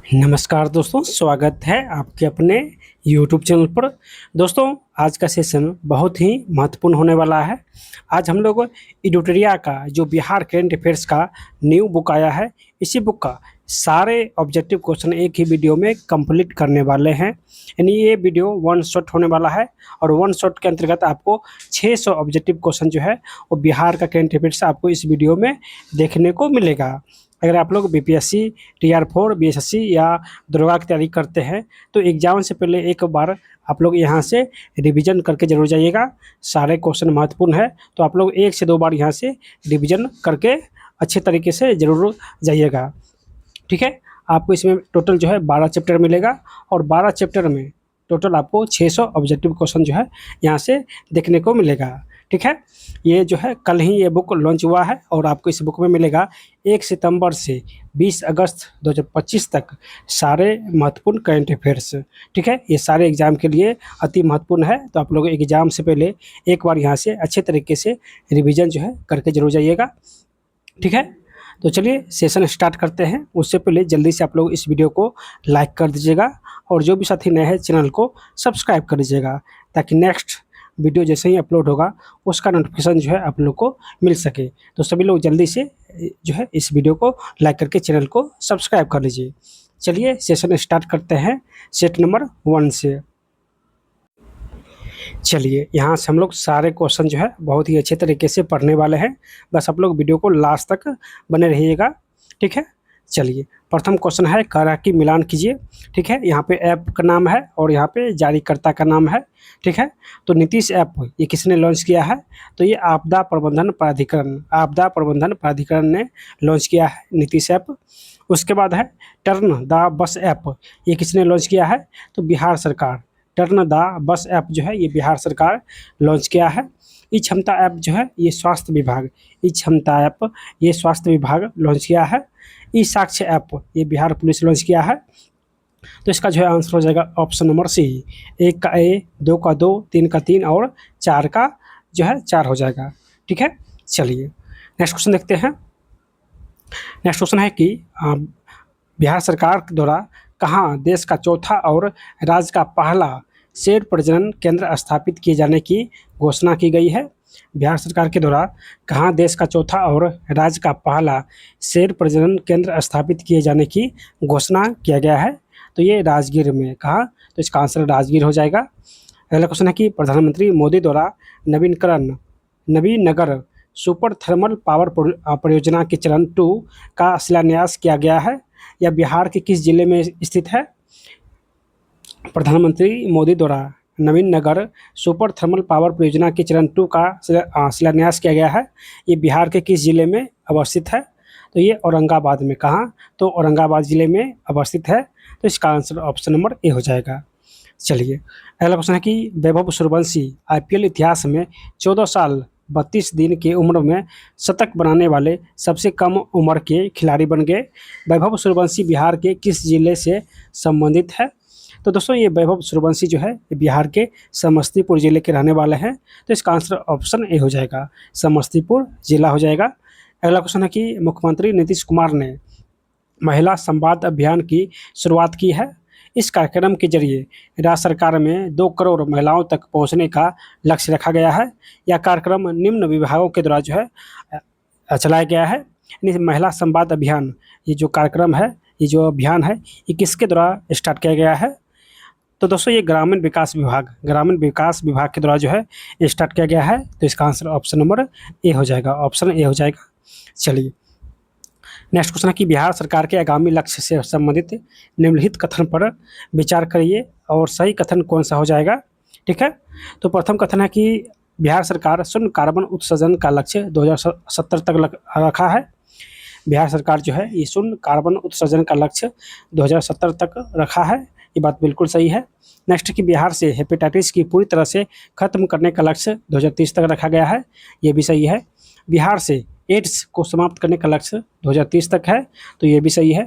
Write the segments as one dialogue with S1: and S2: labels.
S1: नमस्कार दोस्तों, स्वागत है आपके अपने YouTube चैनल पर। दोस्तों, आज का सेशन बहुत ही महत्वपूर्ण होने वाला है। आज हम लोग एडिटोरिया का जो बिहार करंट अफेयर्स का न्यू बुक आया है, इसी बुक का सारे ऑब्जेक्टिव क्वेश्चन एक ही वीडियो में कंप्लीट करने वाले हैं। यानी ये वीडियो वन शॉट होने वाला है और वन शॉट के अंतर्गत आपको 600 ऑब्जेक्टिव क्वेश्चन जो है वो बिहार का करंट अफेयर्स आपको इस वीडियो में देखने को मिलेगा। अगर आप लोग बीपीएससी, टीआर4, बीएसएससी या दरोगा की तैयारी करते हैं तो एग्ज़ाम से पहले एक बार आप लोग यहाँ से रिवीजन करके ज़रूर जाइएगा। सारे क्वेश्चन महत्वपूर्ण है, तो आप लोग 1 से 2 बार यहाँ से रिवीजन करके अच्छे तरीके से ज़रूर जाइएगा। ठीक है, आपको इसमें टोटल जो है 12 चैप्टर मिलेगा और 12 चैप्टर में टोटल आपको 600 ऑब्जेक्टिव क्वेश्चन जो है यहाँ से देखने को मिलेगा। ठीक है, ये जो है कल ही ये बुक लॉन्च हुआ है और आपको इस बुक में मिलेगा 1 सितंबर से 20 अगस्त 2025 तक सारे महत्वपूर्ण करंट अफेयर्स। ठीक है, ये सारे एग्ज़ाम के लिए अति महत्वपूर्ण है, तो आप लोग एग्ज़ाम से पहले एक बार यहाँ से अच्छे तरीके से रिवीजन जो है करके जरूर जाइएगा। ठीक है, तो चलिए सेशन स्टार्ट करते हैं। उससे पहले जल्दी से आप लोग इस वीडियो को लाइक कर दीजिएगा और जो भी साथी नए हैं चैनल को सब्सक्राइब कर दीजिएगा, ताकि नेक्स्ट वीडियो जैसे ही अपलोड होगा उसका नोटिफिकेशन जो है आप लोग को मिल सके। तो सभी लोग जल्दी से जो है इस वीडियो को लाइक करके चैनल को सब्सक्राइब कर लीजिए। चलिए सेशन स्टार्ट करते हैं सेट नंबर 1 से। चलिए यहाँ से हम लोग सारे क्वेश्चन जो है बहुत ही अच्छे तरीके से पढ़ने वाले हैं। बस आप लोग वीडियो को लास्ट तक बने रहिएगा। ठीक है, चलिए प्रथम क्वेश्चन है कारा की मिलान कीजिए। ठीक है, यहाँ पे ऐप का नाम है और यहाँ पे जारीकर्ता का नाम है। ठीक है, तो नीतीश ऐप ये किसने लॉन्च किया है? तो ये आपदा प्रबंधन प्राधिकरण ने लॉन्च किया है नीतीश ऐप। उसके बाद है टर्न द बस ऐप, ये किसने लॉन्च किया है? तो बिहार सरकार। टर्न द बस ऐप जो है ये बिहार सरकार लॉन्च किया है। ई क्षमता ऐप जो है ये स्वास्थ्य विभाग लॉन्च किया है। ई साक्ष्य ऐप ये बिहार पुलिस लॉन्च किया है। तो इसका जो है आंसर हो जाएगा ऑप्शन नंबर सी। 1 का ए, 2 का 2, 3 का 3 और 4 का जो है 4 हो जाएगा। ठीक है, चलिए नेक्स्ट क्वेश्चन देखते हैं। नेक्स्ट क्वेश्चन है कि बिहार सरकार द्वारा कहाँ देश का चौथा और राज्य का पहला शेर प्रजनन केंद्र स्थापित किए जाने की घोषणा की गई है? बिहार सरकार के द्वारा कहाँ देश का चौथा और राज्य का पहला शेर प्रजनन केंद्र स्थापित किए जाने की घोषणा किया गया है? तो ये राजगीर में। कहाँ? तो इसका आंसर राजगीर हो जाएगा। अगला क्वेश्चन है कि प्रधानमंत्री मोदी द्वारा नवीनगर सुपर थर्मल पावर परियोजना के चरण 2 का शिलान्यास किया गया है? यह बिहार के किस जिले में स्थित है? प्रधानमंत्री मोदी द्वारा नवीनगर सुपर थर्मल पावर परियोजना के चरण 2 का शिलान्यास किया गया है। ये बिहार के किस जिले में अवस्थित है? तो ये औरंगाबाद में। कहाँ? तो औरंगाबाद जिले में अवस्थित है। तो इसका आंसर ऑप्शन नंबर ए हो जाएगा। चलिए अगला क्वेश्चन है कि वैभव सूर्यवंशी IPL इतिहास में 14 साल 32 दिन की उम्र में शतक बनाने वाले सबसे कम उम्र के खिलाड़ी बन गए। वैभव सूर्यवंशी बिहार के किस जिले से संबंधित है? तो दोस्तों ये वैभव सूर्यवंशी जो है बिहार के समस्तीपुर जिले के रहने वाले हैं। तो इसका आंसर ऑप्शन ए हो जाएगा, समस्तीपुर जिला हो जाएगा। अगला क्वेश्चन है कि मुख्यमंत्री नीतीश कुमार ने महिला संवाद अभियान की शुरुआत की है। इस कार्यक्रम के जरिए राज्य सरकार में 2 करोड़ महिलाओं तक पहुंचने का लक्ष्य रखा गया है। यह कार्यक्रम निम्न विभागों के द्वारा जो है चलाया गया है। यानी महिला संवाद अभियान ये जो कार्यक्रम है, ये जो अभियान है, ये किसके द्वारा स्टार्ट किया गया है? तो दोस्तों ये ग्रामीण विकास विभाग के द्वारा जो है स्टार्ट किया गया है। तो इसका आंसर ऑप्शन नंबर ए हो जाएगा, ऑप्शन ए हो जाएगा। चलिए नेक्स्ट क्वेश्चन है कि बिहार सरकार के आगामी लक्ष्य से संबंधित निम्नलिखित कथन पर विचार करिए और सही कथन कौन सा हो जाएगा? ठीक है, तो प्रथम कथन है कि बिहार सरकार शून्य कार्बन उत्सर्जन का लक्ष्य 2070 तक रखा है। बिहार सरकार जो है ये शून्य कार्बन उत्सर्जन का लक्ष्य 2070 तक रखा है। ये बात बिल्कुल सही है। नेक्स्ट कि बिहार से हेपेटाइटिस की पूरी तरह से खत्म करने का लक्ष्य 2030 तक रखा गया है। ये भी सही है। बिहार से एड्स को समाप्त करने का लक्ष्य 2030 तक है। तो ये भी सही है।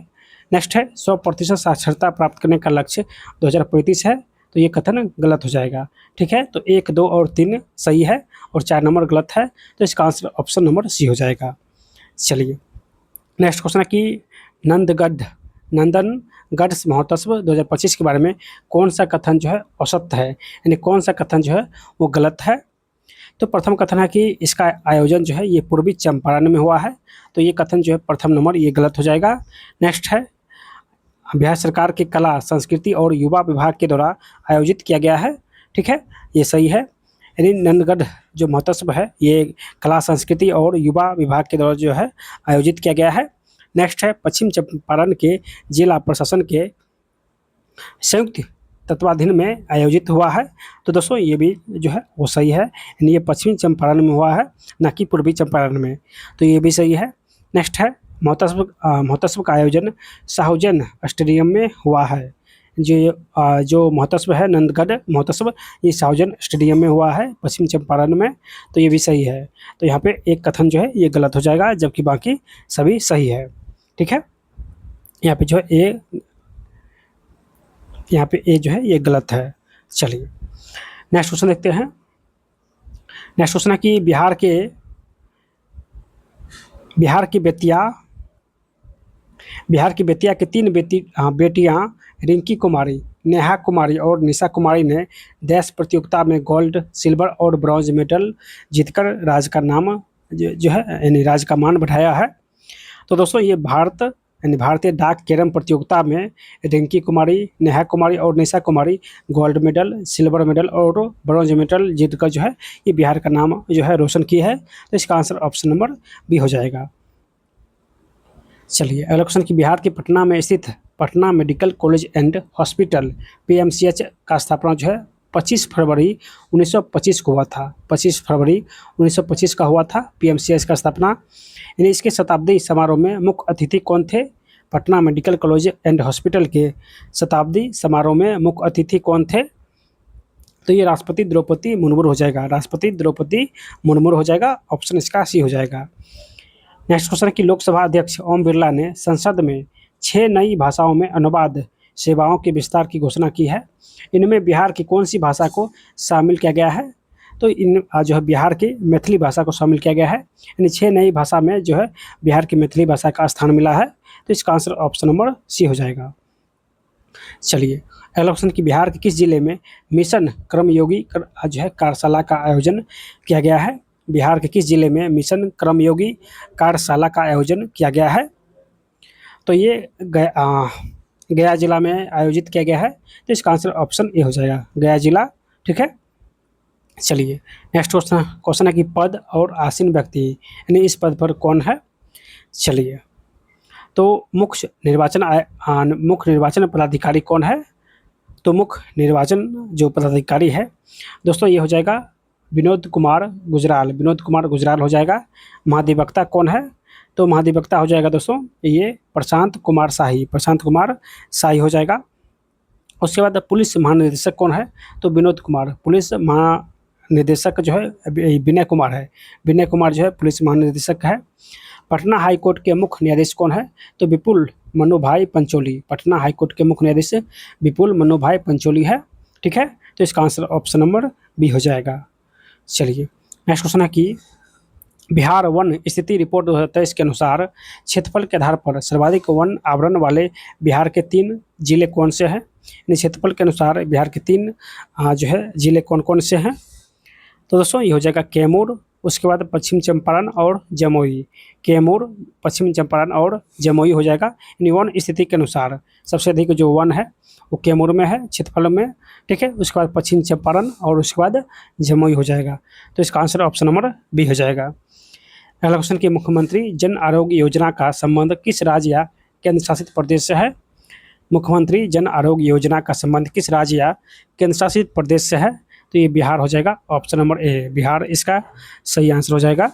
S1: नेक्स्ट है 100% साक्षरता प्राप्त करने का लक्ष्य 2035 है। तो ये कथन गलत हो जाएगा। ठीक है, तो 1, 2 और 3 सही है और 4 नंबर गलत है। तो इसका आंसर ऑप्शन नंबर सी हो जाएगा। चलिए नेक्स्ट क्वेश्चन है कि नंदनगढ़ महोत्सव 2025 के बारे में कौन सा कथन जो है असत्य है, यानी कौन सा कथन जो है वो गलत है। तो प्रथम कथन है कि इसका आयोजन जो है ये पूर्वी चंपारण में हुआ है, तो ये कथन जो है प्रथम नंबर ये गलत हो जाएगा। नेक्स्ट है बिहार सरकार के कला संस्कृति और युवा विभाग के द्वारा आयोजित किया गया है, ठीक है, ये सही है। यानी नंदनगढ़ जो महोत्सव है ये कला संस्कृति और युवा विभाग के द्वारा जो है आयोजित किया गया है। नेक्स्ट है पश्चिम चंपारण के जिला प्रशासन के संयुक्त तत्वाधीन में आयोजित हुआ है, तो दोस्तों ये भी जो है वो सही है, यानी ये पश्चिमी चंपारण में हुआ है ना कि पूर्वी चंपारण में, तो ये भी सही है। नेक्स्ट है महोत्सव का आयोजन साहुजन स्टेडियम में हुआ है। जो महोत्सव है नंदनगढ़ महोत्सव ये साहुजन स्टेडियम में हुआ है पश्चिम चंपारण में, तो ये भी सही है। तो यहाँ पे एक कथन जो है ये गलत हो जाएगा, जबकि बाकी सभी सही है, ठीक है। यहाँ पे जो है ए जो है ये गलत है। चलिए नेक्स्ट क्वेश्चन देखते हैं। नेक्स्ट क्वेश्चन है कि बिहार की बेतिया की 3 बेटियां रिंकी कुमारी, नेहा कुमारी और निशा कुमारी ने डैश प्रतियोगिता में गोल्ड, सिल्वर और ब्रॉन्ज मेडल जीतकर राज्य का नाम जो है यानी राज्य का मान बढ़ाया है। तो दोस्तों ये भारतीय डाक कैरम प्रतियोगिता में रिंकी कुमारी, नेहा कुमारी और Nisha Kumari gold medal, silver medal और ब्रॉन्ज मेडल जीतकर जो है ये बिहार का नाम जो है रोशन की है, तो इसका आंसर ऑप्शन नंबर बी हो जाएगा। चलिए अगला क्वेश्चन कि बिहार के पटना में स्थित Patna medical college and hospital PMCH का स्थापना जो है 25 फरवरी 1925 को हुआ था। 25 फरवरी 1925 का हुआ था PMCH का स्थापना। यानी इसके शताब्दी समारोह में मुख्य अतिथि कौन थे? Patna medical college and hospital के शताब्दी समारोह में मुख्य अतिथि कौन थे? तो ये राष्ट्रपति द्रौपदी मुर्मू हो जाएगा, राष्ट्रपति द्रौपदी मुर्मू हो जाएगा, ऑप्शन इसका सी हो जाएगा। नेक्स्ट क्वेश्चन कि लोकसभा अध्यक्ष ओम बिरला ने संसद में 6 नई भाषाओं में अनुवाद सेवाओं के विस्तार की घोषणा की है। इनमें बिहार की कौन सी भाषा को शामिल किया गया है? तो इन जो है बिहार की मैथिली भाषा को शामिल किया गया है, यानी 6 नई भाषा में जो है बिहार की मैथिली भाषा का स्थान मिला है, तो इसका आंसर ऑप्शन नंबर सी हो जाएगा। चलिए अगला क्वेश्चन कि बिहार के किस जिले में मिशन कर्मयोगी जो है कार्यशाला का आयोजन किया गया है? बिहार के किस जिले में मिशन कर्मयोगी कार्यशाला का आयोजन किया गया है? तो ये गया जिला में आयोजित किया गया है, तो इसका आंसर ऑप्शन ए हो जाएगा, गया जिला, ठीक है। चलिए नेक्स्ट क्वेश्चन है कि पद और आसीन व्यक्ति यानी इस पद पर कौन है? चलिए तो मुख्य निर्वाचन पदाधिकारी कौन है? तो मुख्य निर्वाचन जो पदाधिकारी है दोस्तों ये हो जाएगा विनोद कुमार गुजराल हो जाएगा। महाधिवक्ता कौन है? तो महाधिवक्ता हो जाएगा दोस्तों ये प्रशांत कुमार शाही हो जाएगा। उसके बाद पुलिस महानिदेशक कौन है? तो विनोद कुमार। पुलिस महानिदेशक जो है विनय कुमार जो है पुलिस महानिदेशक है। पटना हाई कोर्ट के मुख्य न्यायाधीश कौन है? तो विपुल मनु भाई पंचोली। पटना हाई कोर्ट के मुख्य न्यायाधीश विपुल मनु भाई पंचोली है, ठीक है। तो इसका आंसर ऑप्शन नंबर बी हो जाएगा। चलिए नेक्स्ट क्वेश्चन है कि बिहार वन स्थिति रिपोर्ट 2023 के अनुसार क्षेत्रफल के आधार पर सर्वाधिक वन आवरण वाले बिहार के 3 जिले कौन से हैं? यानी क्षेत्रफल के अनुसार बिहार के 3 जो है जिले कौन कौन से हैं? तो दोस्तों ये हो जाएगा कैमूर, उसके बाद पश्चिम चंपारण और जमुई। कैमूर, पश्चिम चंपारण और जमुई हो जाएगा। यानी वन स्थिति के अनुसार सबसे अधिक जो वन है वो कैमूर में है क्षेत्रफल में, ठीक है। उसके बाद पश्चिम चंपारण और उसके बाद जमुई हो जाएगा, तो इसका आंसर ऑप्शन नंबर बी हो जाएगा। अगला क्वेश्चन कि मुख्यमंत्री जन आरोग्य योजना का संबंध किस राज्य या केंद्र शासित प्रदेश से है? मुख्यमंत्री जन आरोग्य योजना का संबंध किस राज्य या केंद्र शासित प्रदेश से है? तो ये बिहार हो जाएगा, ऑप्शन नंबर ए बिहार इसका सही आंसर हो जाएगा।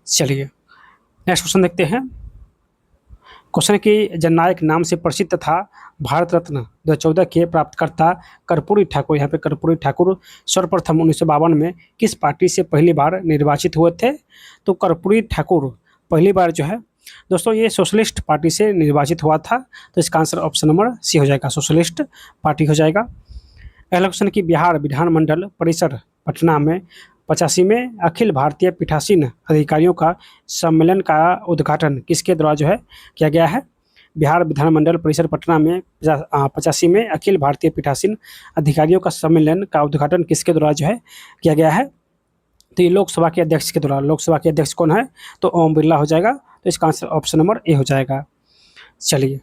S1: चलिए नेक्स्ट क्वेश्चन देखते हैं। क्वेश्चन कि जननायक नाम से प्रसिद्ध था भारत रत्न 2014 के प्राप्तकर्ता कर्पूरी ठाकुर, यहाँ पे कर्पूरी ठाकुर सर्वप्रथम 1952 में किस पार्टी से पहली बार निर्वाचित हुए थे? तो कर्पूरी ठाकुर पहली बार जो है दोस्तों ये सोशलिस्ट पार्टी से निर्वाचित हुआ था, तो इसका आंसर ऑप्शन नंबर सी हो जाएगा, सोशलिस्ट पार्टी हो जाएगा। अगला क्वेश्चन कि बिहार विधानमंडल परिसर पटना में 85वें अखिल भारतीय पीठासीन अधिकारियों का सम्मेलन का उद्घाटन किसके द्वारा जो है किया गया है? बिहार विधानमंडल परिसर पटना में 85वें अखिल भारतीय पीठासीन अधिकारियों का सम्मेलन का उद्घाटन किसके द्वारा जो है किया गया है? तो ये लोकसभा के अध्यक्ष के द्वारा। लोकसभा के अध्यक्ष कौन है? तो ओम बिरला हो जाएगा। तो इसका आंसर ऑप्शन नंबर ए हो जाएगा। चलिए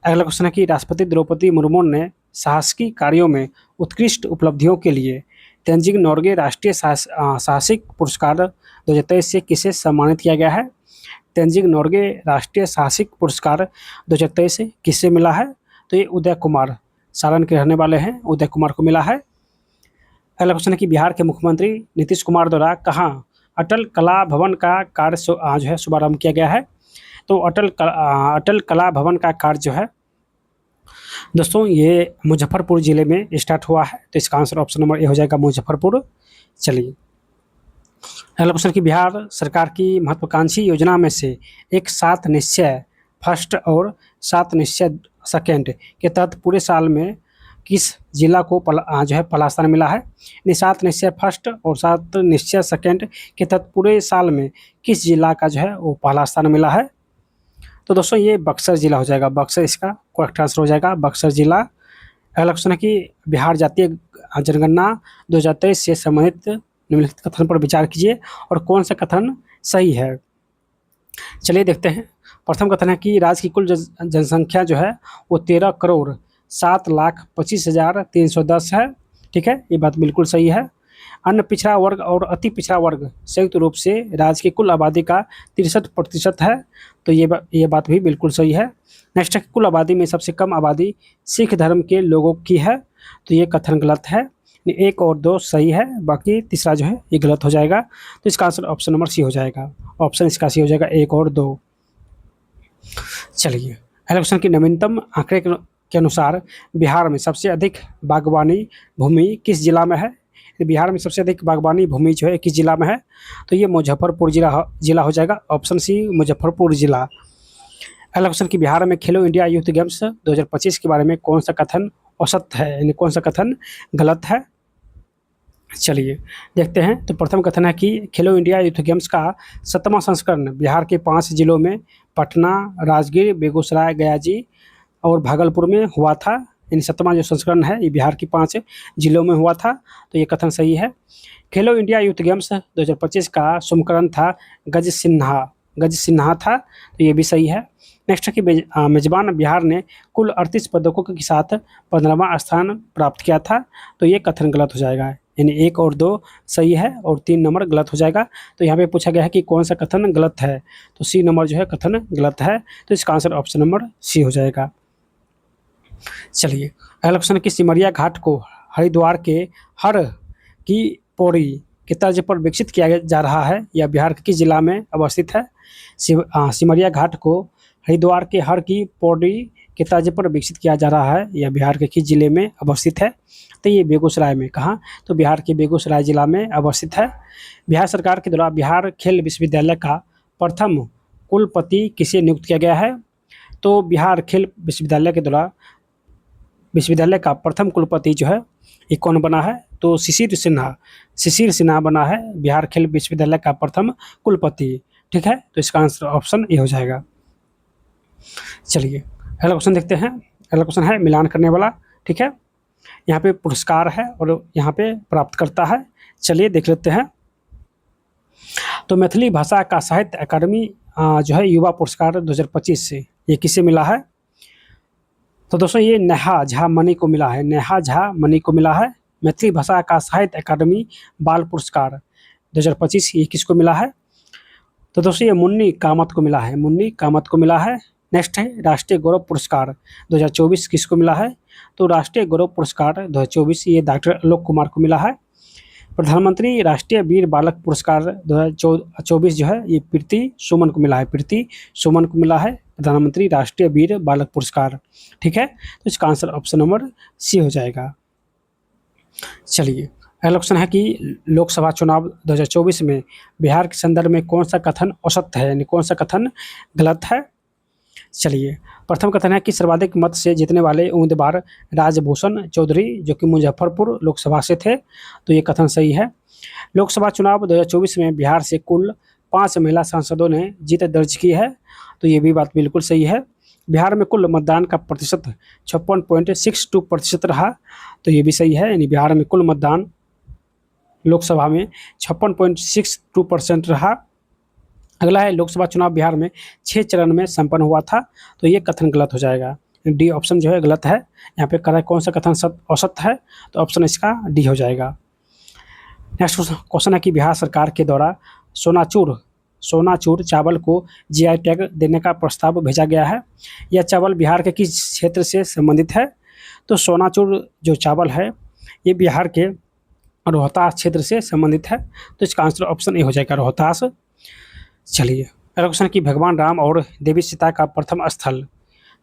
S1: अगला क्वेश्चन है कि राष्ट्रपति द्रौपदी मुर्मू ने साहसिकी कार्यों में उत्कृष्ट उपलब्धियों के लिए तेंजिंग नोर्गे राष्ट्रीय साहसिक पुरस्कार 2023 से किसे सम्मानित किया गया है? तेंजिंग नोर्गे राष्ट्रीय साहसिक पुरस्कार 2023 से किसे मिला है? तो ये उदय कुमार, सारण के रहने वाले हैं, उदय कुमार को मिला है। अगला क्वेश्चन है कि बिहार के मुख्यमंत्री नीतीश कुमार द्वारा कहाँ अटल कला भवन का कार्य जो है शुभारंभ किया गया है? तो अटल कला भवन का कार्य जो है दोस्तों ये मुजफ्फरपुर ज़िले में स्टार्ट हुआ है। तो इसका आंसर ऑप्शन नंबर ए हो जाएगा, मुजफ्फरपुर। चलिए अगला क्वेश्चन कि बिहार सरकार की महत्वाकांक्षी योजना में से एक 7 निश्चय फर्स्ट और 7 निश्चय सेकेंड के तहत पूरे साल में किस जिला को जो है पहला स्थान मिला है? यानी 7 निश्चय फर्स्ट और 7 निश्चय सेकेंड के तहत पूरे साल में किस जिला का जो है वो पहला स्थान मिला है? तो दोस्तों ये बक्सर जिला हो जाएगा। बक्सर इसका करेक्ट आंसर हो जाएगा, बक्सर जिला। अगला क्वेश्चन है कि बिहार जातीय जनगणना 2023 से संबंधित निम्नलिखित कथन पर विचार कीजिए और कौन सा कथन सही है। चलिए देखते हैं। प्रथम कथन है कि राज्य की कुल जनसंख्या जो है वो 13,07,25,310 है। ठीक है, ये बात बिल्कुल सही है। अन्य पिछड़ा वर्ग और अति पिछड़ा वर्ग संयुक्त रूप से राज्य की कुल आबादी का 63% है। तो ये बात भी बिल्कुल सही है। नेक्स्ट है कि कुल आबादी में सबसे कम आबादी सिख धर्म के लोगों की है। तो ये कथन गलत है। 1 और 2 सही है, बाकी तीसरा जो है ये गलत हो जाएगा। तो इसका आंसर ऑप्शन नंबर सी हो जाएगा। ऑप्शन इसका सी हो जाएगा, 1 और 2। चलिए अगला क्वेश्चन की नवीनतम आंकड़े के अनुसार बिहार में सबसे अधिक बागवानी भूमि किस जिला में है? बिहार में सबसे अधिक बागवानी भूमि जो है किस जिला में है? तो ये मुजफ्फरपुर जिला हो जाएगा, ऑप्शन सी मुजफ्फरपुर जिला। अगला क्वेश्चन कि बिहार में खेलो इंडिया यूथ गेम्स 2025 के बारे में कौन सा कथन औसत है, यानी कौन सा कथन गलत है? चलिए देखते हैं। तो प्रथम कथन है कि खेलो इंडिया यूथ गेम्स का 7वां संस्करण बिहार के 5 जिलों में पटना, राजगीर, बेगूसराय, गया जी और भागलपुर में हुआ था। यानी 7वां जो संस्करण है ये बिहार के 5 जिलों में हुआ था। तो ये कथन सही है। खेलो इंडिया यूथ गेम्स 2025 का शुभकरण था गज सिन्हा था। तो ये भी सही है। नेक्स्ट है कि मेजबान बिहार ने कुल 38 पदकों के साथ 15वां स्थान प्राप्त किया था। तो ये कथन गलत हो जाएगा, यानी 1 और 2 सही है और 3 नंबर गलत हो जाएगा। तो यहाँ पे पूछा गया है कि कौन सा कथन गलत है, तो सी नंबर जो है कथन गलत है। तो इसका आंसर ऑप्शन नंबर सी हो जाएगा। चलिए अगला क्वेश्चन है कि सिमरिया घाट को हरिद्वार के हर की पौड़ी के तर्ज पर विकसित किया जा रहा है, या बिहार के किस जिला में अवस्थित है? सिमरिया घाट को हरिद्वार के हर की पौड़ी के तर्ज पर विकसित किया जा रहा है, या बिहार के किस जिले में अवस्थित है? तो ये बेगूसराय में। कहाँ? तो बिहार के बेगूसराय जिला में अवस्थित है। बिहार सरकार के द्वारा बिहार खेल विश्वविद्यालय का प्रथम कुलपति किसे नियुक्त किया गया है? तो बिहार खेल विश्वविद्यालय के द्वारा विश्वविद्यालय का प्रथम कुलपति जो है ये कौन बना है? तो शिशिर सिन्हा बना है बिहार खेल विश्वविद्यालय का प्रथम कुलपति। ठीक है, तो इसका आंसर ऑप्शन ए हो जाएगा। चलिए अगला क्वेश्चन देखते हैं। अगला क्वेश्चन है मिलान करने वाला। ठीक है, यहाँ पे पुरस्कार है और यहाँ पे प्राप्त करता है। चलिए देख लेते हैं। तो मैथिली भाषा का साहित्य अकादमी जो है युवा पुरस्कार 2025 से ये किसे मिला है? तो दोस्तों ये नेहा झा मनी को मिला है। नेहा झा मनी को मिला है। मैथिली भाषा का साहित्य अकादमी बाल पुरस्कार 2025 ये किसको मिला है? तो दोस्तों ये मुन्नी कामत को मिला है। मुन्नी कामत को मिला है। नेक्स्ट है राष्ट्रीय गौरव पुरस्कार 2024 किसको मिला है? तो राष्ट्रीय गौरव पुरस्कार 2024 ये डॉक्टर आलोक कुमार को मिला है। प्रधानमंत्री राष्ट्रीय वीर बालक पुरस्कार 2024 जो है ये प्रीति सुमन को मिला है। प्रीति सुमन को मिला है प्रधानमंत्री राष्ट्रीय वीर बालक पुरस्कार। ठीक है, तो इसका आंसर ऑप्शन नंबर सी हो जाएगा। चलिए अगला क्वेश्चन है कि लोकसभा चुनाव 2024 में बिहार के संदर्भ में कौन सा कथन औसत है, यानी कौन सा कथन गलत है? चलिए प्रथम कथन है कि सर्वाधिक मत से जीतने वाले उम्मीदवार राजभूषण चौधरी जो कि मुजफ्फरपुर लोकसभा से थे। तो ये कथन सही है। लोकसभा चुनाव 2024 में बिहार से कुल 5 महिला सांसदों ने जीत दर्ज की है। तो ये भी बात बिल्कुल सही है। बिहार में कुल मतदान का प्रतिशत 56.62% रहा, तो ये भी सही है, यानी बिहार में कुल मतदान लोकसभा में 56.62% रहा। अगला है लोकसभा चुनाव बिहार में 6 चरण में संपन्न हुआ था, तो ये कथन गलत हो जाएगा, डी ऑप्शन जो है गलत है। यहाँ पे कह रहा है कौन सा कथन औसत है, तो ऑप्शन इसका डी हो जाएगा। नेक्स्ट क्वेश्चन है कि बिहार सरकार के द्वारा सोनाचूर चावल को जीआई टैग देने का प्रस्ताव भेजा गया है। यह चावल बिहार के किस क्षेत्र से संबंधित है, तो सोनाचूर जो चावल है ये बिहार के रोहतास क्षेत्र से संबंधित है, तो इसका आंसर ऑप्शन ए हो जाएगा, रोहतास। चलिए अगला क्वेश्चन कि भगवान राम और देवी सीता का प्रथम स्थल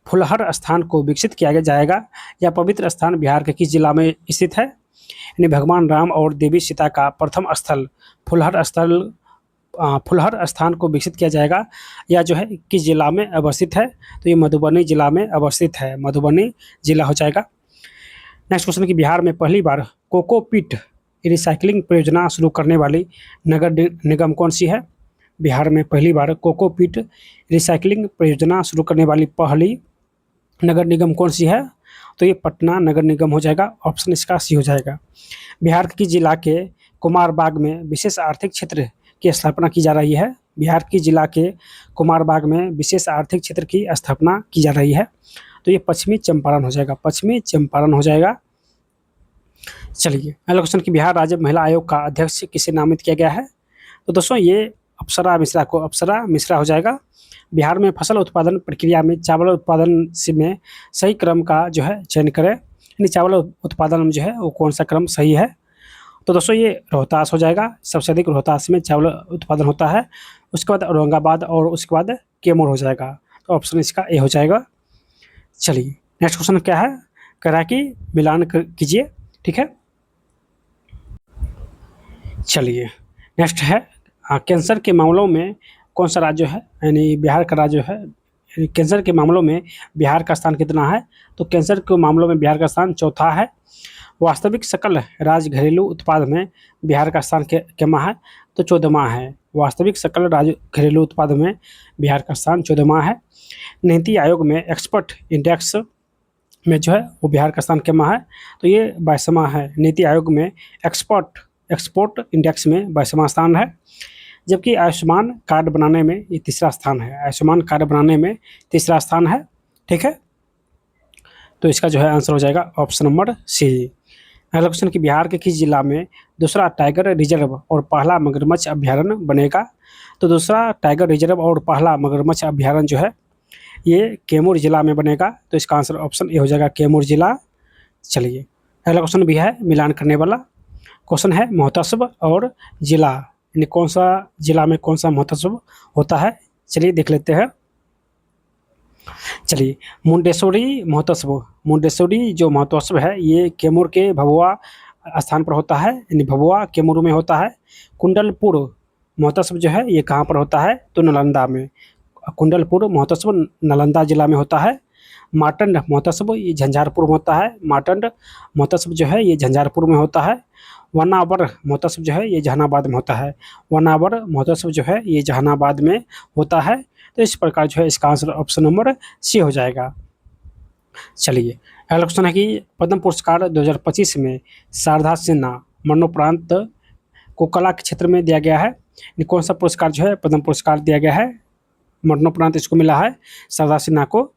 S1: फुलहर स्थान को विकसित किया जाएगा। यह पवित्र स्थान बिहार के किस जिला में स्थित है, यानी भगवान राम और देवी सीता का प्रथम स्थल फुलहर स्थान को विकसित किया जाएगा। यह जो है किस जिला में अवस्थित है, तो ये मधुबनी जिला में अवस्थित है, मधुबनी जिला हो जाएगा। नेक्स्ट क्वेश्चन कि बिहार में पहली बार कोकोपीट रिसाइकलिंग परियोजना शुरू करने वाली नगर निगम कौन सी है। बिहार में पहली बार कोकोपीट रिसाइकलिंग परियोजना शुरू करने वाली पहली नगर निगम कौन सी है, तो ये पटना नगर निगम हो जाएगा, ऑप्शन इसका सी हो जाएगा। बिहार के जिला के कुमारबाग में विशेष आर्थिक क्षेत्र की स्थापना की जा रही है। बिहार की जिला के कुमारबाग में विशेष आर्थिक क्षेत्र की स्थापना की जा रही है, तो ये पश्चिमी चंपारण हो जाएगा, पश्चिमी चंपारण हो जाएगा। चलिए अगला क्वेश्चन कि बिहार राज्य महिला आयोग का अध्यक्ष किसे नामित किया गया है, तो दोस्तों ये अप्सरा मिश्रा हो जाएगा। बिहार में फसल उत्पादन प्रक्रिया में चावल उत्पादन में सही क्रम का जो है चयन करें, यानी चावल उत्पादन में जो है वो कौन सा क्रम सही है, तो दोस्तों ये रोहतास हो जाएगा, सबसे अधिक रोहतास में चावल उत्पादन होता है, उसके बाद औरंगाबाद और उसके बाद कैमूर हो जाएगा, तो ऑप्शन इसका ए हो जाएगा। चलिए नेक्स्ट क्वेश्चन क्या है, कह रहा है कि मिलान कीजिए, ठीक है। चलिए नेक्स्ट है कैंसर के मामलों में कौन सा राज्य है, यानी बिहार का राज्य है, यानी कैंसर के मामलों में बिहार का स्थान कितना है, तो कैंसर के मामलों में बिहार का स्थान चौथा है। वास्तविक सकल राज्य घरेलू उत्पाद में बिहार का स्थान केमा है, तो 14वां है। वास्तविक सकल राज्य घरेलू उत्पाद में बिहार का स्थान 14वां है। नीति आयोग में एक्सपर्ट इंडेक्स में जो है वो बिहार का स्थान केमा है, तो ये 22वां है। नीति आयोग में एक्सपोर्ट इंडेक्स में 22वां स्थान है, जबकि आयुष्मान कार्ड बनाने में ये तीसरा स्थान है, आयुष्मान कार्ड बनाने में तीसरा स्थान है, ठीक है। तो इसका जो है आंसर हो जाएगा ऑप्शन नंबर सी। अगला क्वेश्चन कि बिहार के किस जिला में दूसरा टाइगर रिजर्व और पहला मगरमच्छ अभ्यारण्य बनेगा, तो दूसरा टाइगर रिजर्व और पहला मगरमच्छ अभ्यारण्य जो है ये कैमूर जिला में बनेगा, तो इसका आंसर ऑप्शन ए हो जाएगा, कैमूर जिला। चलिए अगला क्वेश्चन भी है मिलान करने वाला क्वेश्चन है, महोत्सव और जिला, यानी कौन सा जिला में कौन सा महोत्सव होता है, चलिए देख लेते हैं। चलिए मुंडेश्वरी जो महोत्सव है ये कैमूर के भभुआ स्थान पर होता है, यानी भभुआ कैमूर में होता है। कुंडलपुर महोत्सव जो है ये कहाँ पर होता है, तो नालंदा में। कुंडलपुर महोत्सव नालंदा जिला में होता है। मार्तंड महोत्सव ये झंझारपुर में होता है, मार्तंड महोत्सव जो है ये झंझारपुर में होता है। वनावर महोत्सव जो है ये जहानाबाद में होता है, वनावर महोत्सव जो है ये जहानाबाद में होता है, तो इस प्रकार जो है इसका आंसर ऑप्शन नंबर सी हो जाएगा। चलिए अगला क्वेश्चन है कि पद्म पुरस्कार 2025 में शारदा सिन्हा मरणोपरांत को कला के क्षेत्र में दिया गया है, कौन सा पुरस्कार जो है पद्म पुरस्कार दिया गया है, मरणोपरांत इसको मिला है शारदा सिन्हा को,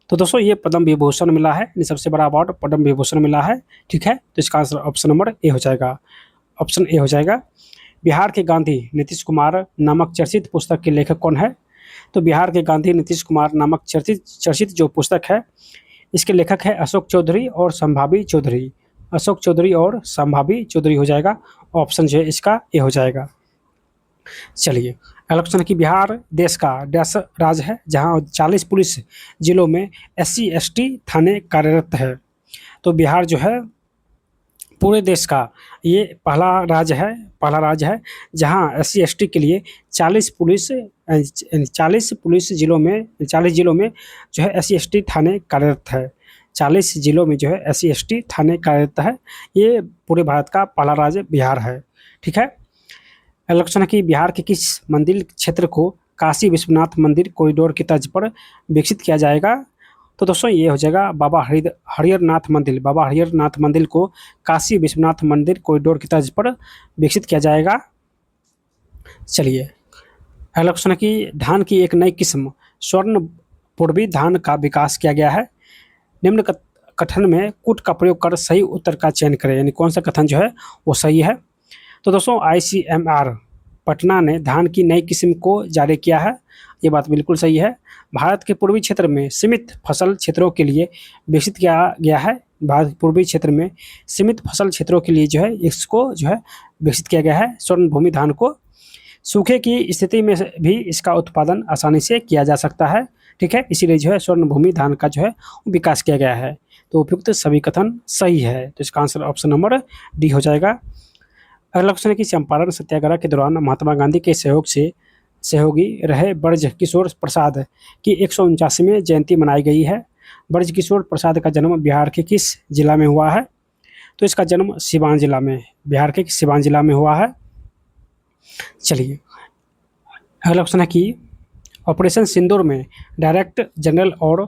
S1: तो दोस्तों ये पद्म विभूषण मिला है, सबसे बड़ा अवार्ड पद्म विभूषण मिला है, ठीक है। तो इसका आंसर ऑप्शन नंबर ए हो जाएगा, ऑप्शन ए हो जाएगा। बिहार के गांधी नीतीश कुमार नामक चर्चित पुस्तक के लेखक कौन है, तो बिहार के गांधी नीतीश कुमार नामक चर्चित जो पुस्तक है इसके लेखक है अशोक चौधरी और संभावी चौधरी, अशोक चौधरी और संभावी चौधरी हो जाएगा, ऑप्शन जो है इसका ए हो जाएगा। चलिए अगला क्वेश्चन है कि बिहार देश का डैश राज्य है जहां 40 पुलिस जिलों में SC/ST थाने कार्यरत है, तो बिहार जो है पूरे देश का ये पहला राज्य है जहां SC/ST के लिए 40 जिलों में जो है SC/ST थाने कार्यरत है, 40 जिलों में जो है SC/ST थाने कार्यरत है, ये पूरे भारत का पहला राज्य बिहार है, ठीक है। अगला क्वेश्चन है कि बिहार के किस मंदिर क्षेत्र को काशी विश्वनाथ मंदिर कॉरिडोर की तर्ज पर विकसित किया जाएगा, तो दोस्तों ये हो जाएगा बाबा हरिहरनाथ मंदिर। बाबा हरिहरनाथ मंदिर को काशी विश्वनाथ मंदिर कॉरिडोर की तर्ज पर विकसित किया जाएगा। चलिए अगला क्वेश्चन है कि धान की एक नई किस्म स्वर्ण पूर्वी धान का विकास किया गया है। निम्न कथन में कूट का प्रयोग कर सही उत्तर का चयन करें, यानी कौन सा कथन जो है वो सही है। तो दोस्तों ICMR पटना ने धान की नई किस्म को जारी किया है, ये बात बिल्कुल सही है। भारत के पूर्वी क्षेत्र में सीमित फसल क्षेत्रों के लिए विकसित किया गया है। भारत के पूर्वी क्षेत्र में सीमित फसल क्षेत्रों के लिए जो है इसको जो है विकसित किया गया है स्वर्ण भूमि धान को। सूखे की स्थिति में भी इसका उत्पादन आसानी से किया जा सकता है, ठीक है, इसीलिए जो है स्वर्ण भूमि धान का जो है विकास किया गया है। तो उपयुक्त सभी कथन सही है, तो इसका आंसर ऑप्शन नंबर डी हो जाएगा। अगला क्वेश्चन है कि चंपारण सत्याग्रह के दौरान महात्मा गांधी के सहयोगी रहे ब्रज किशोर प्रसाद की 149वीं जयंती मनाई गई है। ब्रज किशोर प्रसाद का जन्म बिहार के किस जिला में हुआ है? तो इसका जन्म सिवान जिला में, बिहार के सिवान जिला में हुआ है। चलिए अगला क्वेश्चन है कि ऑपरेशन सिंदूर में डायरेक्टर जनरल और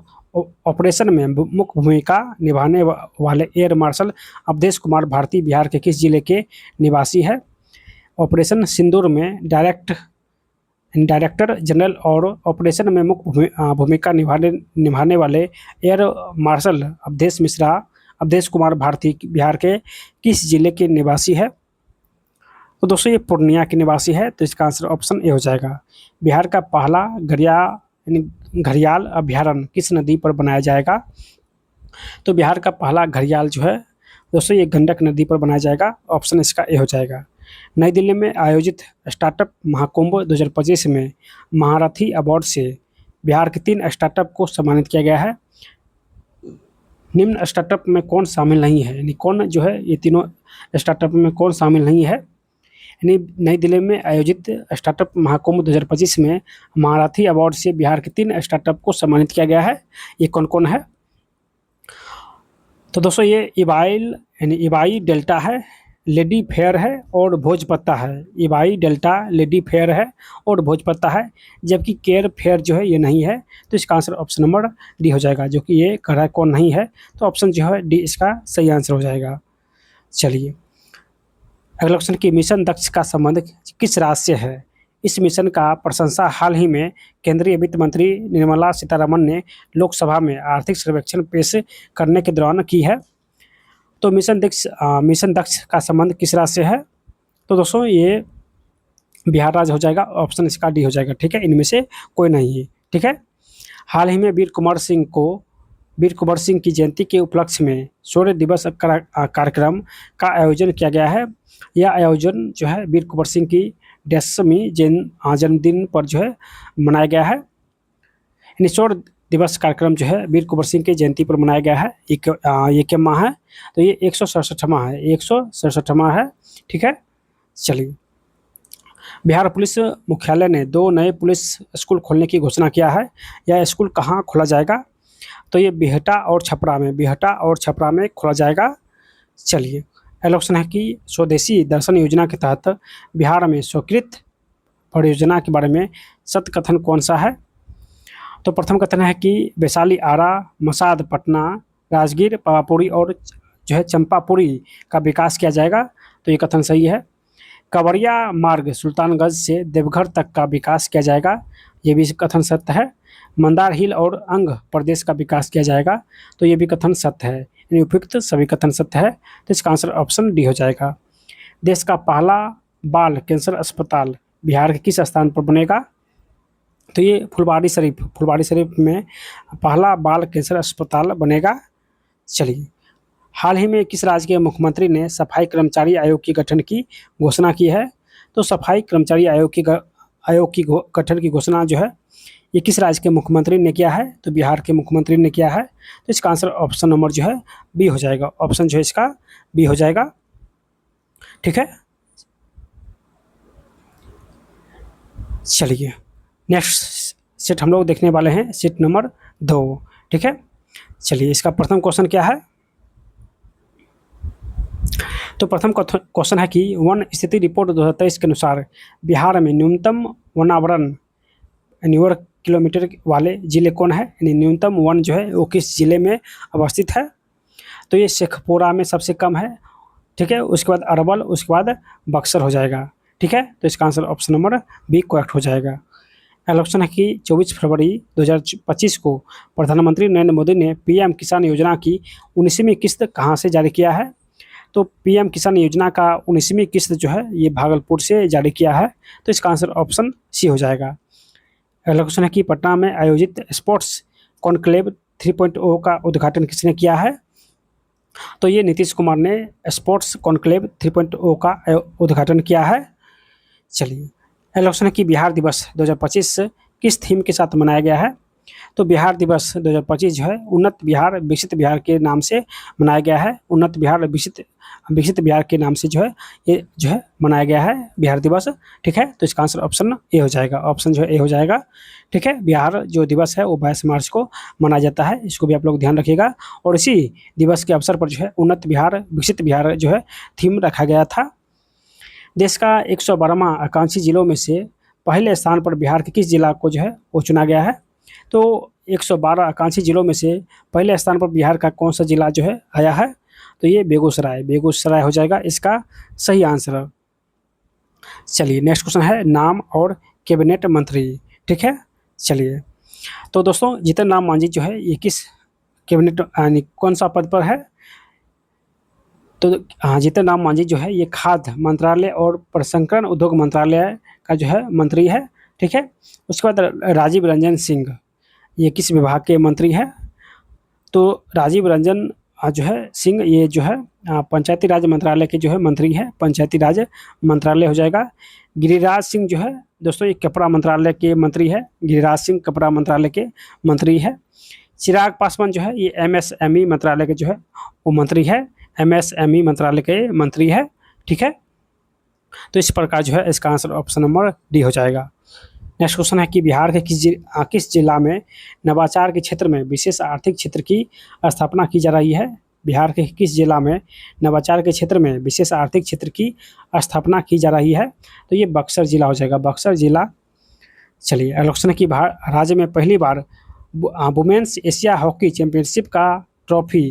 S1: ऑपरेशन में मुख्य भूमिका निभाने वाले एयर मार्शल अवधेश कुमार भारती बिहार के किस जिले के निवासी है? ऑपरेशन सिंदूर में डायरेक्टर जनरल और ऑपरेशन में मुख्य भूमिका निभाने वाले एयर मार्शल अवधेश कुमार भारती बिहार के किस जिले के निवासी है? तो दोस्तों ये पूर्णिया के निवासी है, तो इसका आंसर ऑप्शन ए हो जाएगा। बिहार का पहला घड़ियाल अभ्यारण्य किस नदी पर बनाया जाएगा? तो बिहार का पहला घड़ियाल जो है दोस्तों ये गंडक नदी पर बनाया जाएगा, ऑप्शन इसका ए हो जाएगा। नई दिल्ली में आयोजित स्टार्टअप महाकुंभ 2025 में महारथी अवार्ड से बिहार के 3 स्टार्टअप को सम्मानित किया गया है। निम्न स्टार्टअप में कौन शामिल नहीं है, यानी कौन जो है ये तीनों स्टार्टअप में कौन शामिल नहीं है? यानी नई दिल्ली में आयोजित स्टार्टअप महाकुंभ 2025 में महारथी अवार्ड से बिहार के 3 स्टार्टअप को सम्मानित किया गया है। ये कौन कौन है? तो दोस्तों ये इबाई डेल्टा है, लेडी फेयर है और भोजपत्ता है। इबाई डेल्टा, लेडी फेयर है और भोजपत्ता है, जबकि केयर फेयर जो है ये नहीं है। तो इसका आंसर ऑप्शन नंबर डी हो जाएगा, जो कि ये कह कौन नहीं है, तो ऑप्शन जो है डी इसका सही आंसर हो जाएगा। चलिए अगला क्वेश्चन कि मिशन दक्ष का संबंध किस राज्य से है? इस मिशन का प्रशंसा हाल ही में केंद्रीय वित्त मंत्री निर्मला सीतारमण ने लोकसभा में आर्थिक सर्वेक्षण पेश करने के दौरान की है। तो मिशन दक्ष का संबंध किस राज्य से है? तो दोस्तों ये बिहार राज्य हो जाएगा, ऑप्शन इसका डी हो जाएगा, ठीक है, इनमें से कोई नहीं है, ठीक है। हाल ही में वीर कुंवर सिंह की जयंती के उपलक्ष्य में शौर्य दिवस कार्यक्रम का आयोजन किया गया है। यह आयोजन जो है वीर कुंवर सिंह की 10वीं जन्मदिन पर जो है मनाया गया है। यानी शौर्य दिवस कार्यक्रम जो है वीर कुंवर सिंह की जयंती पर मनाया गया है। ये क्या माह है? तो ये 167वां है, 167वां है, ठीक है। चलिए बिहार पुलिस मुख्यालय ने 2 नए पुलिस स्कूल खोलने की घोषणा किया है। यह स्कूल कहाँ खोला जाएगा? तो ये बिहटा और छपरा में खोला जाएगा। चलिए अगला क्वेश्चन है कि स्वदेशी दर्शन योजना के तहत बिहार में स्वीकृत परियोजना के बारे में सत्य कथन कौन सा है? तो प्रथम कथन है कि वैशाली, आरा, मसाद, पटना, राजगीर, पावापुरी और जो है चंपापुरी का विकास किया जाएगा। तो ये कथन सही है। कवरिया मार्ग सुल्तानगंज से देवघर तक का विकास किया जाएगा, ये भी कथन सत्य है। मंदार हिल और अंग प्रदेश का विकास किया जाएगा, तो ये भी कथन सत्य है। यानी उपयुक्त सभी कथन सत्य है, तो इसका आंसर ऑप्शन डी हो जाएगा। देश का पहला बाल कैंसर अस्पताल बिहार के किस स्थान पर बनेगा? तो ये फुलवारी शरीफ में पहला बाल कैंसर अस्पताल बनेगा। चलिए हाल ही में किस राज्य के मुख्यमंत्री ने सफाई कर्मचारी आयोग के गठन की घोषणा की है? तो सफाई कर्मचारी आयोग की गठन की घोषणा जो है ये किस राज्य के मुख्यमंत्री ने किया है? तो बिहार के मुख्यमंत्री ने किया है। तो इसका आंसर ऑप्शन नंबर जो है बी हो जाएगा, ऑप्शन जो है इसका बी हो जाएगा, ठीक है। चलिए नेक्स्ट सेट हम लोग देखने वाले हैं, सेट नंबर 2, ठीक है। चलिए इसका प्रथम क्वेश्चन क्या है? तो प्रथम क्वेश्चन है कि वन स्थिति रिपोर्ट 2023 के अनुसार बिहार में न्यूनतम वनावरण किलोमीटर वाले ज़िले कौन है, यानी न्यूनतम वन जो है वो किस ज़िले में अवस्थित है। तो ये शेखपुरा में सबसे कम है, ठीक है। उसके बाद अरवल, उसके बाद बक्सर हो जाएगा, ठीक है। तो इसका answer option number B correct हो जाएगा। अगला क्वेश्चन है कि 24 फरवरी 2025 को प्रधानमंत्री नरेंद्र मोदी ने पीएम किसान योजना की 19वीं किस्त कहाँ से जारी किया है। तो पीएम किसान योजना का 19वीं किस्त जो है ये भागलपुर से जारी किया है। तो इसका आंसर ऑप्शन सी हो जाएगा। अगला क्वेश्चन है कि पटना में आयोजित स्पोर्ट्स कॉन्क्लेव 3.0 का उद्घाटन किसने किया है। तो ये नीतीश कुमार ने स्पोर्ट्स कॉन्क्लेव 3.0 का उद्घाटन किया है। चलिए, अगला क्वेश्चन है कि बिहार दिवस 2025 किस थीम के साथ मनाया गया है। तो बिहार दिवस 2025 जो है उन्नत बिहार विकसित बिहार के नाम से मनाया गया है। उन्नत बिहार विकसित बिहार के नाम से जो है ये जो है मनाया गया है बिहार दिवस, ठीक है। तो इसका आंसर ऑप्शन ए हो जाएगा, ऑप्शन जो है ए हो जाएगा, ठीक है। बिहार जो दिवस है वो 22 मार्च को मनाया जाता है, इसको भी आप लोग ध्यान रखिएगा। और इसी दिवस के अवसर पर जो है उन्नत बिहार विकसित बिहार जो है थीम रखा गया था। देश का 112वां आकांक्षी जिलों में से पहले स्थान पर बिहार के किस जिला को जो है वो चुना गया है। तो 112 आकांक्षी जिलों में से पहले स्थान पर बिहार का कौन सा जिला जो है आया है। तो ये बेगूसराय हो जाएगा इसका सही आंसर। चलिए, नेक्स्ट क्वेश्चन है नाम और कैबिनेट मंत्री, ठीक है। चलिए, तो दोस्तों जीतन राम मांझी जो है ये किस कैबिनेट यानी कौन सा पद पर है। तो जीतन राम मांझी जो है ये खाद्य मंत्रालय और प्रसंस्करण उद्योग मंत्रालय का जो है मंत्री है, ठीक है। उसके बाद राजीव रंजन सिंह ये किस विभाग के मंत्री हैं। तो राजीव रंजन जो है सिंह ये जो है पंचायती राज मंत्रालय के जो है मंत्री है, पंचायती राज मंत्रालय हो जाएगा। गिरिराज सिंह जो है दोस्तों ये कपड़ा मंत्रालय के मंत्री है, गिरिराज सिंह कपड़ा मंत्रालय के मंत्री है। चिराग पासवान जो है ये एमएसएमई मंत्रालय के जो है वो मंत्री है, एमएसएमई मंत्रालय के मंत्री है, ठीक है। तो इस प्रकार जो है इसका आंसर ऑप्शन नंबर डी हो जाएगा। नेक्स्ट क्वेश्चन है कि बिहार के किस जिला में नवाचार के क्षेत्र में विशेष आर्थिक क्षेत्र की स्थापना की जा रही है। बिहार के किस जिला में नवाचार के क्षेत्र में विशेष आर्थिक क्षेत्र की स्थापना की जा रही है। तो ये बक्सर जिला हो जाएगा, बक्सर जिला। चलिए, अगला क्वेश्चन है कि राज्य में पहली बार वुमेन्स एशिया हॉकी चैंपियनशिप का ट्रॉफी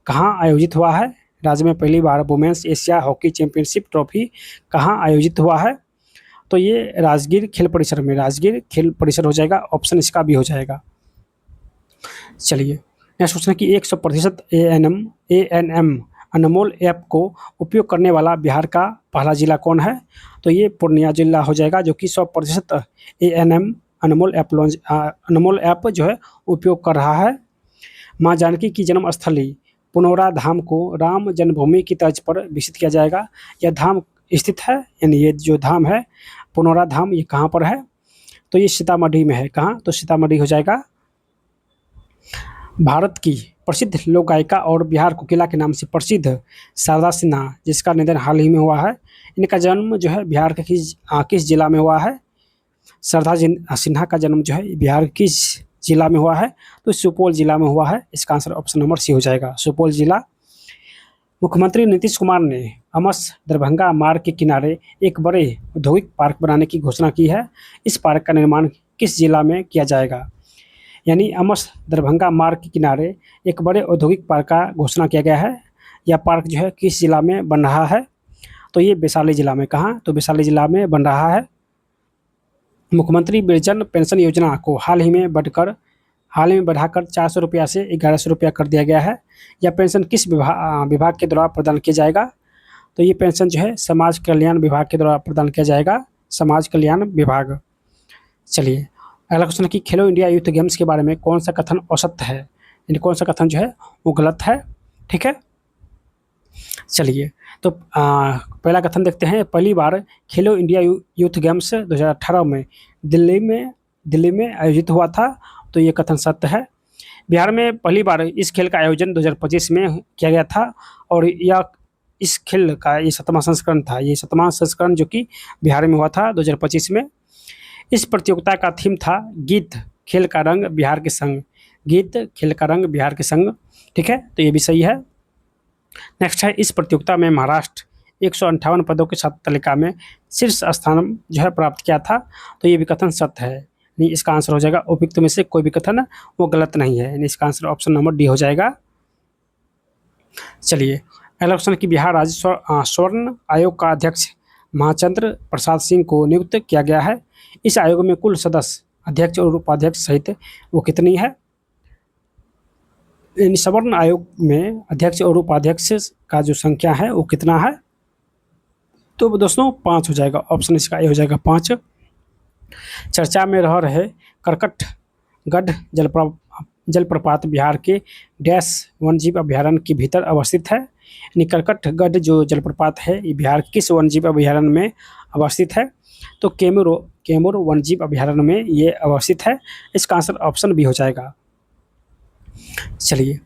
S1: कहाँ आयोजित हुआ है। राज्य में पहली बार women's Asia hockey championship trophy कहाँ आयोजित हुआ है। तो ये राजगीर खेल परिसर में, राजगीर खेल परिसर हो जाएगा, ऑप्शन इसका भी हो जाएगा। चलिए, नेक्स्ट क्वेश्चन है कि 100% ANM अनमोल ऐप को उपयोग करने वाला बिहार का पहला जिला कौन है। तो ये पूर्णिया जिला हो जाएगा जो कि 100% ANM अनमोल ऐप जो है उपयोग कर रहा है। माँ जानकी की जन्मस्थली पुनौरा धाम को राम जन्मभूमि की तर्ज पर विकसित किया जाएगा। यह धाम स्थित है, यानी ये जो धाम है पुनौरा धाम ये कहाँ पर है। तो ये सीतामढ़ी में है, कहाँ, तो सीतामढ़ी हो जाएगा। भारत की प्रसिद्ध लोक गायिका और बिहार कोकिला के नाम से प्रसिद्ध शारदा सिन्हा जिसका निधन हाल ही में हुआ है, इनका जन्म जो है बिहार के किस जिला में हुआ है। शारदा सिन्हा का जन्म जो है बिहार किस जिला में हुआ है। तो सुपौल जिला में हुआ है, इसका आंसर ऑप्शन नंबर सी हो जाएगा, सुपौल जिला। मुख्यमंत्री नीतीश कुमार ने अमस दरभंगा मार्ग के किनारे एक बड़े औद्योगिक पार्क बनाने की घोषणा की है। इस पार्क का निर्माण किस जिला में किया जाएगा। यानी अमस दरभंगा मार्ग के किनारे एक बड़े औद्योगिक पार्क का घोषणा किया गया है। यह पार्क जो है किस जिला में बन रहा है। तो ये वैशाली जिला में, कहाँ, तो वैशाली जिला में बन रहा है। मुख्यमंत्री वृद्धजन पेंशन योजना को हाल ही में बढ़ाकर 400 रुपया से 1100 रुपया कर दिया गया है। यह पेंशन किस विभाग के द्वारा प्रदान किया जाएगा। तो ये पेंशन जो है समाज कल्याण विभाग के द्वारा प्रदान किया जाएगा, समाज कल्याण विभाग। चलिए, अगला क्वेश्चन है कि खेलो इंडिया यूथ गेम्स के बारे में कौन सा कथन औसत है, यानी कौन सा कथन जो है वो गलत है, ठीक है। चलिए, तो पहला कथन देखते हैं। पहली बार खेलो इंडिया यूथ गेम्स 2018 में दिल्ली में आयोजित हुआ था। तो ये कथन सत्य है। बिहार में पहली बार इस खेल का आयोजन 2025 में किया गया था और यह इस खेल का ये 7वां संस्करण था, ये 7वां संस्करण जो कि बिहार में हुआ था 2025 में। इस प्रतियोगिता का थीम था गीत खेल का रंग बिहार के संग, गीत खेल का रंग बिहार के संग, ठीक है। तो ये भी सही है। नेक्स्ट है, इस प्रतियोगिता में महाराष्ट्र 158 पदों के साथ तालिका में शीर्ष स्थान जो है प्राप्त किया था। तो ये भी कथन सत्य है। नहीं, इसका आंसर हो जाएगा उपयुक्त में से कोई भी कथन वो गलत नहीं है, यानी इसका आंसर ऑप्शन नंबर डी हो जाएगा। चलिए अगला क्वेश्चन कि बिहार राज्य स्वर्ण आयोग का अध्यक्ष महाचंद्र प्रसाद सिंह को नियुक्त किया गया है। इस आयोग में कुल सदस्य अध्यक्ष और उपाध्यक्ष सहित वो कितनी है? इन स्वर्ण आयोग में अध्यक्ष और उपाध्यक्ष का जो संख्या है वो कितना है? तो दोस्तों 5 हो जाएगा, ऑप्शन इसका ए हो जाएगा 5। चर्चा में रह रहे करकटगढ़ जलप्रपात बिहार के डैश वन्यजीव अभयारण्य के भीतर अवस्थित है। यानी करकटगढ़ जो जलप्रपात है ये बिहार किस वन्यजीव अभयारण्य में अवस्थित है? तो कैमूर वन्यजीव अभयारण्य में ये अवस्थित है। इसका आंसर ऑप्शन बी हो जाएगा। चलिए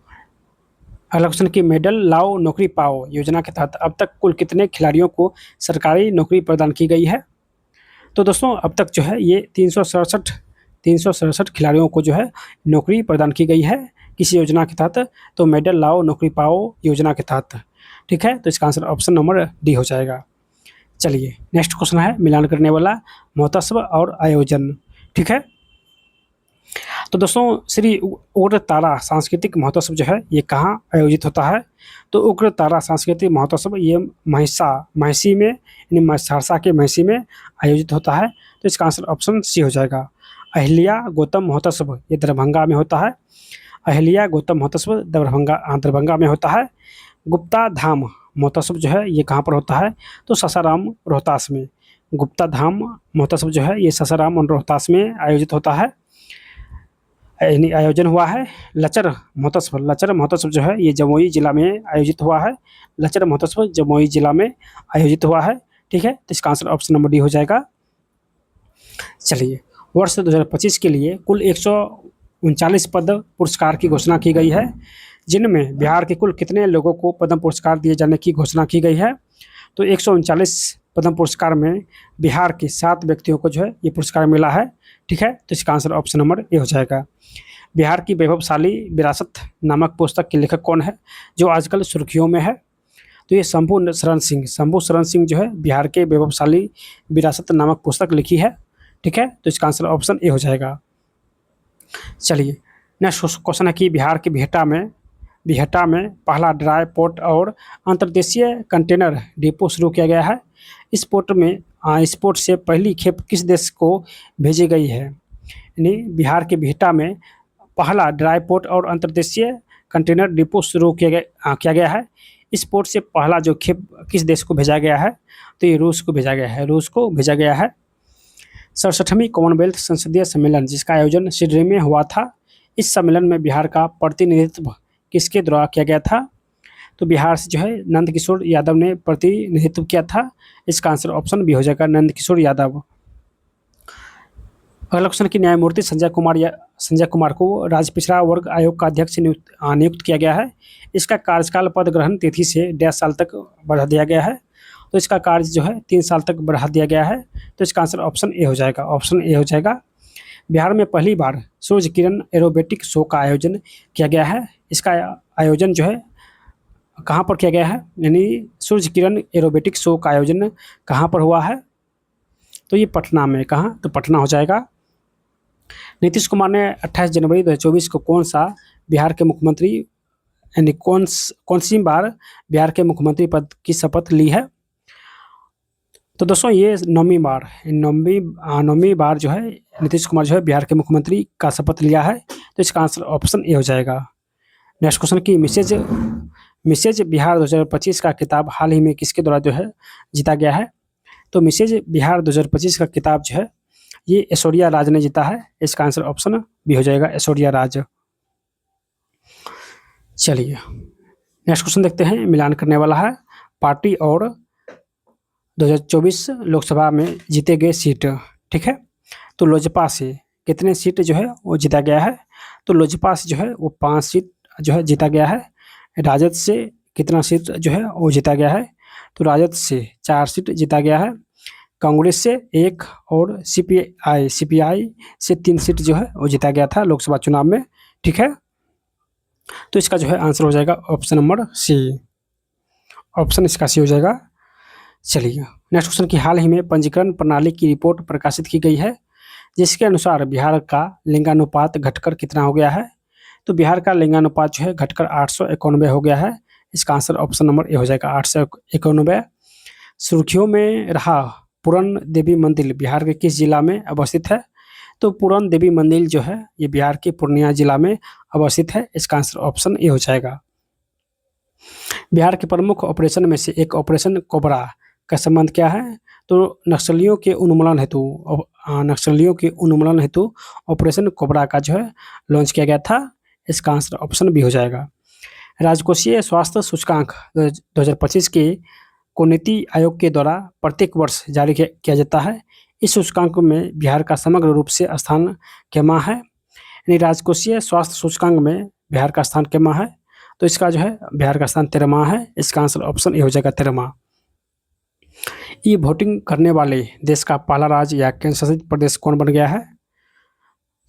S1: अगला क्वेश्चन की मेडल लाओ नौकरी पाओ योजना के तहत अब तक कुल कितने खिलाड़ियों को सरकारी नौकरी प्रदान की गई है? तो दोस्तों अब तक जो है ये 367 खिलाड़ियों को जो है नौकरी प्रदान की गई है किसी योजना के तहत, तो मेडल लाओ नौकरी पाओ योजना के तहत। ठीक है, तो इसका आंसर ऑप्शन नंबर डी हो जाएगा। चलिए नेक्स्ट क्वेश्चन है मिलान करने वाला महोत्सव और आयोजन। ठीक है, तो दोस्तों श्री उग्रतारा सांस्कृतिक महोत्सव जो है ये कहाँ आयोजित होता है? तो उग्रतारा सांस्कृतिक महोत्सव ये महिषी में यानी सहरसा के महिषी में आयोजित होता है। तो इसका आंसर ऑप्शन सी हो जाएगा। अहिल्या गौतम महोत्सव ये दरभंगा में होता है। अहिल्या गौतम महोत्सव दरभंगा में होता है। गुप्ता धाम महोत्सव जो है ये कहाँ पर होता है? तो सासाराम रोहतास में। गुप्ता धाम महोत्सव जो है ये सासाराम और रोहतास में आयोजित होता है। आयोजन हुआ है लचर महोत्सव जो है ये जमुई जिला में आयोजित हुआ है। लचर महोत्सव जमुई जिला में आयोजित हुआ है। ठीक है, तो इसका आंसर ऑप्शन नंबर डी हो जाएगा। चलिए वर्ष 2025 के लिए कुल 139 पद्म पुरस्कार की घोषणा की गई है, जिनमें बिहार के कुल कितने लोगों को पद्म पुरस्कार दिए जाने की घोषणा की गई है? तो 139 पद्म पुरस्कार में बिहार के 7 व्यक्तियों को जो है ये पुरस्कार मिला है। ठीक है, तो इसका आंसर ऑप्शन नंबर ए हो जाएगा। बिहार की वैभवशाली विरासत नामक पुस्तक के लेखक कौन है जो आजकल सुर्खियों में है? तो ये शंभू शरण सिंह जो है बिहार के वैभवशाली विरासत नामक पुस्तक लिखी है। ठीक है, तो इसका आंसर ऑप्शन ए हो जाएगा। चलिए नेक्स्ट क्वेश्चन है कि बिहार के बिहटा में पहला ड्राई पोर्ट और अंतर्देशीय कंटेनर डिपो शुरू किया गया है। इस पोर्ट से पहली खेप किस देश को भेजी गई है? यानी बिहार के बिहटा में पहला ड्राई पोर्ट और अंतर्देशीय कंटेनर डिपो शुरू किया गया है। इस पोर्ट से पहला जो खेप किस देश को भेजा गया है? तो ये रूस को भेजा गया है। 67वीं कॉमनवेल्थ संसदीय सम्मेलन जिसका आयोजन सिडनी में हुआ था, इस सम्मेलन में बिहार का प्रतिनिधित्व किसके द्वारा किया गया था? तो बिहार से जो है नंद किशोर यादव ने प्रतिनिधित्व किया था। इसका आंसर ऑप्शन बी हो जाएगा, नंद किशोर यादव। अगला क्वेश्चन की न्यायमूर्ति संजय कुमार को राज्य पिछड़ा वर्ग आयोग का अध्यक्ष नियुक्त किया गया है। इसका कार्यकाल पद ग्रहण तिथि से 1.5 साल तक बढ़ा दिया गया है। तो इसका कार्य जो है 3 साल तक बढ़ा दिया गया है। तो इसका आंसर ऑप्शन ए हो जाएगा। बिहार में पहली बार सूर्य किरण एरोबेटिक शो का आयोजन किया गया है। इसका आयोजन जो है कहाँ पर किया गया है? यानी सूर्य किरण एरोबेटिक शो का आयोजन कहाँ पर हुआ है? तो ये पटना में। कहाँ? तो पटना हो जाएगा। नीतीश कुमार ने 28 जनवरी 2024 को कौन सा बिहार के मुख्यमंत्री यानी कौन सी बार बिहार के मुख्यमंत्री पद की शपथ ली है? तो दोस्तों ये 9वीं बार जो है नीतीश कुमार जो है बिहार के मुख्यमंत्री का शपथ लिया है। तो इसका आंसर ऑप्शन ए हो जाएगा। नेक्स्ट क्वेश्चन की मिसेज बिहार 2025 का खिताब हाल ही में किसके द्वारा जो है जीता गया है? तो मिसेज बिहार 2025 का खिताब जो है ये ऐश्वर्या राज ने जीता है। इसका आंसर ऑप्शन बी हो जाएगा, ऐश्वर्या राज। चलिए नेक्स्ट क्वेश्चन देखते हैं, मिलान करने वाला है पार्टी और 2024 लोकसभा में जीते गए सीट। ठीक है, तो लोजपा से कितने सीट जो है वो जीता गया है? तो लोजपा से जो है वो 5 सीट जो है जीता गया है। राजद से कितना सीट जो है वो जीता गया है? तो राजद से 4 सीट जीता गया है। कांग्रेस से 1 और सीपीआई से 3 सीट जो है वो जीता गया था लोकसभा चुनाव में। ठीक है, तो इसका जो है आंसर हो जाएगा ऑप्शन नंबर सी। ऑप्शन इसका सी हो जाएगा। चलिए नेक्स्ट क्वेश्चन की हाल ही में पंजीकरण प्रणाली की रिपोर्ट प्रकाशित की गई है जिसके अनुसार बिहार का लिंगानुपात घटकर कितना हो गया है? तो बिहार का लिंगानुपात जो है घटकर 891 हो गया है। इसका आंसर ऑप्शन नंबर ए हो जाएगा, 891। सुर्खियों में रहा पूरन देवी मंदिर बिहार के किस जिला में अवस्थित है? तो पूरन देवी मंदिर जो है ये बिहार के पूर्णिया जिला में अवस्थित है। इसका आंसर ऑप्शन ए हो जाएगा। बिहार के प्रमुख ऑपरेशन में से एक ऑपरेशन कोबरा का संबंध क्या है? तो नक्सलियों के उन्मूलन हेतु ऑपरेशन कोबरा का जो है लॉन्च किया गया था। इसका आंसर ऑप्शन बी हो जाएगा। राजकोषीय स्वास्थ्य सूचकांक 2025 को नीति आयोग के द्वारा प्रत्येक वर्ष जारी किया जाता है। इस सूचकांक में बिहार का समग्र रूप से स्थान केमा है? यानी राजकोषीय स्वास्थ्य सूचकांक में बिहार का स्थान केमा है? तो इसका जो है बिहार का स्थान 13वां है। इसका आंसर ऑप्शन ए हो जाएगा, 13वां। ई वोटिंग करने वाले देश का पहला राज्य या केंद्र शासित प्रदेश कौन बन गया है?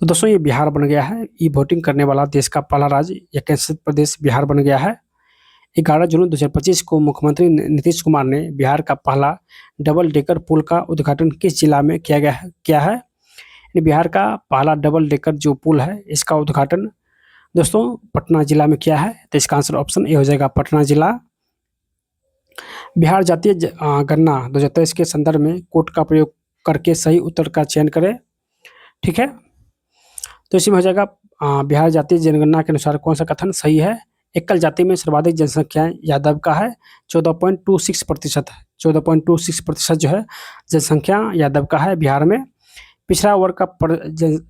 S1: तो दोस्तों ये बिहार बन गया है। ई वोटिंग करने वाला देश का पहला राज्य या केंद्र शासित प्रदेश बिहार बन गया है। 11 जून 2025 को मुख्यमंत्री नीतीश कुमार ने बिहार का पहला डबल डेकर पुल का उद्घाटन किस जिला में किया है? बिहार का पहला डबल डेकर जो पुल है इसका उद्घाटन दोस्तों पटना जिला में किया है। तो इसका आंसर ऑप्शन ए हो जाएगा, पटना जिला। बिहार जातीय गणना 2023 के संदर्भ में कोड का प्रयोग करके सही उत्तर का चयन करें। ठीक है, तो इसी में हो जाएगा बिहार जातीय जनगणना के अनुसार कौन सा कथन सही है? एकल जाति में सर्वाधिक जनसंख्या यादव का है, 14.26%। 14.26% जो है जनसंख्या यादव का है बिहार में। पिछड़ा वर्ग का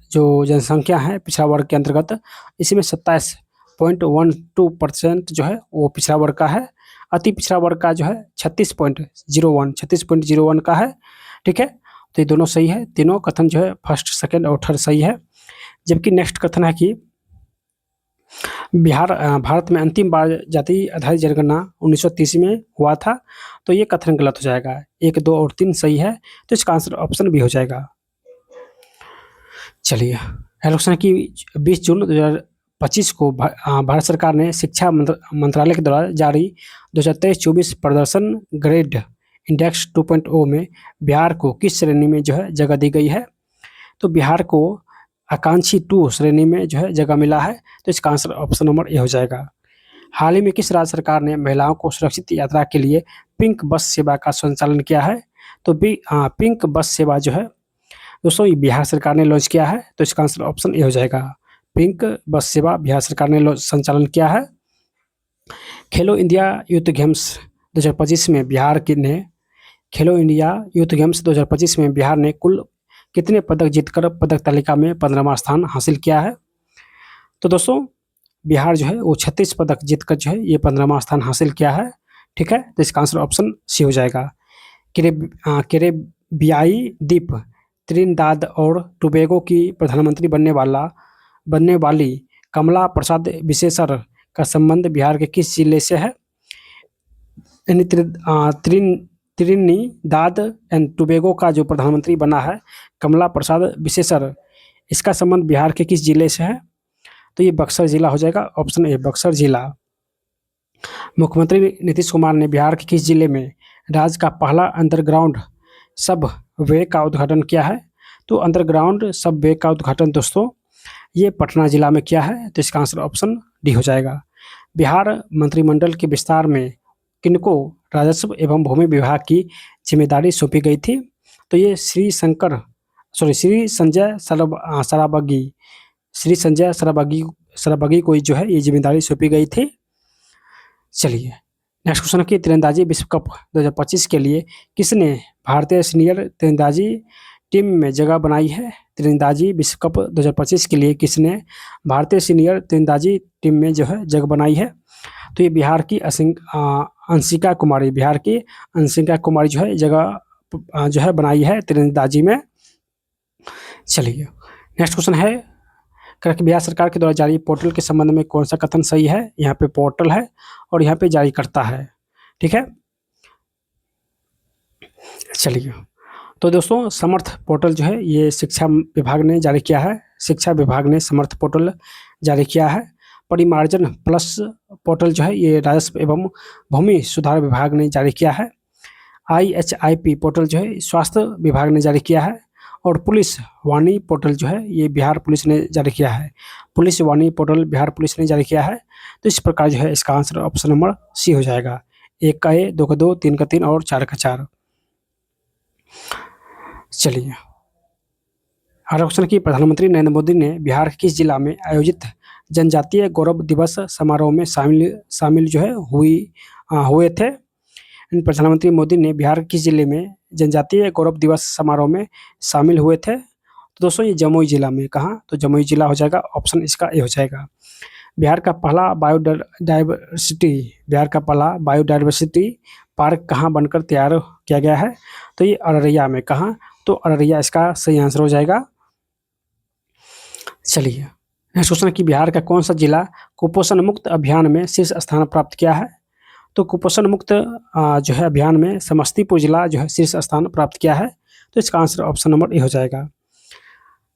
S1: जो जनसंख्या है पिछड़ा वर्ग के अंतर्गत इसमें 27.12% जो है वो पिछड़ा वर्ग का है। अति पिछड़ा वर्ग का जो है 36.01 का है। ठीक है, तो ये दोनों सही है। तीनों कथन जो है फर्स्ट, सेकंड और थर्ड सही है। जबकि नेक्स्ट कथन है कि भारत में अंतिम बार जाति आधारित जनगणना 1930 में हुआ था। तो ये कथन गलत हो जाएगा। 1, 2 और 3 सही है। तो इसका आंसर ऑप्शन बी हो जाएगा। चलिए, क्वेश्चन की 20 जून 2025 को भारत सरकार ने शिक्षा मंत्रालय के द्वारा जारी 2023-24 प्रदर्शन ग्रेड इंडेक्स 2.0 में बिहार को किस श्रेणी में जो है जगह दी गई है? तो बिहार को आकांक्षी 2 श्रेणी में जो है जगह मिला है। तो इसका आंसर ऑप्शन नंबर ए हो जाएगा। हाल ही में किस राज्य सरकार ने महिलाओं को सुरक्षित यात्रा के लिए पिंक बस सेवा का संचालन किया है? तो पिंक बस सेवा जो है दोस्तों ये बिहार सरकार ने लॉन्च किया है। तो इसका आंसर ऑप्शन ए हो जाएगा। पिंक बस सेवा बिहार सरकार ने संचालन किया है। खेलो इंडिया यूथ गेम्स 2025 में खेलो इंडिया यूथ गेम्स 2025 में बिहार ने कुल कितने पदक जीतकर पदक तालिका में 15वां स्थान हासिल किया है? तो दोस्तों बिहार जो है वो 36 पदक जीतकर जो है ये 15वां स्थान हासिल किया है। ठीक है, तो इसका आंसर ऑप्शन सी हो जाएगा। कैरेबियाई द्वीप त्रिनिदाद और टोबैगो की प्रधानमंत्री बनने वाली कमला प्रसाद विशेषर का संबंध बिहार के किस जिले से है? यानी त्रिनिदाद एंड टोबैगो का जो प्रधानमंत्री बना है कमला प्रसाद विशेषर, इसका संबंध बिहार के किस जिले से है? तो ये बक्सर जिला हो जाएगा, ऑप्शन ए बक्सर जिला। मुख्यमंत्री नीतीश कुमार ने बिहार के किस जिले में राज्य का पहला अंडरग्राउंड सब वे का उद्घाटन किया है? तो अंडरग्राउंड सब वे का उद्घाटन दोस्तों ये पटना जिला में किया है। तो इसका आंसर ऑप्शन डी हो जाएगा। बिहार मंत्रिमंडल के विस्तार में किनको राजस्व एवं भूमि विभाग की जिम्मेदारी सौंपी गई थी? तो ये श्री संजय सराबगी को जो है ये जिम्मेदारी सौंपी गई थी। चलिए, नेक्स्ट क्वेश्चन की तीरंदाजी विश्व कप 2025 के लिए किसने भारतीय सीनियर तीरंदाजी टीम में जगह बनाई है? तीरंदाजी विश्व कप 2025 के लिए किसने भारतीय सीनियर तीरंदाजी टीम में जो है जगह बनाई है? तो ये बिहार की अंशिका कुमारी जो है जगह जो है बनाई है तीरंदाजी में। चलिए, नेक्स्ट क्वेश्चन है बिहार सरकार के द्वारा जारी पोर्टल के संबंध में कौन सा कथन सही है? यहाँ पे पोर्टल है और यहाँ पे जारी करता है। ठीक है, चलिए, तो दोस्तों समर्थ पोर्टल जो है ये शिक्षा विभाग ने जारी किया है। शिक्षा विभाग ने समर्थ पोर्टल जारी किया है। परिमार्जन प्लस पोर्टल जो है ये राजस्व एवं भूमि सुधार विभाग ने जारी किया है। IHIP पोर्टल जो है स्वास्थ्य विभाग ने जारी किया है। और पुलिस वाणी पोर्टल जो है ये बिहार पुलिस ने जारी किया है। पुलिस वाणी पोर्टल बिहार पुलिस ने जारी किया है। तो इस प्रकार जो है इसका आंसर ऑप्शन नंबर सी हो जाएगा। 1 का ए, 2 का 2, 3 का 3 और 4 का 4। चलिए अगला क्वेश्चन कि प्रधानमंत्री नरेंद्र मोदी ने बिहार के किस जिला में आयोजित जनजातीय गौरव दिवस समारोह में शामिल जो है हुए थे। प्रधानमंत्री मोदी ने बिहार के किस जिले में जनजातीय गौरव दिवस समारोह में शामिल हुए थे। तो दोस्तों ये जमुई जिला में, कहाँ, तो जमुई जिला हो जाएगा, ऑप्शन इसका ए हो जाएगा। बिहार का पहला बायोडाइवर्सिटी पार्क कहाँ बनकर तैयार किया गया है। तो ये अररिया में, कहाँ, तो अररिया इसका सही आंसर हो जाएगा। चलिए नेक्स्ट क्वेश्चन कि बिहार का कौन सा जिला कुपोषण मुक्त अभियान में शीर्ष स्थान प्राप्त किया है। तो कुपोषण मुक्त जो है अभियान में समस्तीपुर जिला जो है शीर्ष स्थान प्राप्त किया है। तो इसका आंसर ऑप्शन नंबर ए हो जाएगा।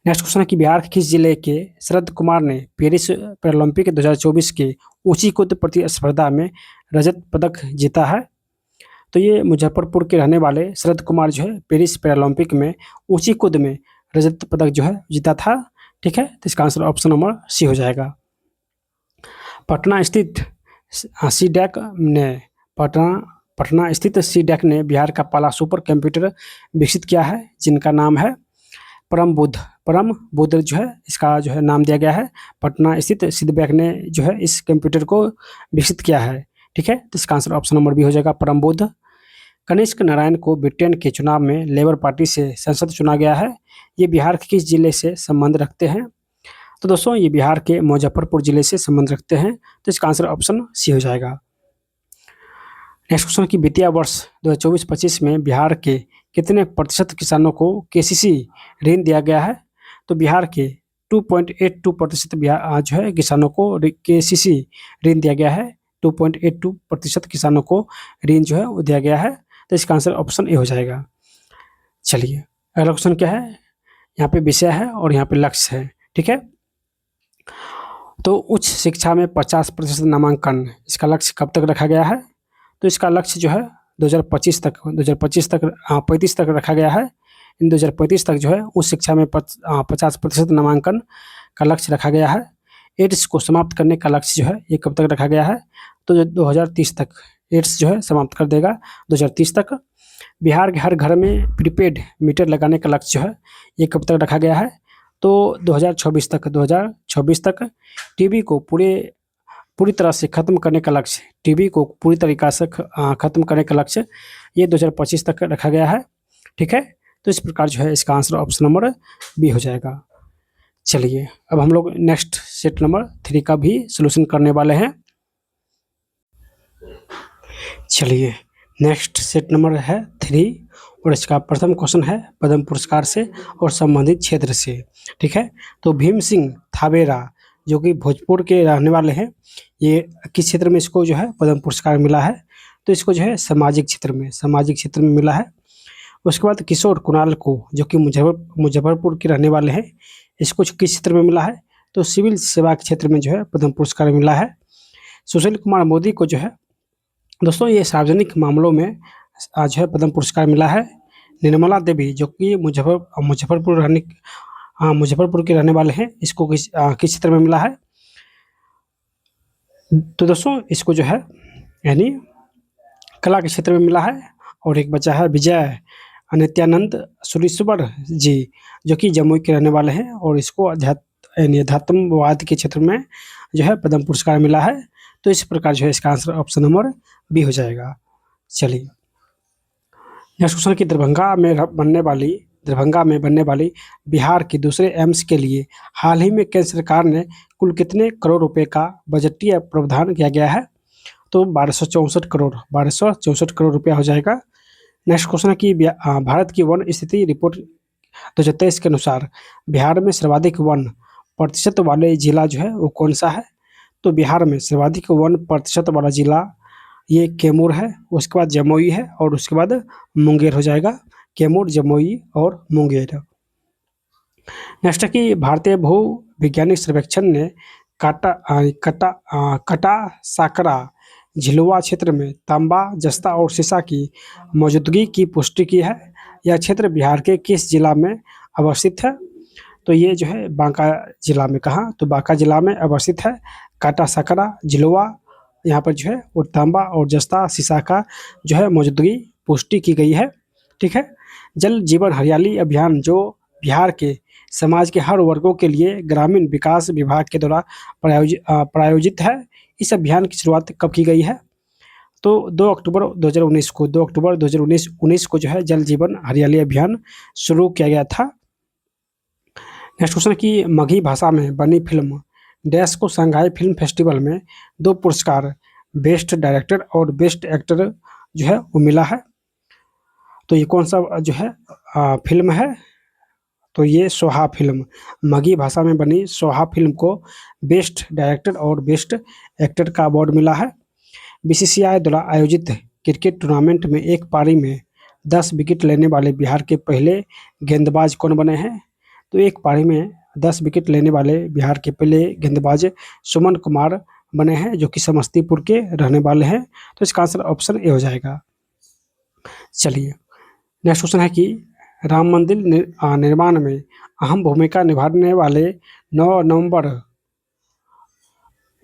S1: नेक्स्ट क्वेश्चन है कि बिहार के किस जिले के शरद कुमार ने पेरिस पैरालंपिक 2024 के ऊंची कूद प्रतिस्पर्धा में रजत पदक जीता है। तो ये मुजफ्फरपुर के रहने वाले शरद कुमार जो है पेरिस पैरालंपिक में ऊंची कूद में रजत पदक जो है जीता था। ठीक है, तो इसका आंसर ऑप्शन नंबर सी हो जाएगा। पटना स्थित सीडैक ने बिहार का पहला सुपर कंप्यूटर विकसित किया है, जिनका नाम है परम बुद्ध जो है इसका जो है नाम दिया गया है। पटना स्थित सीडैक ने जो है इस कंप्यूटर को विकसित किया है। ठीक है, तो इसका आंसर ऑप्शन नंबर बी हो जाएगा, परम बुद्ध। कनिष्क नारायण को ब्रिटेन के चुनाव में लेबर पार्टी से संसद चुना गया है। ये बिहार के किस जिले से संबंध रखते हैं। तो दोस्तों ये बिहार के मुजफ्फरपुर जिले से संबंध रखते हैं। तो इसका आंसर ऑप्शन सी हो जाएगा। नेक्स्ट क्वेश्चन की वित्तीय वर्ष 2024-25 में बिहार के कितने प्रतिशत किसानों को केसीसी ऋण दिया गया है। तो बिहार के 2.82% जो है किसानों को केसीसी ऋण दिया गया है। 2.82% किसानों को ऋण जो है वो दिया गया है। तो इसका आंसर ऑप्शन ए हो जाएगा। चलिए अगला क्वेश्चन क्या है, यहाँ पे विषय है और यहाँ पे लक्ष्य है। ठीक है, तो उच्च शिक्षा में 50% नामांकन, इसका लक्ष्य कब तक रखा गया है। तो इसका लक्ष्य जो है 2035 तक रखा गया है। इन 2035 तक जो है उच्च शिक्षा में 50% नामांकन का लक्ष्य रखा गया है। एड्स को समाप्त करने का लक्ष्य जो है ये कब तक रखा गया है। तो 2030 तक एड्स जो है समाप्त कर देगा 2030 तक। बिहार के हर घर में प्रीपेड मीटर लगाने का लक्ष्य जो है ये कब तक रखा गया है। तो 2026 तक टीबी को पूरी तरह से ख़त्म करने का लक्ष्य, टीबी को पूरी तरीक़ा से ख़त्म करने का लक्ष्य ये 2025 तक रखा गया है। ठीक है, तो इस प्रकार जो है इसका आंसर ऑप्शन नंबर बी हो जाएगा। चलिए अब हम लोग नेक्स्ट सेट नंबर 3 का भी सॉल्यूशन करने वाले हैं। चलिए नेक्स्ट सेट नंबर है 3 और इसका प्रथम क्वेश्चन है पद्म पुरस्कार से और संबंधित क्षेत्र से। ठीक है, तो भीम सिंह थावेरा जो कि भोजपुर के रहने वाले हैं, ये किस क्षेत्र में इसको जो है पद्म पुरस्कार मिला है। तो इसको जो है सामाजिक क्षेत्र में मिला है। उसके बाद किशोर कुणाल को जो कि मुजफ्फरपुर के रहने वाले हैं, इसको किस क्षेत्र में मिला है। तो सिविल सेवा के क्षेत्र में जो है पद्म पुरस्कार मिला है। सुशील कुमार मोदी को जो है दोस्तों ये सार्वजनिक मामलों में आज है पद्म पुरस्कार मिला है। निर्मला देवी जो कि मुजफ्फरपुर के रहने वाले हैं, इसको किस क्षेत्र में मिला है। तो दोस्तों इसको जो है यानी कला के क्षेत्र में मिला है। और एक बच्चा है विजय नित्यानंद सुरीश्वर जी जो कि जमुई के रहने वाले हैं, और इसको अध्यात्मवाद के क्षेत्र में जो है पद्म पुरस्कार मिला है। तो इस प्रकार जो है इसका आंसर ऑप्शन नंबर बी हो जाएगा। चलिए नेक्स्ट क्वेश्चन की दरभंगा में बनने वाली बिहार के दूसरे एम्स के लिए हाल ही में केंद्र सरकार ने कुल कितने करोड़ रुपए का बजटीय प्रावधान किया गया है। तो 1264 करोड़ रुपया हो जाएगा। नेक्स्ट क्वेश्चन है कि भारत की वन स्थिति रिपोर्ट 2023 के अनुसार बिहार में सर्वाधिक वन प्रतिशत वाले जिला जो है वो कौन सा है। तो बिहार में सर्वाधिक वन प्रतिशत वाला जिला ये कैमूर है, उसके बाद जमुई है और उसके बाद मुंगेर हो जाएगा। कैमूर, जमुई और मुंगेर। नेक्स्ट है कि भारतीय भू वैज्ञानिक सर्वेक्षण ने कटा साकरा झिलुआ क्षेत्र में तांबा, जस्ता और सीसा की मौजूदगी की पुष्टि की है। यह क्षेत्र बिहार के किस जिला में अवस्थित है? तो ये जो है बांका जिला में, कहाँ? तो बांका जिला में अवस्थित है। काटा सकरा, झिलवा, यहाँ पर जो है वो तांबा और जस्ता शीशा का जो है मौजूदगी पुष्टि की गई है। ठीक है। जल जीवन हरियाली अभियान जो बिहार के समाज के हर वर्गों के लिए ग्रामीण विकास विभाग के द्वारा प्रायोजित है। इस अभियान की शुरुआत कब की गई है? तो 2 अक्टूबर 2019 को, 2 अक्टूबर 2019 को जो है जल जीवन हरियाली अभियान शुरू किया गया था। नेक्स्ट क्वेश्चन की मगही भाषा में बनी फिल्म डैश को शंघाई फिल्म फेस्टिवल में 2 पुरस्कार बेस्ट डायरेक्टर और बेस्ट एक्टर जो है वो मिला है। तो ये कौन सा जो है फिल्म है? तो ये सोहा फिल्म, मगही भाषा में बनी सोहा फिल्म को बेस्ट डायरेक्टर और बेस्ट एक्टर का अवार्ड मिला है। बीसीसीआई द्वारा आयोजित क्रिकेट टूर्नामेंट में एक पारी में 10 विकेट लेने वाले बिहार के पहले गेंदबाज कौन बने हैं? तो एक पारी में 10 विकेट लेने वाले बिहार के पहले गेंदबाज सुमन कुमार बने हैं, जो कि समस्तीपुर के रहने वाले हैं। तो इसका आंसर ऑप्शन ए हो जाएगा। चलिए नेक्स्ट क्वेश्चन है कि राम मंदिर निर्माण में अहम भूमिका निभाने वाले 9 नवंबर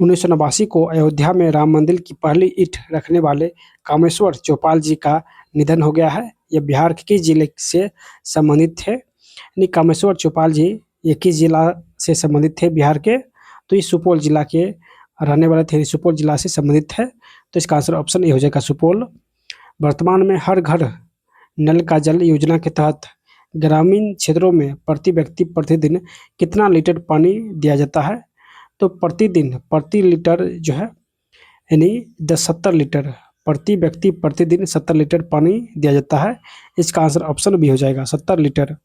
S1: 1989 को अयोध्या में राम मंदिर की पहली ईंट रखने वाले कामेश्वर चौपाल जी का निधन हो गया है। यह बिहार के किस जिले से संबंधित थे? यानी कामेश्वर चौपाल जी ये किस जिला से संबंधित थे बिहार के? तो ये सुपौल जिला के रहने वाले थे, सुपौल जिला से संबंधित है। तो इसका आंसर ऑप्शन ए हो जाएगा, सुपौल। वर्तमान में हर घर नल का जल योजना के तहत ग्रामीण क्षेत्रों में प्रति व्यक्ति प्रतिदिन कितना लीटर पानी दिया जाता है? तो प्रतिदिन प्रति लीटर जो है यानी 70 लीटर, प्रति व्यक्ति प्रतिदिन 70 लीटर पानी दिया जाता है। इसका आंसर ऑप्शन बी हो जाएगा, 70 लीटर।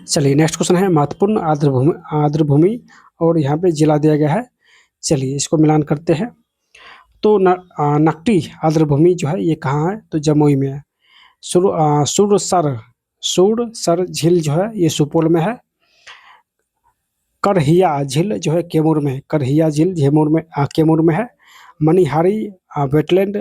S1: चलिए नेक्स्ट क्वेश्चन है महत्वपूर्ण आर्द्रभूमि और यहाँ पे जिला दिया गया है। चलिए इसको मिलान करते हैं। तो नकटी आर्द्रभूमि जो है ये कहाँ है? तो जमुई में है। सुरसर झील जो है ये सुपौल में है। करहिया झील जो है कैमूर में, करहिया झील कैमूर में है। मनिहारी वेटलैंड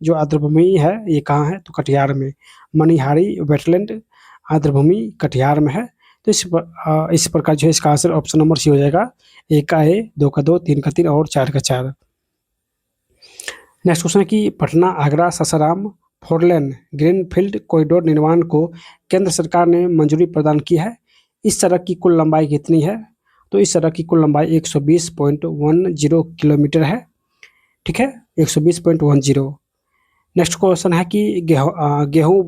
S1: जो आर्द्रभूमि है ये कहाँ है? तो कटिहार में। मनिहारी वेटलैंड आर्द्रभूमि कटिहार में है। तो इस प्रकार जो है इसका आंसर ऑप्शन नंबर सी हो जाएगा। 1 का ए, 2 का 2, 3 का 3 और 4 का 4। नेक्स्ट क्वेश्चन है कि Patna Agra Sasaram four lane greenfield corridor निर्माण को केंद्र सरकार ने मंजूरी प्रदान की है। इस सड़क की कुल लंबाई कितनी है? तो इस सड़क की कुल लंबाई 120.10 किलोमीटर है। ठीक है, 120.10। नेक्स्ट क्वेश्चन है कि गेहूं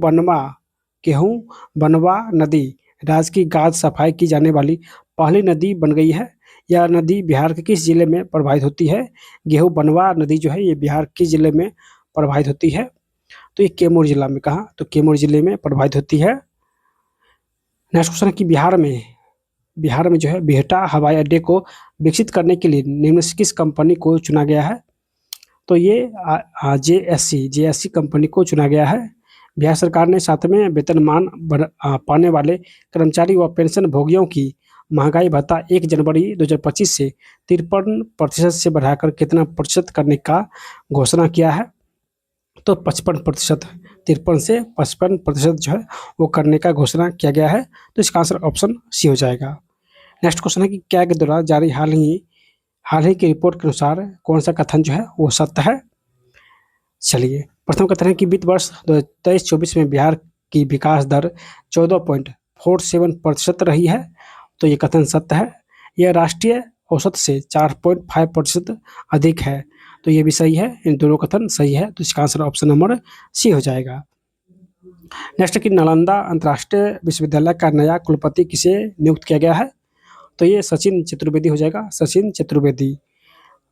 S1: बनवा नदी राज्य की गाद सफाई की जाने वाली पहली नदी बन गई है। यह नदी बिहार के किस जिले में प्रवाहित होती है? गेहूं बनवा नदी जो है ये बिहार किस जिले में प्रवाहित होती है? तो ये कैमूर जिला में, कहा? तो कैमूर जिले में प्रवाहित होती है। नेक्स्ट क्वेश्चन है कि बिहार में जो है बिहटा हवाई अड्डे को विकसित करने के लिए निम्न से किस कंपनी को चुना गया है? तो ये जेएससी कंपनी को चुना गया है। बिहार सरकार ने 7वें वेतनमान पाने वाले कर्मचारी व पेंशन भोगियों की महंगाई भत्ता 1 जनवरी 2025 से 53% से बढ़ाकर कितना प्रतिशत करने का घोषणा किया है? तो 55%, 53 से 55% जो है वो करने का घोषणा किया गया है। तो इसका आंसर ऑप्शन सी हो जाएगा। नेक्स्ट क्वेश्चन है कि कैग द्वारा जारी हाल ही की रिपोर्ट के अनुसार कौन सा कथन जो है वो सत्य है? चलिए प्रथम कथन है कि वित्त वर्ष 2023-24 में बिहार की विकास दर 14.47% रही है। तो ये कथन सत्य है। यह राष्ट्रीय औसत से 4.5% अधिक है। तो ये भी सही है, इन दोनों कथन सही है। तो इसका आंसर ऑप्शन नंबर सी हो जाएगा। नेक्स्ट कि नालंदा अंतर्राष्ट्रीय विश्वविद्यालय का नया कुलपति किसे नियुक्त किया गया है? तो ये सचिन चतुर्वेदी हो जाएगा, सचिन चतुर्वेदी।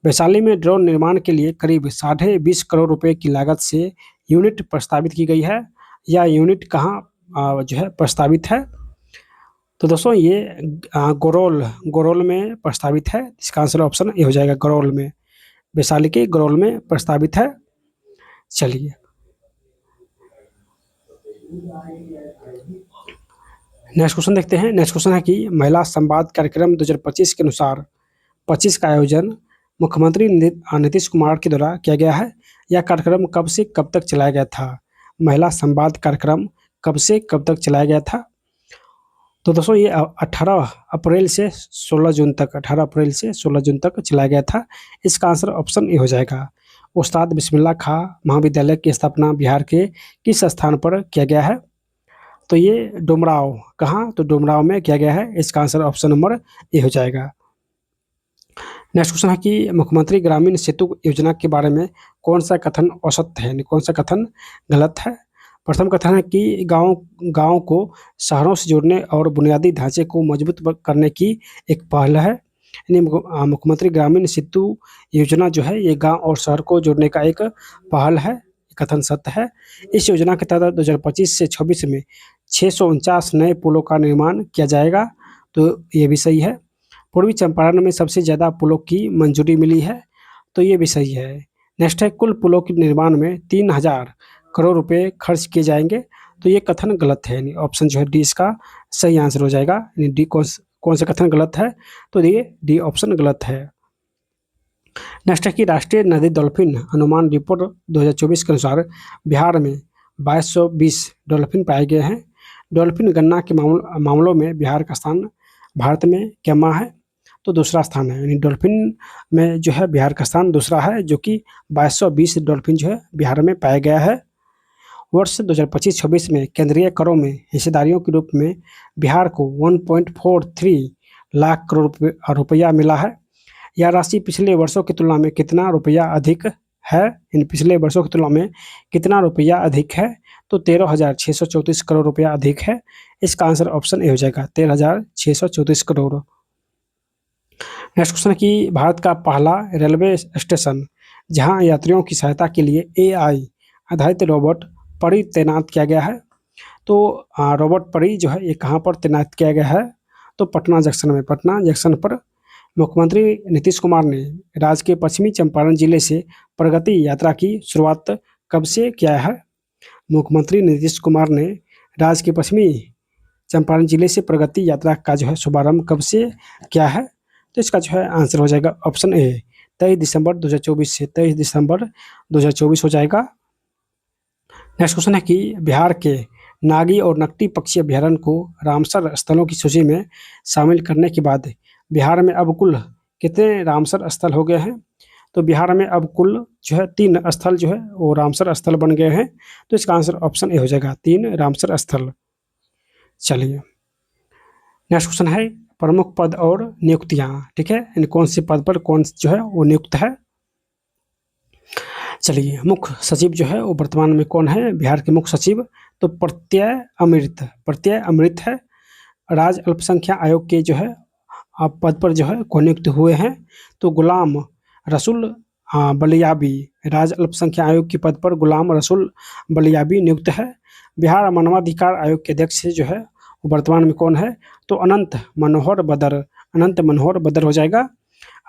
S1: वैशाली में ड्रोन निर्माण के लिए करीब 20.5 करोड़ रुपए की लागत से यूनिट प्रस्तावित की गई है। यह यूनिट कहाँ जो है प्रस्तावित है? तो दोस्तों ये गोरोल में प्रस्तावित है। इसका आंसर ऑप्शन ए हो जाएगा, गोरोल में, वैशाली के गोरोल में प्रस्तावित है। चलिए नेक्स्ट क्वेश्चन देखते हैं। नेक्स्ट क्वेश्चन है कि महिला संवाद कार्यक्रम 2025 के अनुसार 25 का आयोजन मुख्यमंत्री नीतीश कुमार के द्वारा किया गया है। यह कार्यक्रम कब से कब तक चलाया गया था? महिला संवाद कार्यक्रम कब से कब तक चलाया गया था? तो दोस्तों ये 18 अप्रैल से 16 जून तक 18 अप्रैल से 16 जून तक चलाया गया था। इसका आंसर ऑप्शन ए हो जाएगा। उस्ताद बिस्मिल्लाह खां महाविद्यालय की स्थापना बिहार के किस स्थान पर किया गया है? तो ये डुमराव, कहाँ? तो डुमराव में किया गया है। इसका आंसर ऑप्शन नंबर ए हो जाएगा। नेक्स्ट क्वेश्चन है कि मुख्यमंत्री ग्रामीण सेतु योजना के बारे में कौन सा कथन असत्य है, यानी कौन सा कथन गलत है? प्रथम कथन है कि गांव को शहरों से जोड़ने और बुनियादी ढांचे को मजबूत करने की एक पहल है। यानी मुख्यमंत्री ग्रामीण सेतु योजना जो है ये गांव और शहर को जोड़ने का एक पहल है, कथन सत्य है। इस योजना के तहत 2025 से 26 में 649 नए पुलों का निर्माण किया जाएगा, तो ये भी सही है। पूर्वी चंपारण में सबसे ज़्यादा पुलों की मंजूरी मिली है, तो ये भी सही है। नेक्स्ट है कुल पुलों के निर्माण में 3000 करोड़ रुपए खर्च किए जाएंगे, तो ये कथन गलत है। यानी ऑप्शन जो है डी इसका सही आंसर हो जाएगा। यानी डी कौन सा कथन गलत है? तो ये डी ऑप्शन गलत है। नेक्स्ट है कि राष्ट्रीय नदी डॉल्फिन अनुमान रिपोर्ट 2024 के अनुसार बिहार में 2220 डॉल्फिन पाए गए हैं। डॉल्फिन गणना के मामलों में बिहार का स्थान भारत में क्या है? तो दूसरा स्थान है। यानी डॉल्फिन में जो है बिहार का स्थान दूसरा है, जो कि 2220 डॉल्फिन जो है बिहार में पाया गया है। वर्ष 2025-26 में केंद्रीय करों में हिस्सेदारियों के रूप में बिहार को 1.43 लाख करोड़ रुपया मिला है। यह राशि पिछले वर्षों की तुलना में कितना रुपया अधिक है? इन पिछले वर्षों की तुलना में कितना रुपया अधिक है? तो 13,634 करोड़ रुपया अधिक है। इसका आंसर ऑप्शन ए हो जाएगा, 13,634 करोड़। नेक्स्ट क्वेश्चन कि भारत का पहला रेलवे स्टेशन जहां यात्रियों की सहायता के लिए AI आधारित रोबोट परी तैनात किया गया है, तो रोबोट परी जो है ये कहाँ पर तैनात किया गया है? तो पटना जंक्शन में। पटना जंक्शन पर मुख्यमंत्री नीतीश कुमार ने राज्य के पश्चिमी चंपारण जिले से प्रगति यात्रा की शुरुआत कब से किया है? मुख्यमंत्री नीतीश कुमार ने राज्य के पश्चिमी चंपारण जिले से प्रगति यात्रा का जो है शुभारंभ कब से किया है? तो इसका जो है आंसर हो जाएगा ऑप्शन ए, 23 दिसंबर 2024 से। 23 दिसंबर 2024 हो जाएगा। नेक्स्ट क्वेश्चन है कि बिहार के नागी और नकटी पक्षी अभ्यारण्य को रामसर स्थलों की सूची में शामिल करने के बाद बिहार में अब कुल कितने रामसर स्थल हो गए हैं? तो बिहार में अब कुल जो है 3 स्थल जो है वो रामसर स्थल बन गए हैं, तो इसका आंसर ऑप्शन ए हो जाएगा, 3 रामसर स्थल। चलिए नेक्स्ट क्वेश्चन है प्रमुख पद और नियुक्तियां, ठीक है, यानी कौन से पद पर कौन जो है वो नियुक्त है। चलिए मुख्य सचिव जो है वो वर्तमान में कौन है बिहार के मुख्य सचिव? तो प्रत्यय अमृत है। राज्य अल्पसंख्यक आयोग के जो है पद पर जो है कौन नियुक्त हुए हैं? तो गुलाम रसूल बलियाबी, राज्य अल्पसंख्यक आयोग के पद पर गुलाम रसूल बलियाबी नियुक्त है। बिहार मानवाधिकार आयोग के अध्यक्ष जो है वर्तमान में कौन है? तो अनंत मनोहर बदर हो जाएगा।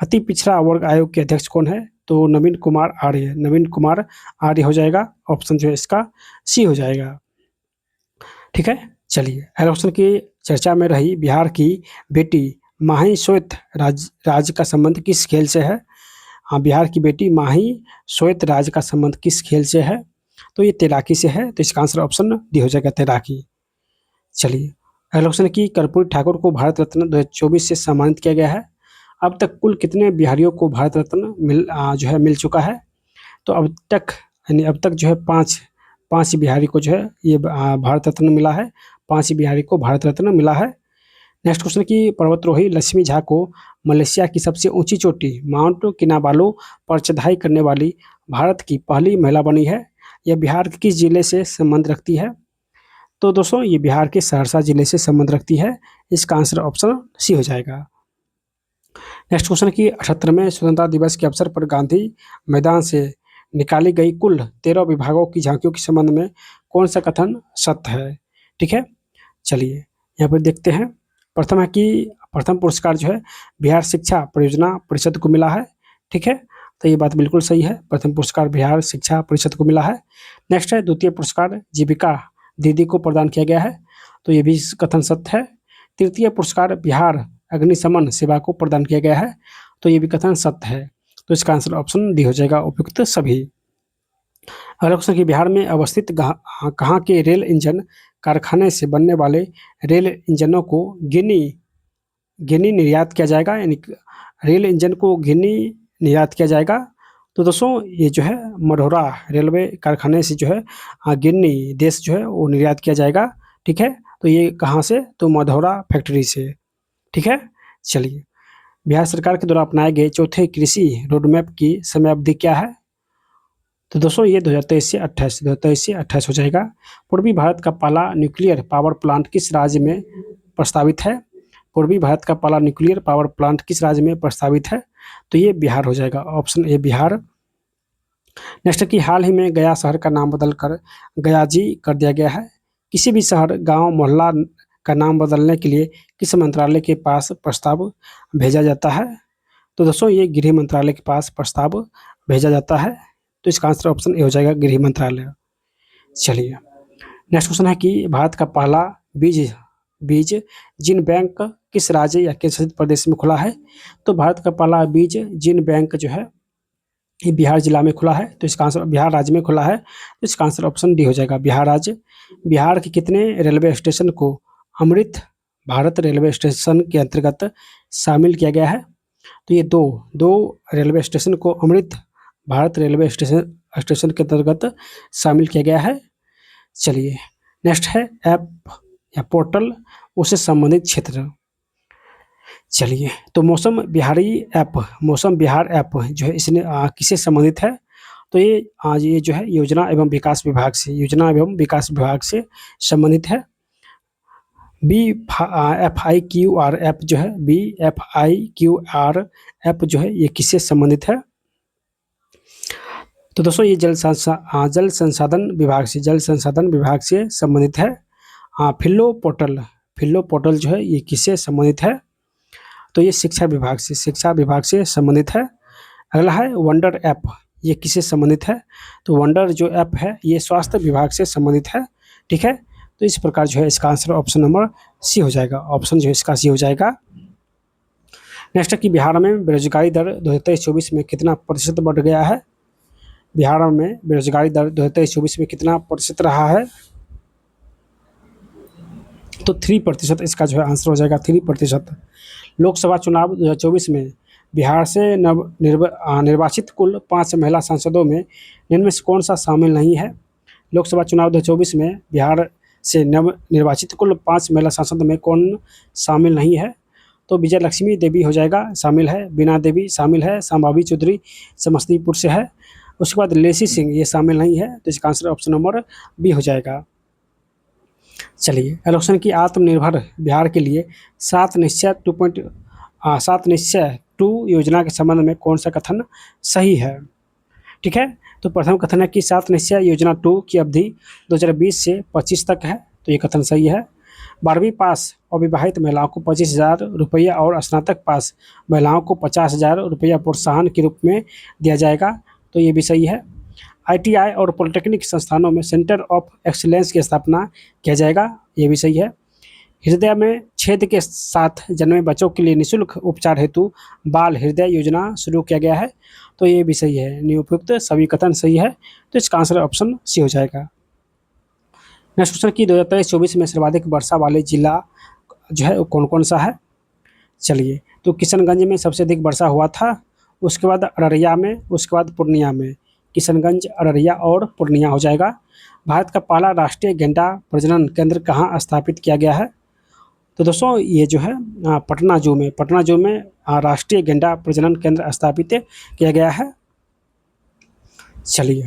S1: अति पिछड़ा वर्ग आयोग के अध्यक्ष कौन है? तो नवीन कुमार आर्य हो जाएगा। ऑप्शन जो है इसका सी हो जाएगा, ठीक है। चलिए अगले क्वेश्चन की चर्चा में रही बिहार की बेटी माही श्वेत राज्य का संबंध किस खेल से है? हाँ, बिहार की बेटी माही श्वेत राज्य का संबंध किस खेल से है? तो ये तैराकी से है, तो इसका आंसर ऑप्शन डी हो जाएगा, तैराकी। चलिए अगले क्वेश्चन की कर्पूरी ठाकुर को भारत रत्न 2024 से सम्मानित किया गया है। अब तक कुल कितने बिहारियों को भारत रत्न मिल चुका है? तो अब तक जो है पाँच बिहारी को जो है ये भारत रत्न मिला है। 5 बिहारी को भारत रत्न मिला है। नेक्स्ट क्वेश्चन की पर्वतारोही लक्ष्मी झा को मलेशिया की सबसे ऊंची चोटी माउंट किनाबालू पर चढ़ाई करने वाली भारत की पहली महिला बनी है। यह बिहार के किस जिले से संबंध रखती है? तो दोस्तों ये बिहार के सहरसा जिले से संबंध रखती है। इसका आंसर ऑप्शन सी हो जाएगा। नेक्स्ट क्वेश्चन की 78वें स्वतंत्रता दिवस के अवसर पर गांधी मैदान से निकाली गई कुल 13 विभागों की झांकियों के संबंध में कौन सा कथन सत्य है? ठीक है, चलिए यहाँ पर देखते हैं। प्रथम है कि प्रथम पुरस्कार जो है बिहार शिक्षा परियोजना परिषद को मिला है, ठीक है, तो ये बात बिल्कुल सही है, प्रथम पुरस्कार बिहार शिक्षा परिषद को मिला है। नेक्स्ट है द्वितीय पुरस्कार जीविका दीदी को प्रदान किया गया है, तो ये भी कथन सत्य है। तृतीय पुरस्कार बिहार अग्निशमन सेवा को प्रदान किया गया है, तो ये भी कथन सत्य है, तो इसका आंसर ऑप्शन डी हो जाएगा, उपयुक्त सभी। अगला क्वेश्चन कि बिहार में अवस्थित कहाँ के रेल इंजन कारखाने से बनने वाले रेल इंजनों को गिनी निर्यात किया जाएगा, यानी रेल इंजन को गिनी निर्यात किया जाएगा। तो दोस्तों ये जो है मढ़ौरा रेलवे कारखाने से जो है गिन्नी देश जो है वो निर्यात किया जाएगा। ठीक है, तो ये कहाँ से, तो मढ़ौरा फैक्ट्री से। ठीक है, चलिए, बिहार सरकार के द्वारा अपनाए गए चौथे कृषि रोडमैप की समय अवधि क्या है? तो दोस्तों ये 2023 से 28 हो जाएगा। पूर्वी भारत का पहला न्यूक्लियर पावर प्लांट किस राज्य में प्रस्तावित है? पूर्वी भारत का पहला न्यूक्लियर पावर प्लांट किस राज्य में प्रस्तावित है? तो ये बिहार हो जाएगा, ऑप्शन ए बिहार। नेक्स्ट कि हाल ही में गया शहर का नाम बदलकर गयाजी कर दिया गया है। किसी भी शहर, गांव, मोहल्ला का नाम बदलने के लिए किस मंत्रालय के पास प्रस्ताव भेजा जाता है? तो दोस्तों ये गृह मंत्रालय के पास प्रस्ताव भेजा जाता है। तो इसका आंसर ऑप्शन ए हो जाएगा, गृह मंत्रालय। चलिए, नेक्स्ट क्वेश्चन है कि भारत का पहला बीज जीन बैंक किस राज्य या केंद्र शासित प्रदेश में खुला है? तो भारत का पहला बीज जीन बैंक जो है ये बिहार जिला में खुला है। तो इसका आंसर बिहार राज्य में खुला है। तो इसका आंसर ऑप्शन डी हो जाएगा, बिहार राज्य। बिहार के कितने रेलवे स्टेशन को अमृत भारत रेलवे स्टेशन के अंतर्गत शामिल किया गया है? तो ये दो रेलवे स्टेशन को अमृत भारत रेलवे स्टेशन के अंतर्गत शामिल किया गया है। चलिए, नेक्स्ट है ऐप या पोर्टल, उससे संबंधित क्षेत्र। चलिए, तो मौसम बिहार ऐप जो है इसने किससे संबंधित है? तो ये जो है योजना एवं विकास विभाग से संबंधित है। BFIQR ऐप जो है, BFIQR ऐप जो है ये किससे संबंधित है? तो दोस्तों ये जल संसाधन विभाग से संबंधित है। फिल्लो पोर्टल जो है ये किससे संबंधित है? तो ये शिक्षा विभाग से संबंधित है। अगला है वंडर ऐप, ये किससे संबंधित है? तो वंडर जो ऐप है ये स्वास्थ्य विभाग से संबंधित है। ठीक है, तो इस प्रकार जो है इसका आंसर ऑप्शन नंबर सी हो जाएगा, ऑप्शन जो है इसका सी हो जाएगा। नेक्स्ट है कि बिहार में बेरोजगारी दर 2023-24 में कितना प्रतिशत बढ़ गया है? बिहार में बेरोजगारी दर 2023-24 में कितना प्रतिशत रहा है? तो 3% इसका जो है आंसर हो जाएगा, 3%। लोकसभा चुनाव 2024 में बिहार से निर्वाचित कुल 5 महिला सांसदों में निम्न में से कौन सा शामिल नहीं है? लोकसभा चुनाव 2024 में बिहार से निर्वाचित कुल 5 महिला सांसदों में कौन शामिल नहीं है? तो विजय लक्ष्मी देवी हो जाएगा, शामिल है। बीना देवी शामिल है। संभावी चौधरी समस्तीपुर से है। उसके बाद लेसी सिंह ये शामिल नहीं है। तो इसका आंसर ऑप्शन नंबर बी हो जाएगा। चलिए, क्वेश्चन की आत्मनिर्भर बिहार के लिए 7 निश्चय 2 योजना के संबंध में कौन सा कथन सही है? ठीक है, तो प्रथम कथन है कि 7 निश्चय योजना 2 की अवधि 2020 से 25 तक है। तो ये कथन सही है। 12वीं पास अविवाहित महिलाओं को 25,000 रुपया और स्नातक पास महिलाओं को 50,000 रुपया प्रोत्साहन के रूप में दिया जाएगा। तो ये भी सही है। ITI और पॉलिटेक्निक संस्थानों में सेंटर ऑफ एक्सीलेंस की स्थापना किया जाएगा। ये भी सही है। हृदय में छेद के साथ जन्मे बच्चों के लिए निःशुल्क उपचार हेतु बाल हृदय योजना शुरू किया गया है। तो ये भी सही है। निम्नलिखित सभी कथन सही है। तो इसका आंसर ऑप्शन सी हो जाएगा। नेक्स्ट क्वेश्चन की 2023-24 में सर्वाधिक वर्षा वाले जिला जो है कौन कौन सा है? चलिए, तो किशनगंज में सबसे अधिक वर्षा हुआ था। उसके बाद अररिया में, उसके बाद पूर्णिया में। किशनगंज, अररिया और पूर्णिया हो जाएगा। भारत का पहला राष्ट्रीय गेंडा प्रजनन केंद्र कहाँ स्थापित किया गया है? तो दोस्तों ये जो है पटना जू में राष्ट्रीय गेंडा प्रजनन केंद्र स्थापित किया गया है। चलिए,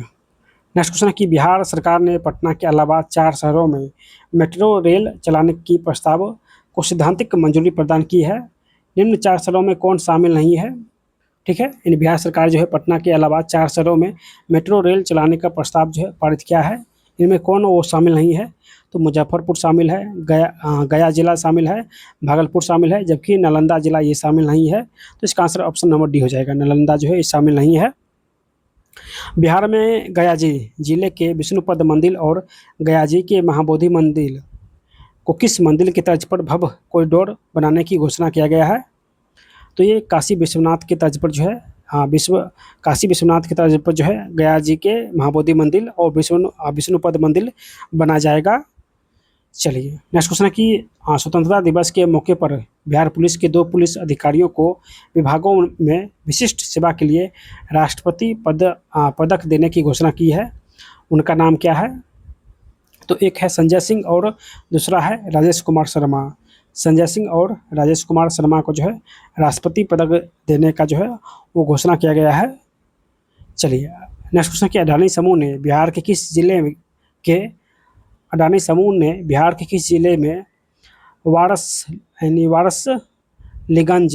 S1: नेक्स्ट क्वेश्चन है कि बिहार सरकार ने पटना के अलावा 4 शहरों में मेट्रो रेल चलाने की प्रस्ताव को सैद्धांतिक मंजूरी प्रदान की है। निम्न 4 शहरों में कौन शामिल नहीं है? ठीक है, इन बिहार सरकार जो है पटना के अलावा 4 शहरों में मेट्रो रेल चलाने का प्रस्ताव जो है पारित किया है। इनमें कौन वो शामिल नहीं है? तो मुजफ्फरपुर शामिल है, गया जिला शामिल है, भागलपुर शामिल है, जबकि नालंदा जिला ये शामिल नहीं है। तो इसका आंसर ऑप्शन नंबर डी हो जाएगा, नालंदा जो है ये शामिल नहीं है। बिहार में गयाजी जिले के विष्णुपद मंदिर और गयाजी के महाबोधि मंदिर को किस मंदिर की तर्ज पर भव्य कॉरिडोर बनाने की घोषणा किया गया है? तो ये काशी विश्वनाथ की तर्ज पर जो है काशी विश्वनाथ की तर्ज पर जो है गया जी के महाबोधि मंदिर और विष्णुपद मंदिर बना जाएगा। चलिए नेक्स्ट क्वेश्चन है कि स्वतंत्रता दिवस के मौके पर बिहार पुलिस के 2 पुलिस अधिकारियों को विभागों में विशिष्ट सेवा के लिए राष्ट्रपति पदक देने की घोषणा की है। उनका नाम क्या है? तो एक है संजय सिंह और दूसरा है राजेश कुमार शर्मा। संजय सिंह और राजेश कुमार शर्मा को जो है राष्ट्रपति पदक देने का जो है वो घोषणा किया गया है। चलिए नेक्स्ट क्वेश्चन कि अडानी समूह ने बिहार के किस जिले के अडानी समूह ने बिहार के किस जिले में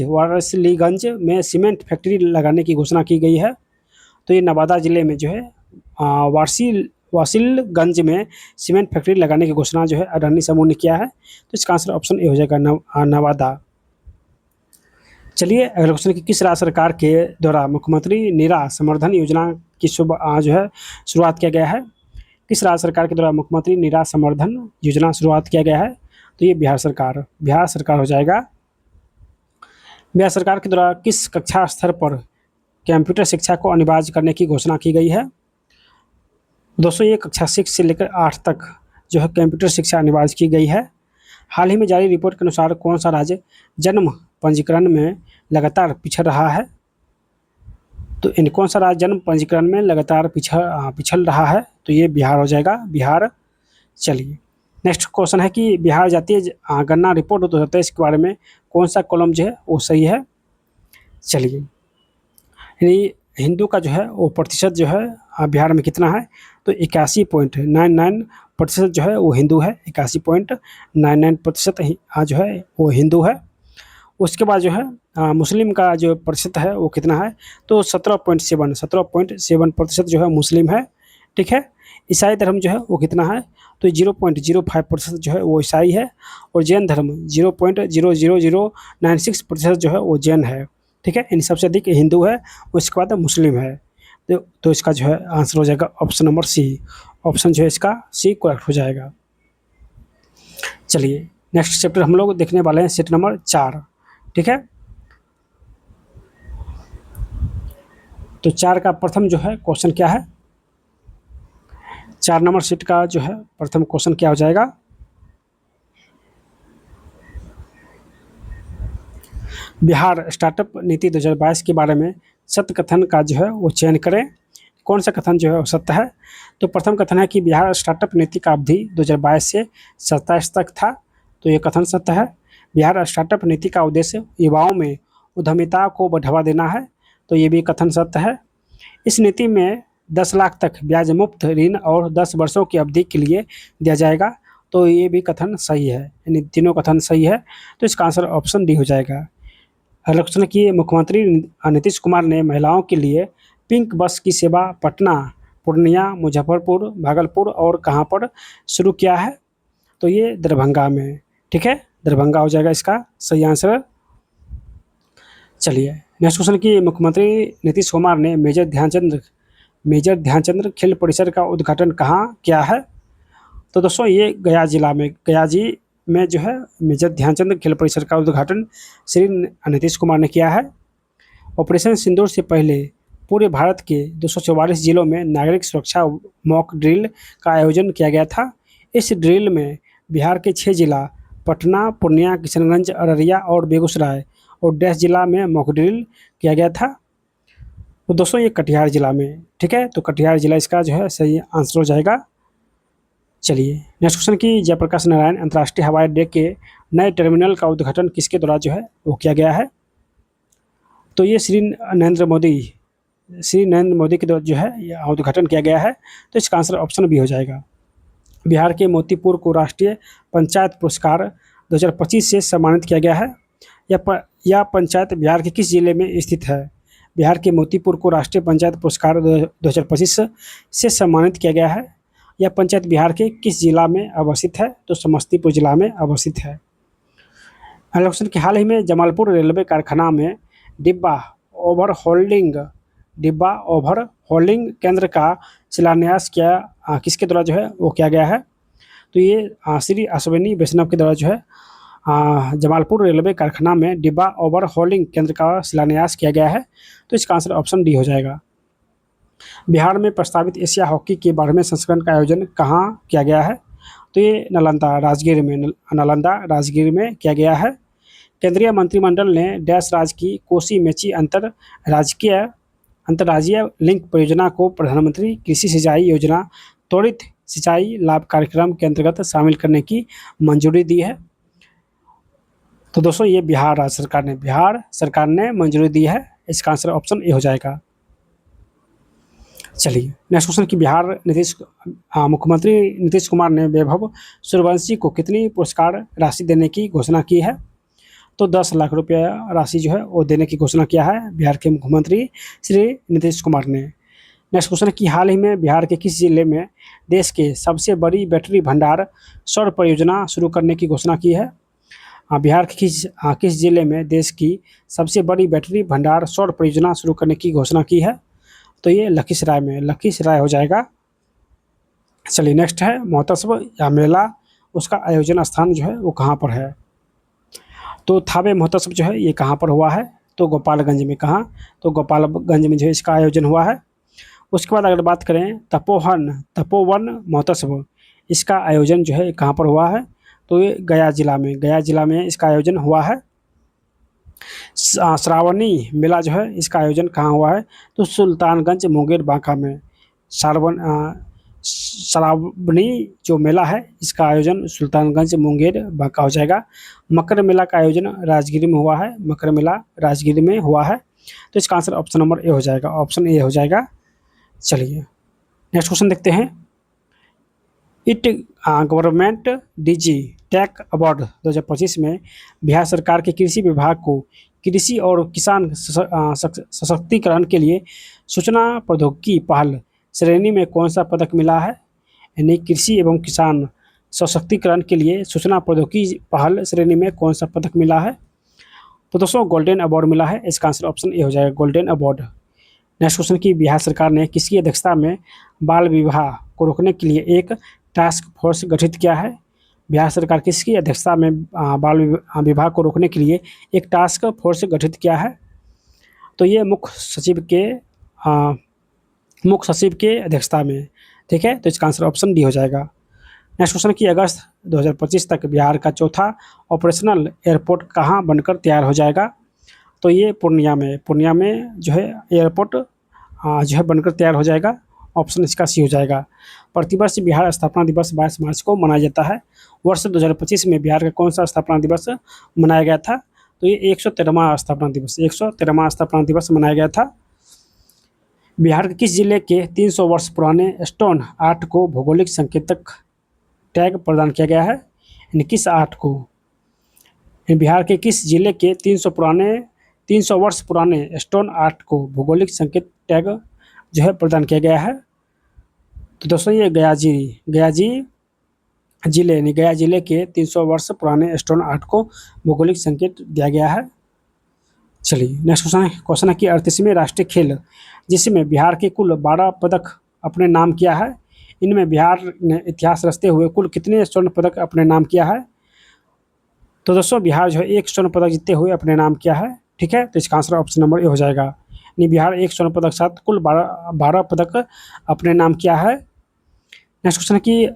S1: वारसलीगंज में सीमेंट फैक्ट्री लगाने की घोषणा की गई है? तो ये नवादा जिले में जो है वासिलगंज में सीमेंट फैक्ट्री लगाने की घोषणा जो है अडानी समूह ने किया है। तो इसका आंसर ऑप्शन ए हो जाएगा नवादा। चलिए अगला क्वेश्चन कि किस राज्य सरकार के द्वारा मुख्यमंत्री निरा समर्थन योजना की जो है शुरुआत किया गया है? किस राज्य सरकार के द्वारा मुख्यमंत्री निरा समर्थन योजना शुरुआत किया गया है? तो ये बिहार सरकार हो जाएगा। बिहार सरकार के द्वारा किस कक्षा स्तर पर कंप्यूटर शिक्षा को अनिवार्य करने की घोषणा की गई है? दोस्तों ये कक्षा 6 से लेकर 8 तक जो है कंप्यूटर शिक्षा अनिवार्य की गई है। हाल ही में जारी रिपोर्ट के अनुसार कौन सा राज्य जन्म पंजीकरण में लगातार पिछड़ रहा है? तो इन कौन सा राज्य जन्म पंजीकरण में लगातार पिछड़ रहा है? तो ये बिहार हो जाएगा, बिहार। चलिए नेक्स्ट क्वेश्चन है कि बिहार जातीय गणना रिपोर्ट 2023 के बारे में कौन सा कॉलम जो है वो सही है? चलिए यानी हिंदू का जो है वो प्रतिशत जो है बिहार में कितना है? तो 81.99% जो है वो हिंदू है। 81.99% जो है वो हिंदू है। उसके बाद जो है मुस्लिम का जो प्रतिशत है वो कितना है? तो 17.7% जो है मुस्लिम है। ठीक है। ईसाई धर्म जो है वो कितना है? तो 0.05% जो है वो ईसाई है। और जैन धर्म 0.00096% जो है वो जैन है। ठीक है। इन सबसे अधिक हिंदू है, उसके बाद मुस्लिम है। तो इसका जो है आंसर हो जाएगा ऑप्शन नंबर सी। ऑप्शन जो है इसका सी करेक्ट हो जाएगा। चलिए नेक्स्ट चैप्टर हम लोग देखने वाले हैं सेट नंबर 4। ठीक है। तो 4 का प्रथम जो है क्वेश्चन क्या है? 4 नंबर सेट का जो है प्रथम क्वेश्चन क्या हो जाएगा? बिहार स्टार्टअप नीति 2022 के बारे में सत्य कथन का जो है वो चयन करें। कौन सा कथन जो है वो सत्य है? तो प्रथम कथन है कि बिहार स्टार्टअप नीति का अवधि 2022 से 27 तक था। तो ये कथन सत्य है। बिहार स्टार्टअप नीति का उद्देश्य युवाओं में उद्यमिता को बढ़ावा देना है। तो ये भी कथन सत्य है। इस नीति में 10 लाख तक ब्याज मुक्त ऋण और 10 वर्षों की अवधि के लिए दिया जाएगा। तो ये भी कथन सही है, यानी तीनों कथन सही है। तो इसका आंसर ऑप्शन डी हो जाएगा। अगला क्वेश्चन कि मुख्यमंत्री नीतीश कुमार ने महिलाओं के लिए पिंक बस की सेवा पटना, पूर्णिया, मुजफ्फरपुर, भागलपुर और कहाँ पर शुरू किया है? तो ये दरभंगा में। ठीक है, दरभंगा हो जाएगा इसका सही आंसर। चलिए नेक्स्ट क्वेश्चन कि मुख्यमंत्री नीतीश कुमार ने मेजर ध्यानचंद खेल परिसर का उद्घाटन कहाँ किया है? तो दोस्तों ये गया जी में जो है मेजर ध्यानचंद खेल परिसर का उद्घाटन श्री नीतीश कुमार ने किया है। ऑपरेशन सिंदूर से पहले पूरे भारत के 244 जिलों में नागरिक सुरक्षा मॉक ड्रिल का आयोजन किया गया था। इस ड्रिल में बिहार के 6 जिला पटना, पूर्णिया, किशनगंज, अररिया और बेगूसराय और 10 जिला में मॉक ड्रिल किया गया था। तो दोस्तों ये कटिहार जिला में। ठीक है, तो कटिहार जिला इसका जो है सही आंसर हो जाएगा। चलिए नेक्स्ट क्वेश्चन कि जयप्रकाश नारायण अंतर्राष्ट्रीय हवाई अड्डे के नए टर्मिनल का उद्घाटन किसके द्वारा जो है वो किया गया है? तो ये श्री नरेंद्र मोदी के द्वारा जो है यह उद्घाटन किया गया है। तो इसका आंसर ऑप्शन बी हो जाएगा। बिहार के मोतीपुर को राष्ट्रीय पंचायत पुरस्कार 2025 से सम्मानित किया गया है। यह पंचायत बिहार के किस जिले में स्थित है? बिहार के मोतीपुर को राष्ट्रीय पंचायत पुरस्कार 2025 से सम्मानित किया गया है। यह पंचायत बिहार के किस जिला में अवस्थित है? तो समस्तीपुर जिला में अवस्थित है। अगला क्वेश्चन कि हाल ही में जमालपुर रेलवे कारखाना में डिब्बा ओवरहॉलिंग केंद्र का शिलान्यास किसके द्वारा जो है वो किया गया है? तो ये श्री अश्विनी वैष्णव के द्वारा जो है जमालपुर रेलवे कारखाना में डिब्बा ओवरहॉलिंग केंद्र का शिलान्यास किया गया है। तो इसका आंसर ऑप्शन डी हो जाएगा। बिहार में प्रस्तावित एशिया हॉकी के 12वें संस्करण का आयोजन कहाँ किया गया है? तो ये नालंदा राजगीर में किया गया है। केंद्रीय मंत्रिमंडल ने डैश राज्य की कोसी मेची अंतर्राज्यीय लिंक परियोजना को प्रधानमंत्री कृषि सिंचाई योजना त्वरित सिंचाई लाभ कार्यक्रम के अंतर्गत शामिल करने की मंजूरी दी है। तो दोस्तों ये बिहार सरकार ने मंजूरी दी है। इसका आंसर ऑप्शन ए हो जाएगा। चलिए नेक्स्ट क्वेश्चन कि मुख्यमंत्री नीतीश कुमार ने वैभव सूर्यवंशी को कितनी पुरस्कार राशि देने की घोषणा की है? तो 10 लाख रुपया राशि जो है वो देने की घोषणा किया है बिहार के मुख्यमंत्री श्री नीतीश कुमार ने। नेक्स्ट क्वेश्चन कि हाल ही में बिहार के किस जिले में देश के सबसे बड़ी बैटरी भंडार सौर परियोजना शुरू करने की घोषणा की है? बिहार के किस जिले में देश की सबसे बड़ी बैटरी भंडार सौर परियोजना शुरू करने की घोषणा की है? तो ये लखीसराय हो जाएगा। चलिए नेक्स्ट है महोत्सव या मेला, उसका आयोजन स्थान जो है वो कहाँ पर है? तो थावे महोत्सव जो है ये कहाँ पर हुआ है? तो गोपालगंज में। कहाँ? तो गोपालगंज में जो है इसका आयोजन हुआ है। उसके बाद अगर बात करें तपोवन महोत्सव, इसका आयोजन जो है कहाँ पर हुआ है? तो ये गया जिला में इसका आयोजन हुआ है। श्रावणी मेला जो है इसका आयोजन कहाँ हुआ है? तो सुल्तानगंज मुंगेर बांका में श्रावणी जो मेला है इसका आयोजन सुल्तानगंज मुंगेर बांका हो जाएगा। मकर मेला का आयोजन राजगीर में हुआ है। तो इसका आंसर ऑप्शन नंबर ए हो जाएगा, ऑप्शन ए हो जाएगा। चलिए नेक्स्ट क्वेश्चन देखते हैं। गवर्नमेंट डीजी टेक अवार्ड 2025 में बिहार सरकार के कृषि विभाग को कृषि और किसान सशक्तिकरण के लिए सूचना प्रौद्योगिकी पहल श्रेणी में कौन सा पदक मिला है? यानी कृषि एवं किसान सशक्तिकरण के लिए सूचना प्रौद्योगिकी पहल श्रेणी में कौन सा पदक मिला है? तो दोस्तों गोल्डन अवार्ड मिला है। इसका आंसर ऑप्शन ए हो जाएगा, गोल्डन अवार्ड। नेक्स्ट क्वेश्चन की बिहार सरकार ने किसकी अध्यक्षता में बाल विवाह को रोकने के लिए एक टास्क फोर्स गठित किया है? बिहार सरकार किसकी अध्यक्षता में बाल विवाह को रोकने के लिए एक टास्क फोर्स गठित किया है? तो ये मुख्य सचिव के अध्यक्षता में। ठीक है, तो इसका आंसर ऑप्शन डी हो जाएगा। नेक्स्ट क्वेश्चन कि अगस्त 2025 तक बिहार का चौथा ऑपरेशनल एयरपोर्ट कहाँ बनकर तैयार हो जाएगा? तो ये पूर्णिया में जो है एयरपोर्ट जो है बनकर तैयार हो जाएगा। ऑप्शन इसका सी हो जाएगा। प्रतिवर्ष बिहार स्थापना दिवस 22 मार्च को मनाया जाता है। वर्ष 2025 में बिहार का कौन सा स्थापना दिवस मनाया गया था? तो ये 113वां स्थापना दिवस मनाया गया था। बिहार के किस जिले के 300 वर्ष पुराने स्टोन आर्ट को भौगोलिक संकेतक टैग प्रदान किया गया है? यानी किस आर्ट को? बिहार के किस जिले के 300 वर्ष पुराने स्टोन आर्ट को भौगोलिक संकेत टैग जो है प्रदान किया गया है? तो दोस्तों ये गया जिले के 300 वर्ष पुराने स्टोन आर्ट को भौगोलिक संकेत दिया गया है। चलिए नेक्स्ट क्वेश्चन है कि 38वें राष्ट्रीय खेल जिसमें बिहार के कुल 12 पदक अपने नाम किया है, इनमें बिहार ने इतिहास रचते हुए कुल कितने स्वर्ण पदक अपने नाम किया है? तो दोस्तों बिहार जो है 1 स्वर्ण पदक जीतते हुए अपने नाम किया है। ठीक है, तो इसका आंसर ऑप्शन नंबर ए हो जाएगा। यानी बिहार 1 स्वर्ण पदक साथ कुल 12 पदक अपने नाम किया है। नेक्स्ट क्वेश्चन कि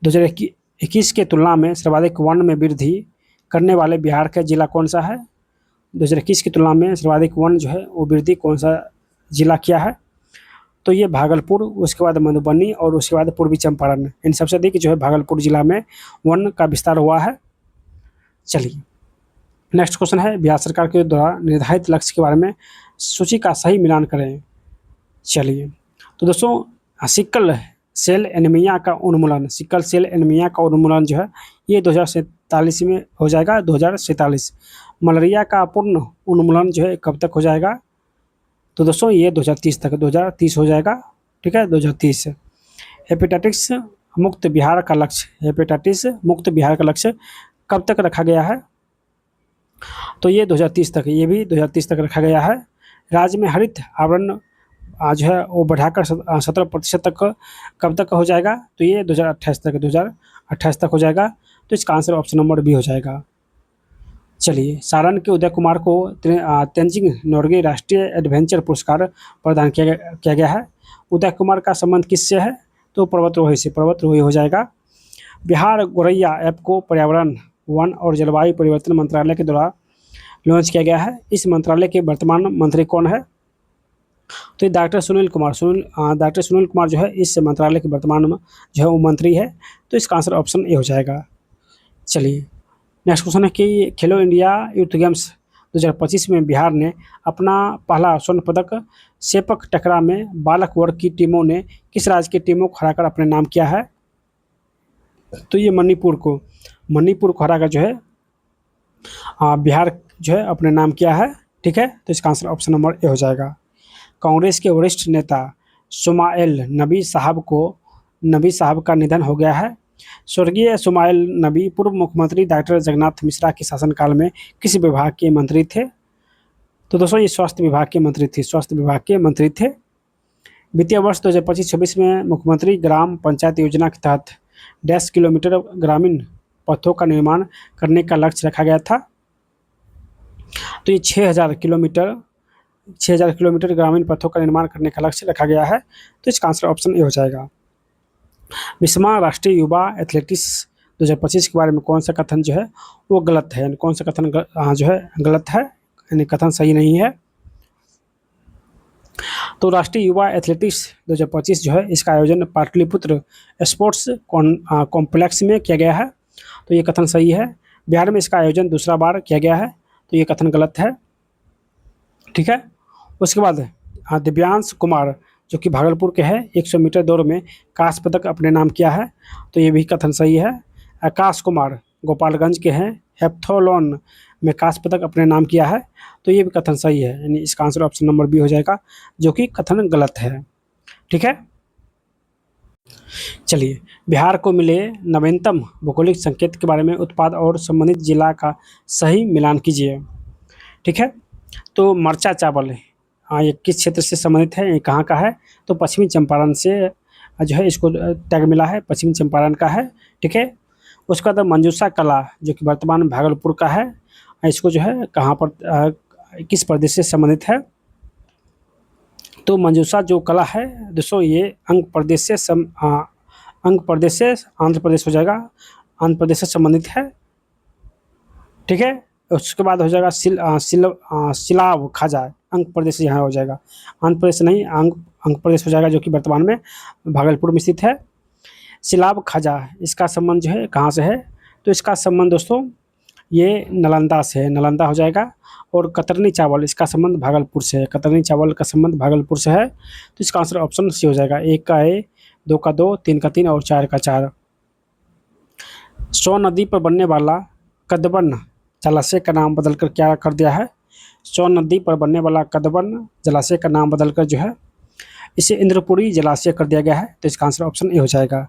S1: 2021 के तुलना में सर्वाधिक वन में वृद्धि करने वाले बिहार का जिला कौन सा है? 2021 की तुलना में सर्वाधिक वन जो है वो वृद्धि कौन सा जिला किया है? तो ये भागलपुर, उसके बाद मधुबनी और उसके बाद पूर्वी चंपारण, इन सबसे अधिक जो है भागलपुर जिला में वन का विस्तार हुआ है। चलिए नेक्स्ट क्वेश्चन है बिहार सरकार के द्वारा निर्धारित लक्ष्य के बारे में सूची का सही मिलान करें। चलिए तो दोस्तों सिकल सेल एनीमिया का उन्मूलन जो है ये 2047 में हो जाएगा, 2047। मलेरिया का पूर्ण उन्मूलन जो है कब तक हो जाएगा? तो दोस्तों ये 2030 हो जाएगा। ठीक है, 2030। हेपेटाइटिस मुक्त बिहार का लक्ष्य कब तक रखा गया है? तो ये 2030 तक, ये भी 2030 तक रखा गया है। राज्य में हरित आवरण जो है वो बढ़ाकर 17% तक कब तक हो जाएगा? तो ये 2028 तक हो जाएगा। तो इसका आंसर ऑप्शन नंबर बी हो जाएगा। चलिए सारण के उदय कुमार को तेंजिंग नोर्गे राष्ट्रीय एडवेंचर पुरस्कार प्रदान किया गया है। उदय कुमार का संबंध किससे है? तो पर्वतारोही हो जाएगा। बिहार गोरैया ऐप को पर्यावरण, वन और जलवायु परिवर्तन मंत्रालय के द्वारा लॉन्च किया गया है। इस मंत्रालय के वर्तमान मंत्री कौन है? तो ये डॉक्टर सुनील कुमार जो है इस मंत्रालय के वर्तमान में जो है वो मंत्री है। तो इसका आंसर ऑप्शन ए हो जाएगा। चलिए नेक्स्ट क्वेश्चन है कि खेलो इंडिया यूथ गेम्स 2025 में बिहार ने अपना पहला स्वर्ण पदक सेपक टकरा में बालक वर्ग की टीमों ने किस राज्य की टीमों को हराकर अपने नाम किया है? तो ये मणिपुर को हराकर जो है बिहार जो है अपने नाम किया है। ठीक है, तो इसका आंसर ऑप्शन नंबर ए हो जाएगा। कांग्रेस के वरिष्ठ नेता सुमाइल नबी साहब का निधन हो गया है। स्वर्गीय सुमाइल नबी पूर्व मुख्यमंत्री डॉक्टर जगन्नाथ मिश्रा के शासनकाल में किस विभाग के मंत्री थे? तो दोस्तों ये स्वास्थ्य विभाग के मंत्री थे। वित्तीय वर्ष 2025-26 में मुख्यमंत्री ग्राम पंचायत योजना के तहत 10 किलोमीटर ग्रामीण पथों का निर्माण करने का लक्ष्य रखा गया था। तो ये 6000 किलोमीटर ग्रामीण पथों का निर्माण करने का लक्ष्य रखा गया है। तो इसका आंसर ऑप्शन ए हो जाएगा। विस्मा राष्ट्रीय युवा एथलेटिक्स 2025 के बारे में कौन सा कथन जो है वो गलत है? कौन सा कथन जो है गलत है, यानी कथन सही नहीं है? तो राष्ट्रीय युवा एथलेटिक्स 2025 जो है इसका आयोजन पाटलिपुत्र स्पोर्ट्स कॉम्प्लेक्स में किया गया है। तो ये कथन सही है। बिहार में इसका आयोजन दूसरा बार किया गया है। तो ये कथन गलत है। ठीक है, उसके बाद दिव्यांश कुमार जो कि भागलपुर के हैं 100 मीटर दौड़ में कांस्य पदक अपने नाम किया है। तो ये भी कथन सही है। आकाश कुमार गोपालगंज के हैं, हेप्थोलॉन में कांस्य पदक अपने नाम किया है। तो ये भी कथन सही है, यानी इसका आंसर ऑप्शन नंबर बी हो जाएगा, जो कि कथन गलत है। ठीक है, चलिए बिहार को मिले नवीनतम भौगोलिक संकेत के बारे में उत्पाद और संबंधित जिला का सही मिलान कीजिए। ठीक है, तो मरचा चावल ये किस क्षेत्र से संबंधित है, ये कहाँ का है? तो पश्चिमी चंपारण से जो है इसको टैग मिला है, पश्चिमी चंपारण का है। ठीक है, उसके बाद मंजूषा कला जो कि वर्तमान भागलपुर का है, इसको जो है कहाँ पर किस प्रदेश से संबंधित है? तो मंजूषा जो कला है दोस्तों ये आंध्र प्रदेश हो जाएगा, आंध्र प्रदेश से संबंधित है। ठीक है, उसके बाद हो जाएगा सिलाव खाजा, आंध्र प्रदेश यहाँ हो जाएगा, आंध्र प्रदेश नहीं आंध्र प्रदेश हो जाएगा, जो कि वर्तमान में भागलपुर में स्थित है। सिलाव खाजा इसका संबंध जो है कहाँ से है? तो इसका संबंध दोस्तों ये नालंदा से है, नालंदा हो जाएगा। और कतरनी चावल इसका संबंध भागलपुर से है, कतरनी चावल का संबंध भागलपुर से है। तो इसका आंसर ऑप्शन सी हो जाएगा। 1 का ए, 2 का 2, 3 का 3 और 4 का 4। सोन नदी पर बनने वाला कदबन जलाशय का नाम बदलकर क्या कर दिया है? सोन नदी पर बनने वाला कदबन जलाशय का नाम बदलकर जो है इसे इंद्रपुरी जलाशय कर दिया गया है। तो इसका आंसर ऑप्शन ए हो जाएगा।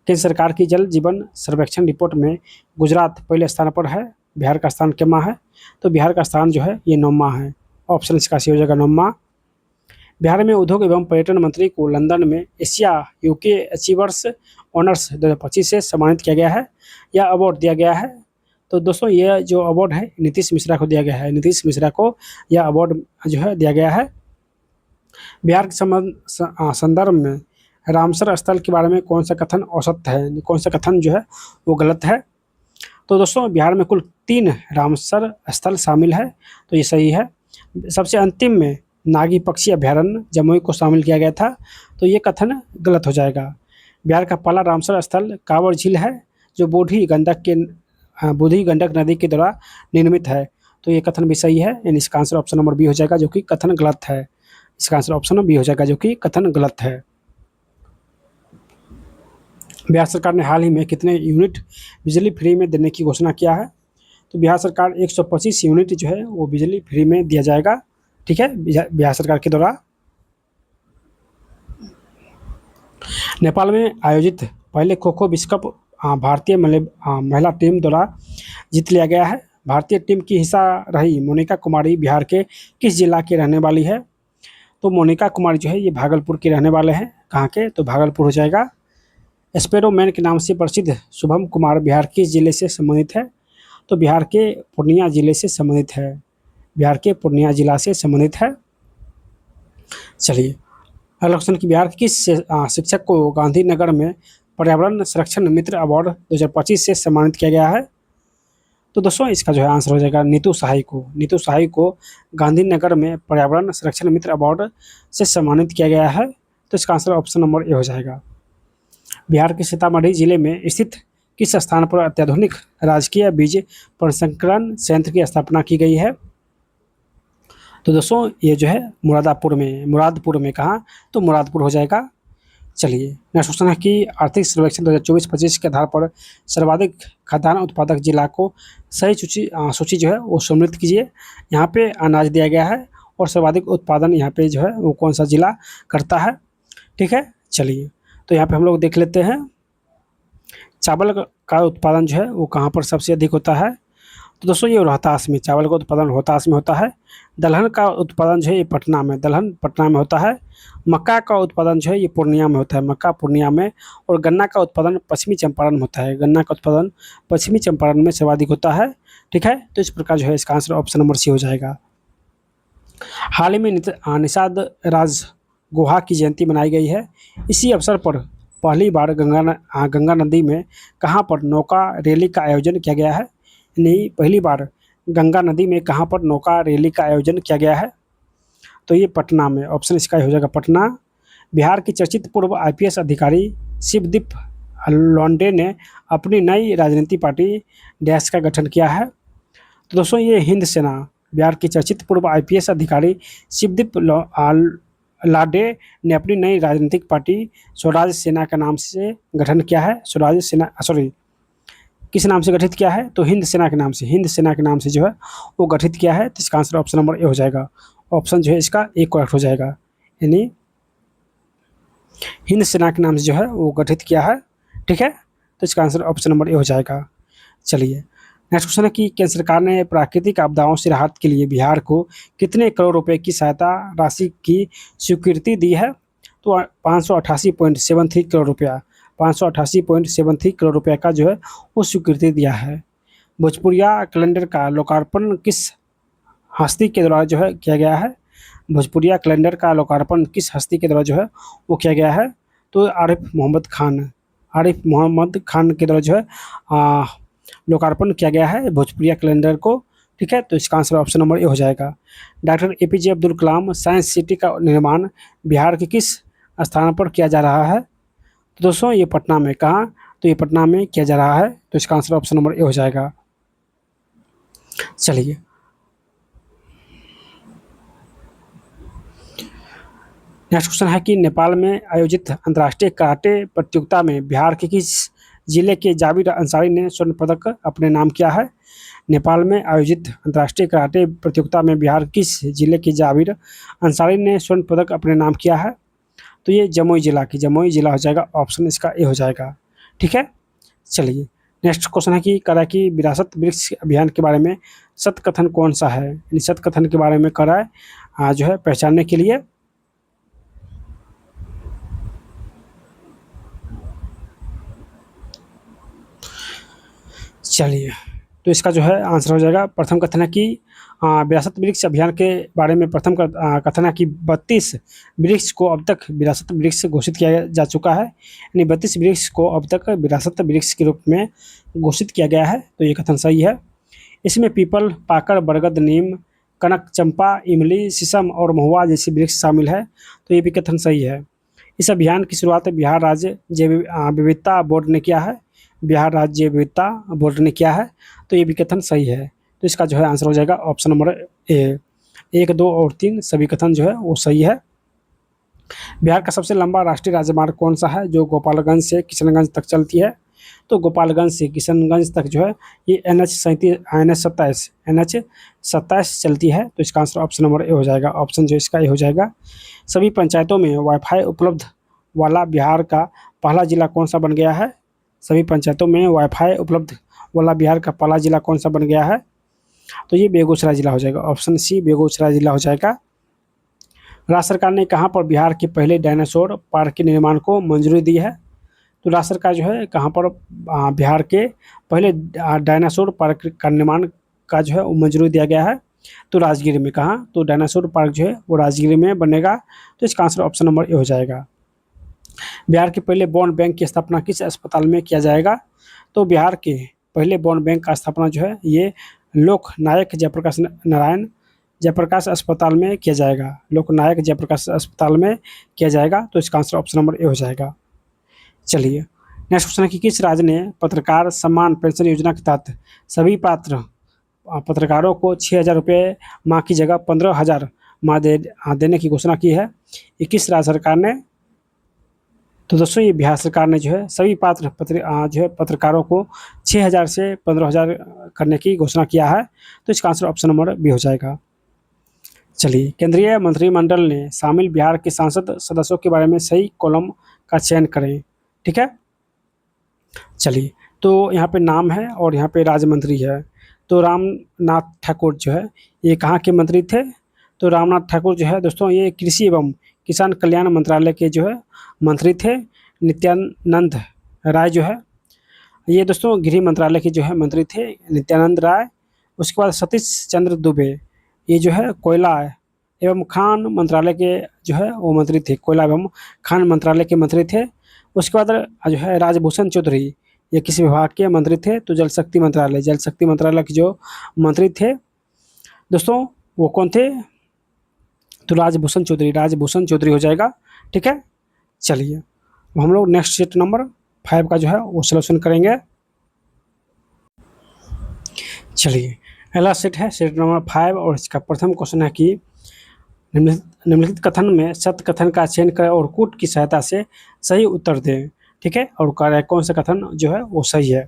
S1: केंद्र सरकार की जल जीवन सर्वेक्षण रिपोर्ट में गुजरात पहले स्थान पर है, बिहार का स्थान कितना है? तो बिहार का स्थान जो है ये 9वां है। ऑप्शन इसका सी हो जाएगा 9वां। बिहार में उद्योग एवं पर्यटन मंत्री को लंदन में एशिया यूके अचीवर्स ऑनर्स 2025 से सम्मानित किया गया है, यह अवार्ड दिया गया है। तो दोस्तों ये जो अवार्ड है नीतीश मिश्रा को दिया गया है, नीतीश मिश्रा को यह अवार्ड जो है दिया गया है। बिहार के संदर्भ में रामसर स्थल के बारे में कौन सा कथन औसत है, कौन सा कथन जो है वो गलत है? तो दोस्तों बिहार में कुल 3 रामसर स्थल शामिल है, तो ये सही है। सबसे अंतिम में नागी पक्षी अभ्यारण्य जमुई को शामिल किया गया था, तो ये कथन गलत हो जाएगा। बिहार का पहला रामसर स्थल कांवर झील है, जो बूढ़ी गंडक नदी के द्वारा निर्मित है। तो ये कथन भी सही है, यानी इसका आंसर ऑप्शन नंबर बी हो जाएगा, जो कि कथन गलत है। इसका आंसर ऑप्शन बी हो जाएगा, जो कि कथन गलत है। बिहार सरकार ने हाल ही में कितने यूनिट बिजली फ्री में देने की घोषणा किया है? तो बिहार सरकार 125 यूनिट जो है वो बिजली फ्री में दिया जाएगा। ठीक है, बिहार सरकार के द्वारा। नेपाल में आयोजित पहले खो खो विश्व कप भारतीय महिला टीम द्वारा जीत लिया गया है। भारतीय टीम की हिस्सा रही मोनिका कुमारी बिहार के किस जिला के रहने वाली है? तो मोनिका कुमारी जो है ये भागलपुर के रहने वाले हैं। कहाँ के? तो भागलपुर हो जाएगा। स्पैरोमैन के नाम से प्रसिद्ध शुभम कुमार बिहार किस जिले से संबंधित है? तो बिहार के पूर्णिया जिले से संबंधित है, बिहार के पूर्णिया जिला से संबंधित है। चलिए अगला क्वेश्चन कि बिहार के किस शिक्षक को गांधीनगर में पर्यावरण संरक्षण मित्र अवार्ड 2025 से सम्मानित किया गया है? तो दोस्तों इसका जो है आंसर हो जाएगा नीतू शाही को। नीतू शाही को गांधीनगर में पर्यावरण संरक्षण मित्र अवार्ड से सम्मानित किया गया है। तो इसका आंसर ऑप्शन नंबर ए हो जाएगा। बिहार के सीतामढ़ी जिले में स्थित किस स्थान पर अत्याधुनिक राजकीय बीज प्रसंस्करण संयंत्र की स्थापना की गई है? तो दोस्तों ये जो है मुरादपुर में कहाँ? तो मुरादपुर हो जाएगा। चलिए नेक्स्ट क्वेश्चन है कि आर्थिक सर्वेक्षण 2024-25 के आधार पर सर्वाधिक खाद्यान्न उत्पादक जिला को सही सूची जो है वो सम्मिलित कीजिए। यहाँ पे अनाज दिया गया है और सर्वाधिक उत्पादन यहाँ पे जो है वो कौन सा जिला करता है। ठीक है, चलिए तो यहाँ पे हम लोग देख लेते हैं चावल का उत्पादन जो है वो कहाँ पर सबसे अधिक होता है। तो दोस्तों ये रोहतास में चावल का उत्पादन रोहतास में होता है। दलहन का उत्पादन जो है ये पटना में होता है। मक्का का उत्पादन जो है ये पूर्णिया में होता है, मक्का पूर्णिया में। और गन्ना का उत्पादन पश्चिमी चंपारण में होता है, गन्ना का उत्पादन पश्चिमी चंपारण में सर्वाधिक होता है। ठीक है, तो इस प्रकार जो है इसका आंसर ऑप्शन नंबर सी हो जाएगा। हाल ही में निषाद राज गुहा की जयंती मनाई गई है। इसी अवसर पर पहली बार गंगा नदी में कहाँ पर नौका रैली का आयोजन किया गया है? नहीं, पहली बार गंगा नदी में कहाँ पर नौका रैली का आयोजन किया गया है? तो ये पटना में, ऑप्शन इसका हो जाएगा पटना। बिहार के चर्चित पूर्व IPS अधिकारी शिवदीप लोंढे ने अपनी नई राजनीतिक पार्टी डैश का गठन किया है। तो दोस्तों ये हिंद सेना, बिहार के चर्चित पूर्व IPS अधिकारी शिवदीप लाडे ने अपनी नई राजनीतिक पार्टी स्वराज सेना के नाम से गठन किया है। स्वराज सेना किस नाम से गठित किया है? तो हिंद सेना के नाम से जो है वो गठित किया है। तो इसका आंसर ऑप्शन नंबर ए हो जाएगा। ऑप्शन जो है इसका एक करेक्ट हो जाएगा, यानी हिंद सेना के नाम से जो है वो गठित किया है। ठीक है, तो इसका आंसर ऑप्शन नंबर ए हो जाएगा। चलिए नेक्स्ट क्वेश्चन है कि केंद्र सरकार ने प्राकृतिक आपदाओं से राहत के लिए बिहार को कितने करोड़ रुपए की सहायता राशि की स्वीकृति दी है? तो 588.73 करोड़ रुपया, 588.73 करोड़ रुपये का जो है वो स्वीकृति दिया है। भोजपुरिया कैलेंडर का लोकार्पण किस हस्ती के द्वारा जो है किया गया है? भोजपुरिया कैलेंडर का लोकार्पण किस हस्ती के द्वारा जो है वो किया गया है? तो आरिफ मोहम्मद खान के द्वारा जो है लोकार्पण किया गया है भोजपुरिया कैलेंडर को। ठीक है, तो इसका आंसर ऑप्शन नंबर ए हो जाएगा। Doctor APJ Abdul Kalam science city का निर्माण बिहार के किस स्थान पर किया जा रहा है? तो दोस्तों ये पटना में, कहाँ? तो ये पटना में किया जा रहा है। तो इसका आंसर ऑप्शन नंबर ए हो जाएगा। चलिए नेक्स्ट क्वेश्चन है कि नेपाल में आयोजित अंतर्राष्ट्रीय कराटे प्रतियोगिता में बिहार के किस जिले के जाबिर अंसारी ने स्वर्ण पदक अपने नाम किया है? नेपाल में आयोजित अंतर्राष्ट्रीय कराटे प्रतियोगिता में बिहार किस जिले के जाबिर अंसारी ने स्वर्ण पदक अपने नाम किया है? तो ये जमुई जिला हो जाएगा। ऑप्शन इसका ए हो जाएगा। ठीक है, चलिए नेक्स्ट क्वेश्चन है कि करा की विरासत वृक्ष अभियान के बारे में सत्कथन कौन सा है? यानी सत्कथन के बारे में करा जो है पहचानने के लिए। चलिए तो इसका जो है आंसर हो जाएगा। प्रथम कथन है कि विरासत वृक्ष अभियान के बारे में प्रथम कथन है कि 32 वृक्ष को अब तक विरासत वृक्ष घोषित किया जा चुका है, यानी 32 वृक्ष को अब तक विरासत वृक्ष के रूप में घोषित किया गया है। तो ये कथन सही है। इसमें पीपल, पाकड़, बरगद, नीम, कनक, चंपा, इमली, शीशम और महुआ जैसे वृक्ष शामिल है। तो ये भी कथन सही है। इस अभियान की शुरुआत बिहार राज्य जैव विविधता बोर्ड ने किया है। तो ये भी कथन सही है। तो इसका जो है आंसर हो जाएगा ऑप्शन नंबर ए। 1, 2 और 3 सभी कथन जो है वो सही है। बिहार का सबसे लंबा राष्ट्रीय राजमार्ग कौन सा है जो गोपालगंज से किशनगंज तक चलती है? तो गोपालगंज से किशनगंज तक जो है ये NH27 चलती है। तो इसका आंसर ऑप्शन नंबर ए हो जाएगा। ऑप्शन जो इसका ए हो जाएगा। सभी पंचायतों में वाईफाई उपलब्ध वाला बिहार का पहला जिला कौन सा बन गया है? सभी पंचायतों में वाईफाई उपलब्ध वाला बिहार का पहला जिला कौन सा बन गया है? तो ये बेगूसराय जिला हो जाएगा। ऑप्शन सी बेगूसराय जिला हो जाएगा। राज्य सरकार ने कहाँ पर बिहार के पहले डायनासोर पार्क के निर्माण को मंजूरी दी है? तो राज्य सरकार जो है कहाँ पर बिहार के पहले डायनासोर पार्क का निर्माण का जो है वो मंजूरी दिया गया है? तो राजगीर में। कहाँ? तो डायनासोर पार्क जो है वो राजगीर में बनेगा। तो इसका आंसर ऑप्शन नंबर ए हो जाएगा। बिहार के पहले बॉन्ड बैंक की स्थापना किस अस्पताल में किया जाएगा? तो बिहार के पहले बॉन्ड बैंक का स्थापना जो है ये लोक नायक जयप्रकाश नारायण जयप्रकाश अस्पताल में किया जाएगा। लोक नायक जयप्रकाश अस्पताल में किया जाएगा। तो इसका आंसर ऑप्शन नंबर ए हो जाएगा। चलिए नेक्स्ट क्वेश्चन है कि किस राज्य ने पत्रकार सम्मान पेंशन योजना के तहत सभी पात्र पत्रकारों को 6,000 रुपये माह की जगह 15,000 माह देने की घोषणा की है? ये किस राज्य सरकार ने? तो दोस्तों ये बिहार सरकार ने जो है सभी पात्र जो है पत्रकारों को 6,000 से 15,000 करने की घोषणा किया है। तो इसका आंसर ऑप्शन नंबर बी हो जाएगा। चलिए केंद्रीय मंत्रिमंडल ने शामिल बिहार के सांसद सदस्यों के बारे में सही कॉलम का चयन करें। ठीक है, चलिए तो यहाँ पे नाम है और यहाँ पे राज्य मंत्री है। तो रामनाथ ठाकुर जो है ये कहाँ के मंत्री थे? तो रामनाथ ठाकुर जो है दोस्तों ये कृषि एवं किसान कल्याण मंत्रालय के जो है मंत्री थे। नित्यानंद राय जो है ये दोस्तों गृह मंत्रालय के जो है मंत्री थे, नित्यानंद राय। उसके बाद सतीश चंद्र दुबे ये जो है कोयला एवं खान मंत्रालय के जो है वो मंत्री थे, कोयला एवं खान मंत्रालय के मंत्री थे। उसके बाद जो है राजभूषण चौधरी ये किस विभाग के मंत्री थे? तो जल शक्ति मंत्रालय के जो मंत्री थे दोस्तों वो कौन थे? तो राजभूषण चौधरी हो जाएगा। ठीक है, चलिए हम लोग नेक्स्ट सेट नंबर 5 का जो है वो सॉल्यूशन करेंगे। चलिए अगला सेट है सेट नंबर 5 और इसका प्रथम क्वेश्चन है कि निम्नलिखित कथन में सत्य कथन का चयन करें और कूट की सहायता से सही उत्तर दें। ठीक है, और कार्य कौन सा कथन जो है वो सही है?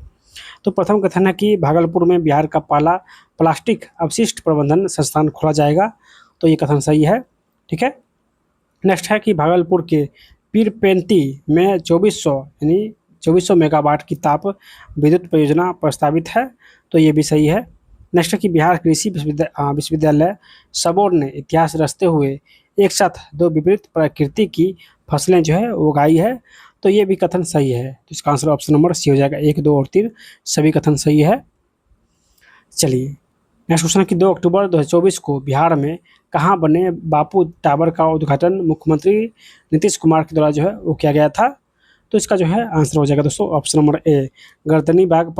S1: तो प्रथम कथन है कि भागलपुर में बिहार का पहला प्लास्टिक अपशिष्ट प्रबंधन संस्थान खोला जाएगा। तो ये कथन सही है। ठीक है, नेक्स्ट है कि भागलपुर के पीरपेंती में 2400 मेगावाट की ताप विद्युत परियोजना प्रस्तावित है। तो ये भी सही है। नेक्स्ट है कि बिहार कृषि विश्वविद्यालय सबोर ने इतिहास रचते हुए एक साथ 2 विपरीत प्रकृति की फसलें जो है उगाई है। तो ये भी कथन सही है। तो इसका आंसर ऑप्शन नंबर सी हो जाएगा। 1, 2 और 3 सभी कथन सही है। चलिए नेक्स्ट क्वेश्चन है कि 2 अक्टूबर 2024 को बिहार में कहाँ बने बापू टावर का उद्घाटन मुख्यमंत्री नीतीश कुमार के द्वारा जो है वो किया गया था? तो इसका जो है आंसर हो जाएगा दोस्तों ऑप्शन नंबर ए गर्दनी बाग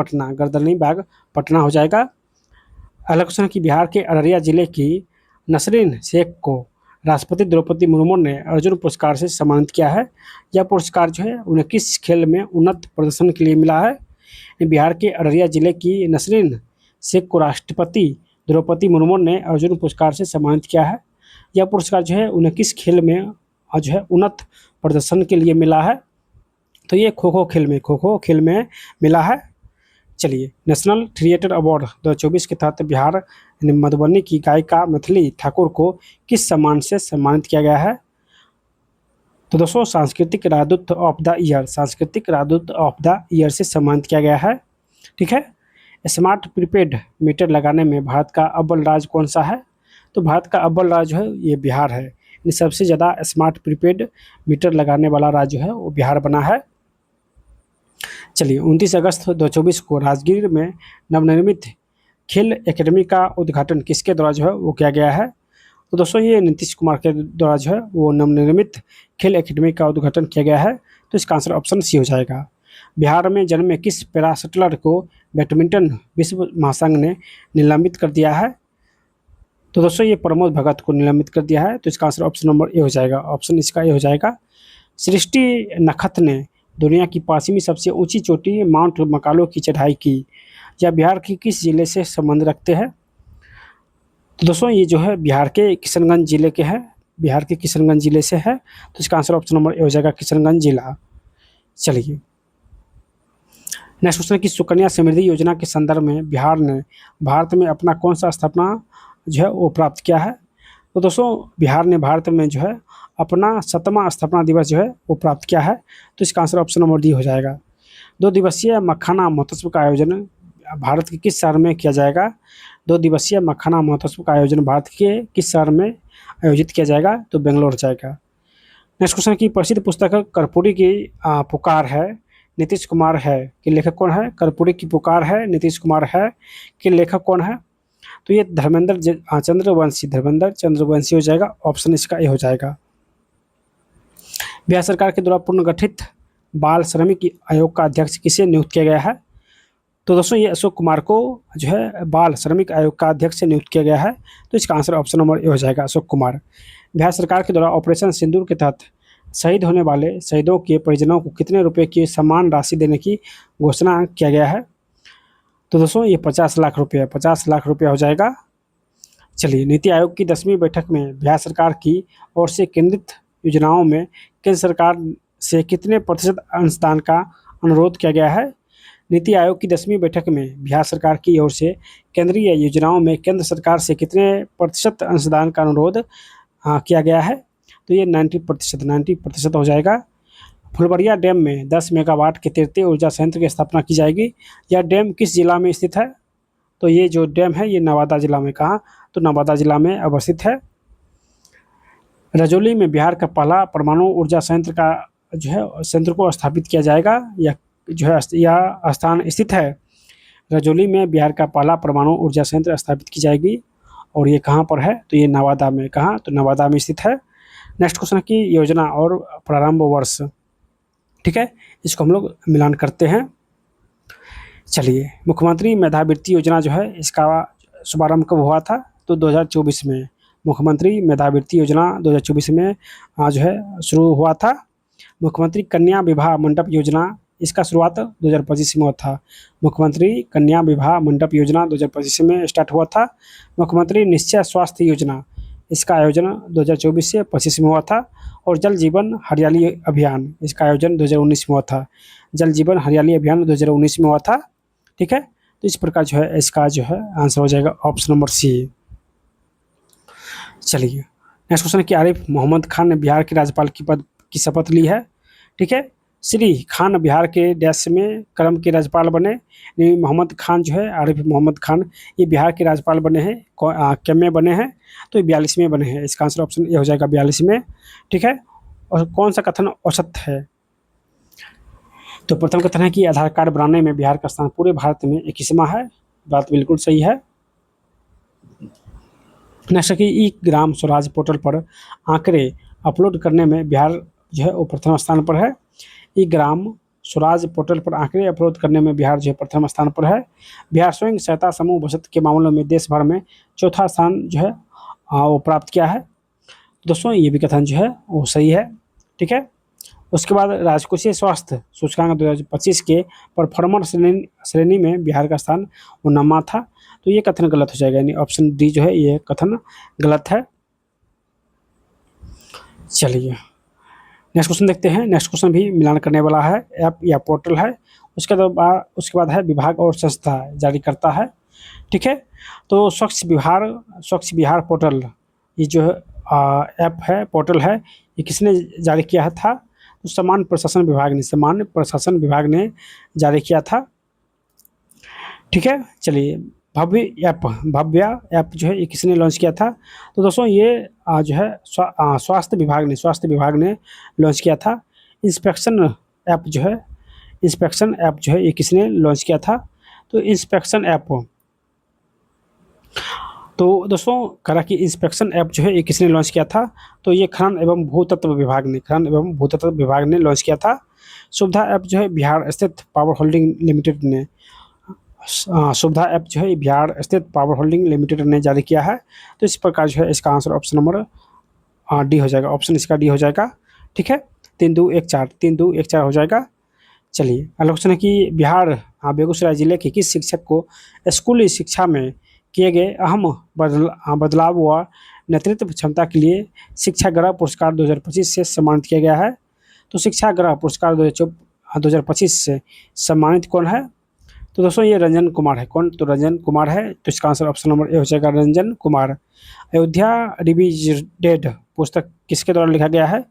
S1: पटना हो जाएगा। अगला क्वेश्चन है कि बिहार के अररिया जिले की नसरीन शेख को राष्ट्रपति द्रौपदी मुर्मू ने अर्जुन पुरस्कार से सम्मानित किया है। यह पुरस्कार जो है उन्हें किस खेल में उन्नत प्रदर्शन के लिए मिला है? बिहार के अररिया जिले की नसरीन शेख को राष्ट्रपति द्रौपदी मुर्मू ने अर्जुन पुरस्कार से सम्मानित किया है। यह पुरस्कार जो है उन्हें किस खेल में जो है उन्नत प्रदर्शन के लिए मिला है? तो ये खो खो खेल में मिला है। चलिए नेशनल थिएटर अवार्ड 2024 के तहत बिहार मधुबनी की गायिका मैथिली ठाकुर को किस सम्मान से सम्मानित किया गया है? तो दोस्तों सांस्कृतिक राजदूत ऑफ द ईयर से सम्मानित किया गया है। ठीक है, स्मार्ट प्रीपेड मीटर लगाने में भारत का अव्वल राज्य कौन सा है? तो भारत का अव्वल राज्य जो है ये बिहार है। सबसे ज़्यादा स्मार्ट प्रीपेड मीटर लगाने वाला राज्य है वो बिहार बना है। चलिए 29 अगस्त 2024 को राजगीर में नवनिर्मित खेल एकेडमी का उद्घाटन किसके द्वारा जो है वो किया गया है? तो दोस्तों ये नीतीश कुमार के द्वारा जो है वो नवनिर्मित खेल एकेडमी का उद्घाटन किया गया है। तो इसका आंसर ऑप्शन सी हो जाएगा। बिहार में जन्मे किस पैरा शटलर को बैडमिंटन विश्व महासंघ ने निलंबित कर दिया है? तो दोस्तों ये प्रमोद भगत को निलंबित कर दिया है। तो इसका आंसर ऑप्शन नंबर ए हो जाएगा। ऑप्शन इसका ए हो जाएगा। सृष्टि नखत ने दुनिया की 5वीं सबसे ऊंची चोटी माउंट मकालो की चढ़ाई की। यह बिहार की किस जिले से संबंध रखते हैं? तो दोस्तों ये जो है बिहार के किशनगंज जिले के हैं। बिहार के किशनगंज जिले से है। तो इसका आंसर ऑप्शन नंबर ए हो जाएगा, किशनगंज जिला। चलिए नेक्स्ट क्वेश्चन की सुकन्या समृद्धि योजना के संदर्भ में बिहार ने भारत में अपना कौन सा स्थापना जो है वो प्राप्त किया है? तो दोस्तों बिहार ने भारत में जो है अपना 7वां स्थापना दिवस जो है वो प्राप्त किया है। तो इसका आंसर ऑप्शन नंबर डी हो जाएगा। 2 दिवसीय मखाना महोत्सव का आयोजन भारत के किस शहर में किया जाएगा? 2 दिवसीय मखाना महोत्सव का आयोजन भारत के किस शहर में आयोजित किया जाएगा? तो बेंगलोर जाएगा। नेक्स्ट क्वेश्चन की प्रसिद्ध पुस्तक कर्पूरी की पुकार है नीतीश कुमार है कि लेखक कौन है? कर्पूरी की पुकार है नीतीश कुमार है कि लेखक कौन है? तो ये धर्मेंद्र चंद्रवंशी हो जाएगा। ऑप्शन इसका ए हो जाएगा। बिहार सरकार के द्वारा पुनर्गठित बाल श्रमिक आयोग का अध्यक्ष किसे नियुक्त किया गया है? तो दोस्तों ये अशोक कुमार को जो है बाल श्रमिक आयोग का अध्यक्ष नियुक्त किया गया है। तो इसका आंसर ऑप्शन नंबर ए हो जाएगा, अशोक कुमार। बिहार सरकार के द्वारा ऑपरेशन सिंदूर के तहत शहीद होने वाले शहीदों के परिजनों को कितने रुपए की सम्मान राशि देने की घोषणा किया गया है? तो दोस्तों ये 50 लाख रुपये, 50 लाख रुपया हो जाएगा। चलिए, नीति आयोग की 10वीं बैठक में बिहार सरकार की ओर से केंद्रित योजनाओं में केंद्र सरकार से कितने प्रतिशत अंशदान का अनुरोध किया गया है? नीति आयोग की 10वीं बैठक में बिहार सरकार की ओर से केंद्रीय योजनाओं में केंद्र सरकार से कितने प्रतिशत अंशदान का अनुरोध किया गया है? तो ये 90% हो जाएगा। फुलबरिया डैम में 10 मेगावाट के तृतीय ऊर्जा संयंत्र की स्थापना की जाएगी। यह डैम किस जिला में स्थित है? तो ये जो डैम है ये नवादा जिला में, कहाँ? तो नवादा जिला में अवस्थित है। रजौली में बिहार का पहला परमाणु ऊर्जा संयंत्र का जो है संयंत्र को स्थापित किया जाएगा। यह जो है यह स्थान स्थित है रजौली में, बिहार का पहला परमाणु ऊर्जा संयंत्र स्थापित की जाएगी। और ये कहाँ पर है? तो ये नवादा में, कहाँ? तो नवादा में स्थित है। नेक्स्ट क्वेश्चन की योजना और प्रारंभ वर्ष, ठीक है, इसको हम लोग मिलान करते हैं। चलिए, मुख्यमंत्री मेधावृत्ति योजना जो है इसका शुभारंभ कब हुआ था? तो 2024 में मुख्यमंत्री मेधावृत्ति योजना 2024 में जो है शुरू हुआ था। मुख्यमंत्री कन्या विवाह मंडप योजना, इसका शुरुआत 2025 में हुआ था। मुख्यमंत्री कन्या विवाह मंडप योजना 2025 में स्टार्ट हुआ था। मुख्यमंत्री निश्चय स्वास्थ्य योजना, इसका आयोजन 2024 से 25 में हुआ था। और जल जीवन हरियाली अभियान, इसका आयोजन 2019 में हुआ था। जल जीवन हरियाली अभियान 2019 में हुआ था, ठीक है। तो इस प्रकार जो है इसका जो है आंसर हो जाएगा ऑप्शन नंबर सी। चलिए, नेक्स्ट क्वेश्चन है कि आरिफ मोहम्मद खान ने बिहार के राज्यपाल की पद की शपथ ली है, ठीक है। श्री खान बिहार के डैश में क्रम के राज्यपाल बने। मोहम्मद खान जो है, आरिफ मोहम्मद खान, ये बिहार के राज्यपाल बने हैं, कम में बने हैं? तो 42 में बने हैं। इसका आंसर ऑप्शन ये हो जाएगा 42 में, ठीक है। और कौन सा कथन औसत है? तो प्रथम कथन है कि आधार कार्ड बनाने में बिहार का स्थान पूरे भारत में 21वां है। बात बिल्कुल सही है। नेक्स्ट है कि ई ग्राम स्वराज पोर्टल पर आंकड़े अपलोड करने में बिहार जो है वो प्रथम स्थान पर है। ई ग्राम स्वराज पोर्टल पर आंकड़े अपलोड करने में बिहार जो है प्रथम स्थान पर है। बिहार स्वयं सहायता समूह बचत के मामलों में देश भर में चौथा स्थान जो है वो प्राप्त किया है। दोस्तों ये भी कथन जो है वो सही है, ठीक है। उसके बाद राजकोषीय स्वास्थ्य सूचकांक 2025 के परफॉर्मर श्रेणी में बिहार का स्थान 19वां था। तो ये कथन गलत हो जाएगा, यानी ऑप्शन डी जो है ये कथन गलत है। चलिए, नेक्स्ट क्वेश्चन देखते हैं। नेक्स्ट क्वेश्चन भी मिलान करने वाला है, ऐप या पोर्टल है। उसके बाद है विभाग और संस्था जारी करता है, ठीक है। तो स्वच्छ बिहार पोर्टल, ये जो ऐप है, पोर्टल है, ये किसने जारी किया था? तो सामान्य प्रशासन विभाग ने जारी किया था, ठीक है। चलिए, भव्य ऐप जो है ये किसने लॉन्च किया था? तो दोस्तों ये जो है स्वास्थ्य विभाग ने लॉन्च किया था। इंस्पेक्शन ऐप जो है ये किसने लॉन्च किया था? तो इंस्पेक्शन ऐप, तो दोस्तों करा कि इंस्पेक्शन ऐप जो है ये किसने लॉन्च किया था? तो ये खनन एवं भूतत्व विभाग ने लॉन्च किया था। सुविधा ऐप जो है बिहार स्थित पावर होल्डिंग लिमिटेड ने जारी किया है। तो इस प्रकार जो है इसका आंसर ऑप्शन नंबर डी हो जाएगा, ऑप्शन इसका डी हो जाएगा, ठीक है। 3-2-1-4 हो जाएगा। चलिए, अगला क्वेश्चन है कि बेगूसराय जिले के किस शिक्षक को स्कूली शिक्षा में किए गए अहम बदलाव व नेतृत्व क्षमता के लिए शिक्षा ग्रह पुरस्कार 2025 से सम्मानित किया गया है? तो शिक्षा ग्रह पुरस्कार 2025 से सम्मानित कौन है? तो दोस्तों ये रंजन कुमार है। कौन? तो रंजन कुमार है। तो इसका आंसर ऑप्शन नंबर ए हो जाएगा, रंजन कुमार। अयोध्या रिविजडेड पुस्तक किसके द्वारा लिखा गया है?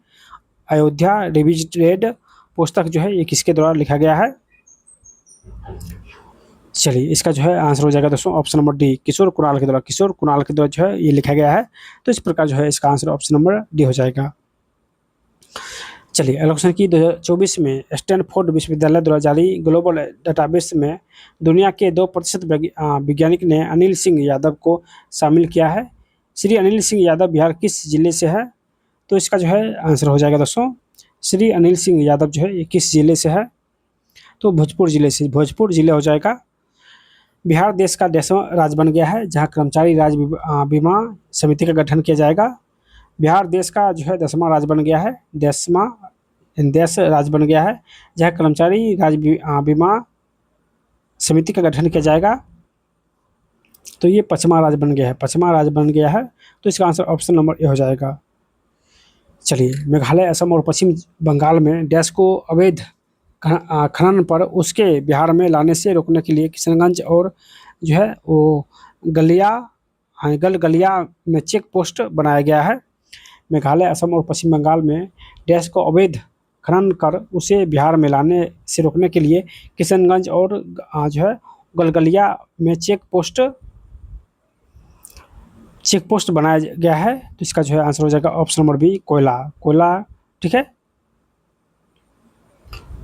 S1: अयोध्या रिविजडेड पुस्तक जो है ये किसके द्वारा लिखा गया है? चलिए, इसका जो है आंसर हो जाएगा दोस्तों option number D, Kishore Kunal के द्वारा जो है ये लिखा गया है। तो इस प्रकार जो है इसका आंसर ऑप्शन नंबर डी हो जाएगा। चलिए, अगला क्वेश्चन की 2024 में स्टैनफोर्ड विश्वविद्यालय द्वारा जारी ग्लोबल डेटाबेस में दुनिया के 2% वैज्ञानिक ने अनिल सिंह यादव को शामिल किया है। श्री अनिल सिंह यादव बिहार किस जिले से है? तो इसका जो है आंसर हो जाएगा दोस्तों श्री अनिल सिंह यादव जो है ये किस ज़िले से है? तो भोजपुर ज़िले से, भोजपुर ज़िले हो जाएगा। बिहार देश का 10वां राज्य बन गया है जहाँ कर्मचारी राज्य बीमा समिति का गठन किया जाएगा। बिहार देश का जो है 10वां राज्य बन गया है, 10वां देश राज्य बन गया है जहाँ कर्मचारी राज्य बीमा समिति का गठन किया जाएगा। तो ये 5वां राज्य बन गया है, 5वां राज्य बन गया है। तो इसका आंसर ऑप्शन नंबर ए हो जाएगा। चलिए, मेघालय, असम और पश्चिम बंगाल में डैश को अवैध खनन पर उसके बिहार में लाने से रोकने के लिए किशनगंज और जो है वो गलिया में चेक पोस्ट बनाया गया है। मेघालय, असम और पश्चिम बंगाल में डैश को अवैध खनन कर उसे बिहार में लाने से रोकने के लिए किशनगंज और जो है गलगलिया में चेक पोस्ट बनाया गया है। तो इसका जो है आंसर हो जाएगा ऑप्शन नंबर बी, कोयला। ठीक है।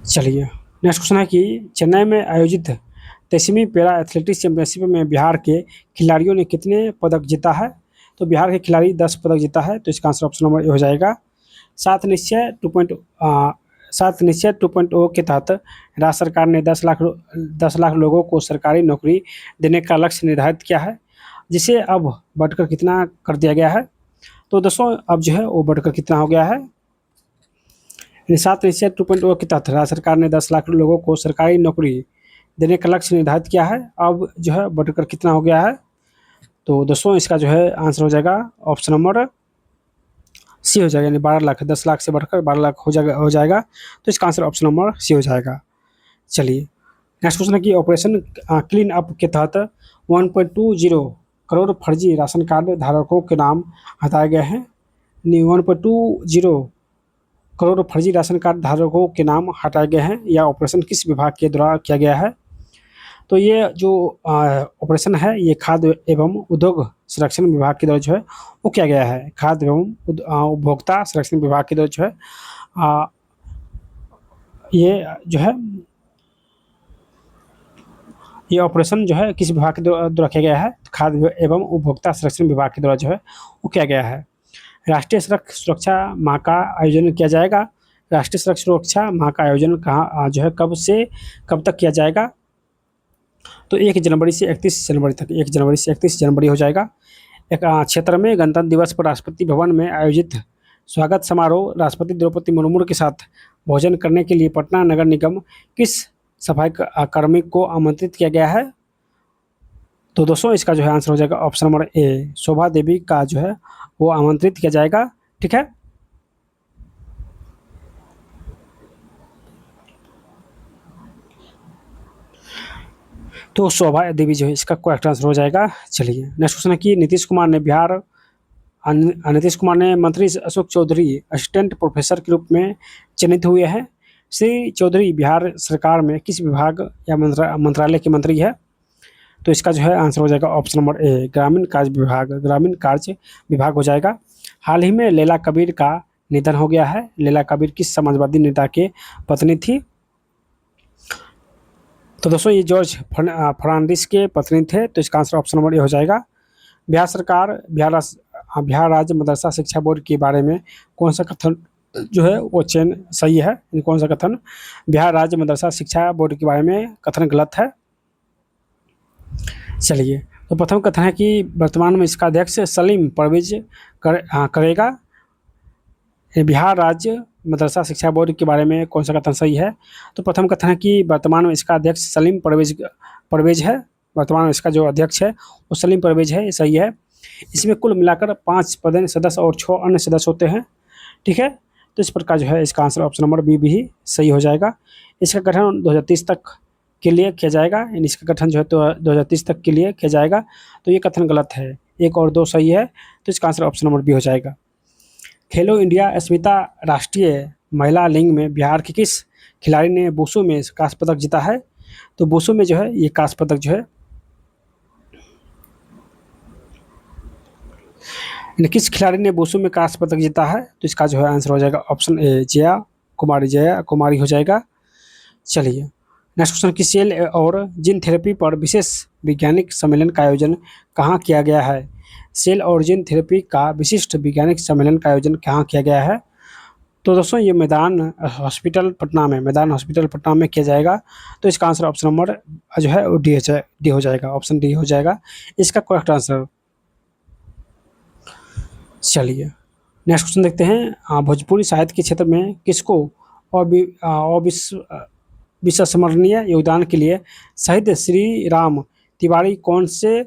S1: चलिए, नेक्स्ट क्वेश्चन है कि चेन्नई में आयोजित 23वीं पैरा एथलेटिक्स चैंपियनशिप में बिहार के खिलाड़ियों ने कितने पदक जीता है? तो बिहार के खिलाड़ी 10 पदक जीता है। तो इसका आंसर ऑप्शन नंबर ए हो जाएगा। सात निश्चय 2.0 के तहत राज्य सरकार ने 10 लाख लोगों को सरकारी नौकरी देने का लक्ष्य निर्धारित किया है, जिसे अब बढ़कर कितना कर दिया गया है? तो दोस्तों अब जो है वो बढ़कर कितना हो गया है? 7 निश्चय 2.0 के तहत राज्य सरकार ने 10 लाख लोगों को सरकारी नौकरी देने का लक्ष्य निर्धारित किया है, अब जो है बढ़कर कितना हो गया है? तो दोस्तों इसका जो है आंसर हो जाएगा ऑप्शन नंबर सी हो जाएगा, यानी 12 लाख, 10 लाख से बढ़कर 12 लाख हो जाएगा। तो इसका आंसर ऑप्शन नंबर सी हो जाएगा। चलिए, नेक्स्ट क्वेश्चन है कि ऑपरेशन क्लीन अप के तहत 1.20 करोड़ फर्जी राशन कार्ड धारकों के नाम हटाए गए हैं। 1.20 करोड़ फर्जी राशन कार्ड धारकों के नाम हटाए गए हैं, यह ऑपरेशन किस विभाग के द्वारा किया गया है? तो ये जो ऑपरेशन है ये खाद्य एवं उद्योग संरक्षण विभाग के द्वारा जो है वो किया गया है। खाद्य एवं उपभोक्ता संरक्षण विभाग के द्वारा जो है ये जो है ये ऑपरेशन जो है किस विभाग के द्वारा किया गया है? खाद्य एवं उपभोक्ता संरक्षण विभाग के द्वारा जो है वो किया गया है। राष्ट्रीय सड़क सुरक्षा माह का आयोजन किया जाएगा। राष्ट्रीय सड़क सुरक्षा माह का आयोजन कहाँ जो है कब से कब तक किया जाएगा? तो 1 जनवरी से 31 जनवरी तक, 1 जनवरी से 31 जनवरी हो जाएगा। एक क्षेत्र में गणतंत्र दिवस पर राष्ट्रपति भवन में आयोजित स्वागत समारोह राष्ट्रपति द्रौपदी मुर्मू के साथ भोजन करने के लिए पटना नगर निगम किस सफाई कर्मी को आमंत्रित किया गया है? तो दोस्तों इसका जो है आंसर हो जाएगा ऑप्शन नंबर ए, शोभा देवी का जो है वो आमंत्रित किया जाएगा। ठीक है। तो शोभा देवी जो है इसका करेक्ट आंसर हो जाएगा। चलिए, नेक्स्ट क्वेश्चन है कि नीतीश कुमार ने मंत्री अशोक चौधरी असिस्टेंट प्रोफेसर के रूप में चयनित हुए हैं। श्री चौधरी बिहार सरकार में किस विभाग या मंत्रालय के मंत्री है? तो इसका जो है आंसर हो जाएगा ऑप्शन नंबर ए, ग्रामीण कार्य विभाग हो जाएगा। हाल ही में लैला कबीर का निधन हो गया है। लैला कबीर किस समाजवादी नेता के पत्नी थी? तो दोस्तों ये जॉर्ज फर्नांडिस के पत्नी थे। तो इसका आंसर ऑप्शन नंबर ए हो जाएगा। बिहार राज्य मदरसा शिक्षा बोर्ड के बारे में कौन सा कथन जो है वो चयन सही है? कौन सा कथन बिहार राज्य मदरसा शिक्षा बोर्ड के बारे में कथन गलत है? चलिए, तो प्रथम कथन है कि वर्तमान में इसका अध्यक्ष सलीम परवेज करेगा। बिहार राज्य मदरसा शिक्षा बोर्ड के बारे में कौन सा कथन सही है? तो प्रथम कथन है कि वर्तमान में इसका अध्यक्ष सलीम परवेज है। वर्तमान में इसका जो अध्यक्ष है वो सलीम परवेज है, ये सही है। इसमें कुल मिलाकर 5 पदेन सदस्य और 6 अन्य सदस्य होते हैं। ठीक है। तो इस प्रकार जो है इसका आंसर ऑप्शन नंबर बी भी सही हो जाएगा। इसका गठन 2030 तक के लिए किया जाएगा, यानी इसका गठन जो है तो 2030 तक के लिए किया जाएगा। तो ये कथन गलत है, 1 और 2 सही है। तो इसका आंसर ऑप्शन नंबर बी हो जाएगा। खेलो इंडिया अस्मिता राष्ट्रीय महिला लिंग में बिहार के किस खिलाड़ी ने वुशु में कांस्य पदक जीता है? तो वुशु में जो है ये कांस्य पदक जो है किस खिलाड़ी ने वुशु में कांस्य पदक जीता है? तो इसका जो है आंसर हो जाएगा ऑप्शन ए, जया कुमारी हो जाएगा। चलिए, नेक्स्ट क्वेश्चन की सेल और जीन थेरेपी पर विशेष वैज्ञानिक सम्मेलन का आयोजन कहाँ किया गया है? सेल और जीन थेरेपी का विशिष्ट वैज्ञानिक सम्मेलन का आयोजन कहाँ किया गया है? तो दोस्तों ये मैदान हॉस्पिटल पटना में, मैदान हॉस्पिटल पटना में किया जाएगा। तो इसका आंसर ऑप्शन नंबर जो है वो डी हो जाएगा, ऑप्शन डी हो जाएगा इसका करेक्ट आंसर। चलिए नेक्स्ट क्वेश्चन देखते हैं। भोजपुरी साहित्य के क्षेत्र में किसको विस्मरणीय योगदान के लिए शहीद श्री राम तिवारी कौन से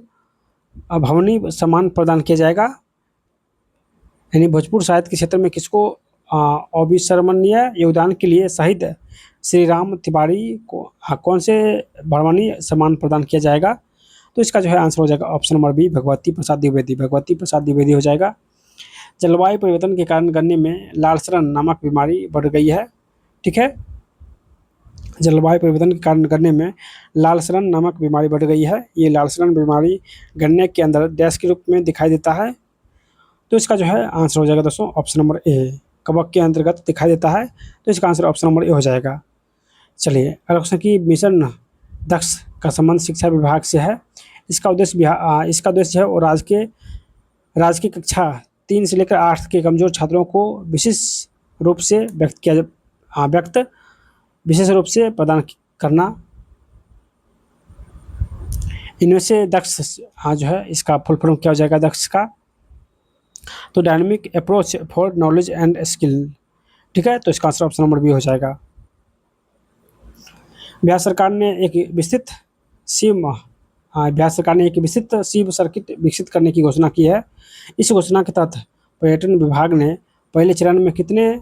S1: अभवनीय सम्मान प्रदान किया जाएगा? यानी भोजपुर साहित्य के क्षेत्र में किसको अविस्मरणीय योगदान के लिए शहीद श्री राम तिवारी को कौन से अभवनीय सम्मान प्रदान किया जाएगा? तो इसका जो है आंसर हो जाएगा option number B, Bhagwati Prasad Dwivedi. Bhagwati Prasad Dwivedi हो जाएगा। जलवायु परिवर्तन के कारण गन्ने में लालसरन नामक बीमारी बढ़ गई है। ठीक है, जलवायु परिवर्तन के कारण गन्ने में लालसरन नामक बीमारी बढ़ गई है। ये लालसरन बीमारी गन्ने के अंदर डैश के रूप में दिखाई देता है। तो इसका जो है आंसर हो जाएगा दोस्तों ऑप्शन नंबर ए, कवक के अंतर्गत दिखाई देता है। तो इसका आंसर ऑप्शन नंबर ए हो जाएगा। चलिए अगला क्वेश्चन की मिशन दक्ष का संबंध शिक्षा विभाग से है। इसका उद्देश्य है और राजकीय कक्षा 3 से लेकर 8 के कमजोर छात्रों को विशेष रूप से विशेष रूप से प्रदान करना। इनमें से दक्ष जो है इसका फुल फॉर्म क्या हो जाएगा दक्ष का? तो dynamic approach for knowledge and skill. ठीक है, तो इसका आंसर ऑप्शन नंबर बी हो जाएगा। बिहार सरकार ने एक विस्तृत शिव सर्किट विकसित करने की घोषणा की है। इस घोषणा के तहत पर्यटन विभाग ने पहले चरण में कितने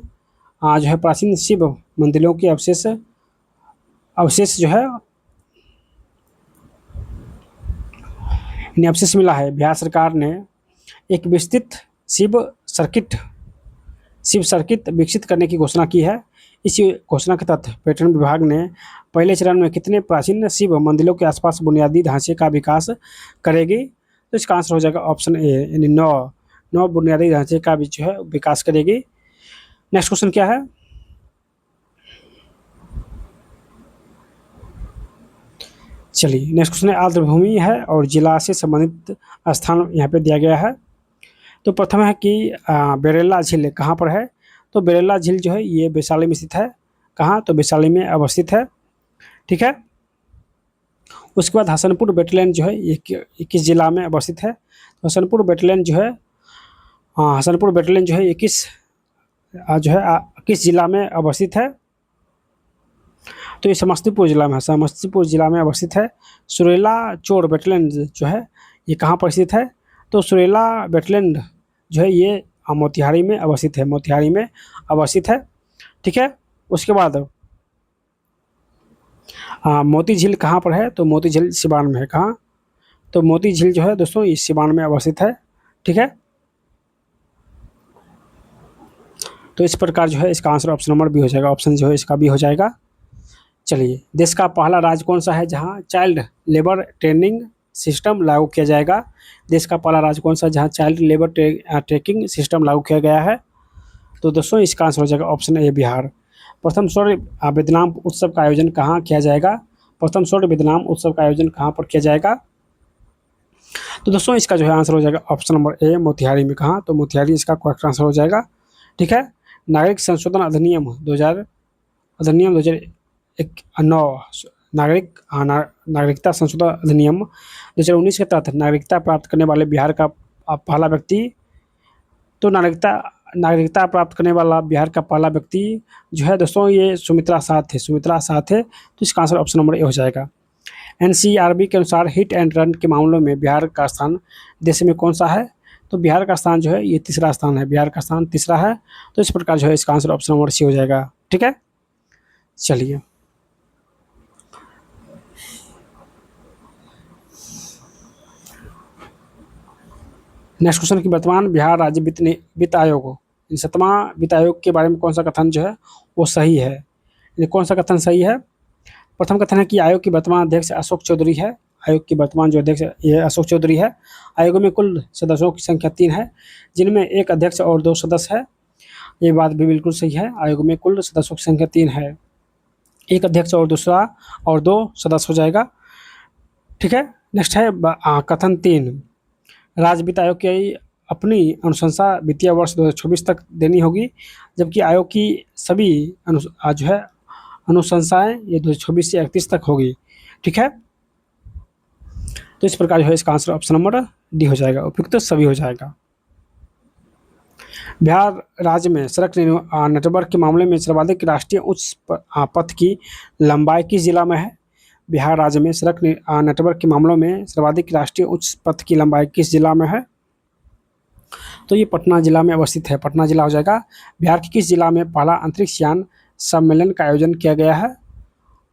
S1: जो है प्राचीन शिव मंदिरों के अवशेष जो है इन्हें अवशेष मिला है। बिहार सरकार ने एक विस्तृत शिव सर्किट विकसित करने की घोषणा की है। इस घोषणा के तहत पर्यटन विभाग ने पहले चरण में कितने प्राचीन शिव मंदिरों के आसपास बुनियादी ढांचे का विकास करेगी? तो इसका आंसर हो जाएगा ऑप्शन ए, यानी 9 बुनियादी ढांचे का भी जो है विकास करेगी। नेक्स्ट क्वेश्चन क्या है? चलिए नेक्स्ट क्वेश्चन है आर्द्रभूमि है और जिला से संबंधित स्थान यहाँ पे दिया गया है। तो प्रथम है कि बेरेला झील कहाँ पर है? तो बेरेला झील जो है ये वैशाली में स्थित है। कहाँ? तो वैशाली में अवस्थित है। ठीक है, उसके बाद हसनपुर बेटलैंड जो है ये किस जिला में अवस्थित है? तो हसनपुर बेटलैंड जो है ये किस जिला में अवस्थित है? तो ये समस्तीपुर जिला में है, समस्तीपुर जिला में अवस्थित है। सुरेला चोर बेटलैंड जो है ये कहाँ पर स्थित है? तो सुरेला बेटलैंड जो है ये मोतिहारी में अवस्थित है, मोतिहारी में अवस्थित है। ठीक है, उसके बाद मोती झील कहाँ पर है? तो मोती झील सिवान में है। कहाँ? तो मोती झील जो है दोस्तों इस सिवान में अवस्थित है। ठीक है, तो इस प्रकार जो है इसका आंसर ऑप्शन नंबर बी हो जाएगा, ऑप्शन जो है इसका बी हो जाएगा। चलिए देश का पहला राज्य कौन सा है जहां चाइल्ड लेबर ट्रेनिंग सिस्टम लागू किया जाएगा? देश का पहला राज्य कौन सा जहां चाइल्ड लेबर ट्रैकिंग सिस्टम लागू किया गया है? तो दोस्तों इसका आंसर हो जाएगा ऑप्शन ए, बिहार। प्रथम सौर विद्यनाम उत्सव का आयोजन कहाँ किया जाएगा? प्रथम सौर विद्यनाम उत्सव का आयोजन कहाँ पर किया जाएगा? तो दोस्तों इसका जो है आंसर हो जाएगा ऑप्शन नंबर ए, मोतिहारी में। कहाँ? तो मोतिहारी इसका करेक्ट आंसर हो जाएगा। ठीक है, नागरिक संशोधन अधिनियम 2009 नागरिकता संशोधन अधिनियम 2019 के तहत नागरिकता प्राप्त करने वाले बिहार का पहला व्यक्ति, तो नागरिकता प्राप्त करने वाला बिहार का पहला व्यक्ति जो है दोस्तों ये सुमित्रा साथ है। तो इसका आंसर ऑप्शन नंबर ए हो जाएगा। NCRB के अनुसार हिट एंड रन के मामलों में बिहार का स्थान देश में कौन सा है? तो बिहार का स्थान जो है ये तीसरा स्थान है, बिहार का स्थान तीसरा है। तो इस प्रकार जो है इसका आंसर ऑप्शन नंबर सी हो जाएगा। ठीक है, चलिए नेक्स्ट क्वेश्चन की वर्तमान बिहार राज्य वित्त आयोग 7वां वित्त आयोग के बारे में कौन सा कथन जो है वो सही है? ये कौन सा कथन सही है? प्रथम कथन है कि आयोग की वर्तमान अध्यक्ष अशोक चौधरी है। आयोग की वर्तमान जो अध्यक्ष ये अशोक चौधरी है। आयोग में कुल सदस्यों की संख्या 3 है, जिनमें एक अध्यक्ष और 2 सदस्य है। ये बात भी बिल्कुल सही है। आयोग में कुल सदस्यों की संख्या 3 है, एक अध्यक्ष और 2 सदस्य हो जाएगा। ठीक है, नेक्स्ट है कथन 3, राज्य वित्त आयोग की अपनी अनुशंसा वित्तीय वर्ष 2024 तक देनी होगी, जबकि आयोग की सभी जो है अनुशंसाएं ये 2024 से 31 तक होगी। ठीक है, तो इस प्रकार जो है इसका आंसर ऑप्शन नंबर डी हो जाएगा, उपयुक्त सभी हो जाएगा। बिहार राज्य में सड़क नेटवर्क के मामले में सर्वाधिक राष्ट्रीय उच्च पथ की लंबाई किस जिला में है? बिहार राज्य में सड़क नेटवर्क के मामलों में सर्वाधिक राष्ट्रीय उच्च पथ की लंबाई किस जिला में है? तो ये पटना जिला में अवस्थित है, पटना जिला हो जाएगा। बिहार के किस जिला में पहला अंतरिक्ष यान सम्मेलन का आयोजन किया गया है?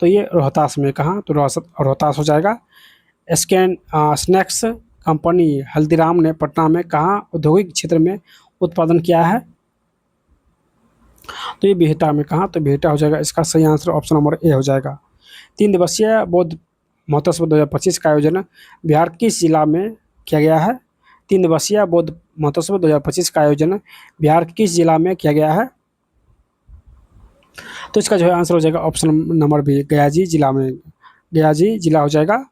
S1: तो ये रोहतास में, कहाँ? तो रोहतास हो जाएगा। स्नैक्स कंपनी हल्दीराम ने पटना में कहाँ औद्योगिक क्षेत्र में उत्पादन किया है? तो ये बिहटा में, कहाँ? तो बिहटा हो जाएगा। इसका सही आंसर ऑप्शन नंबर ए हो जाएगा। 3 दिवसीय बौद्ध महोत्सव 2025 का आयोजन बिहार किस जिला में किया गया है? 3 दिवसीय बौद्ध महोत्सव 2025 का आयोजन बिहार किस जिला में किया गया है? तो इसका जो है आंसर हो जाएगा ऑप्शन नंबर बी, गया जी जिला में, गया जी जिला हो जाएगा।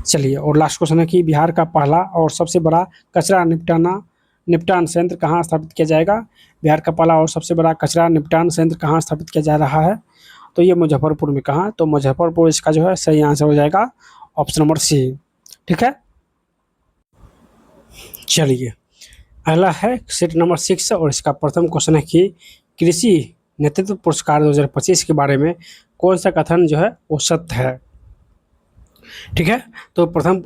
S1: चलिए, और लास्ट क्वेश्चन है कि बिहार का पहला और सबसे बड़ा कचरा निपटान संयंत्र कहाँ स्थापित किया जाएगा? बिहार का पहला और सबसे बड़ा कचरा निपटान संयंत्र कहाँ स्थापित किया जा रहा है? तो ये मुजफ्फरपुर में, कहाँ? तो मुजफ्फरपुर इसका जो है सही आंसर हो जाएगा ऑप्शन नंबर सी। ठीक है, चलिए अगला है सेट नंबर 6 और इसका प्रथम क्वेश्चन है कि कृषि नेतृत्व पुरस्कार 2025 के बारे में कौन सा कथन जो है वो सत्य है? ठीक है, तो प्रथम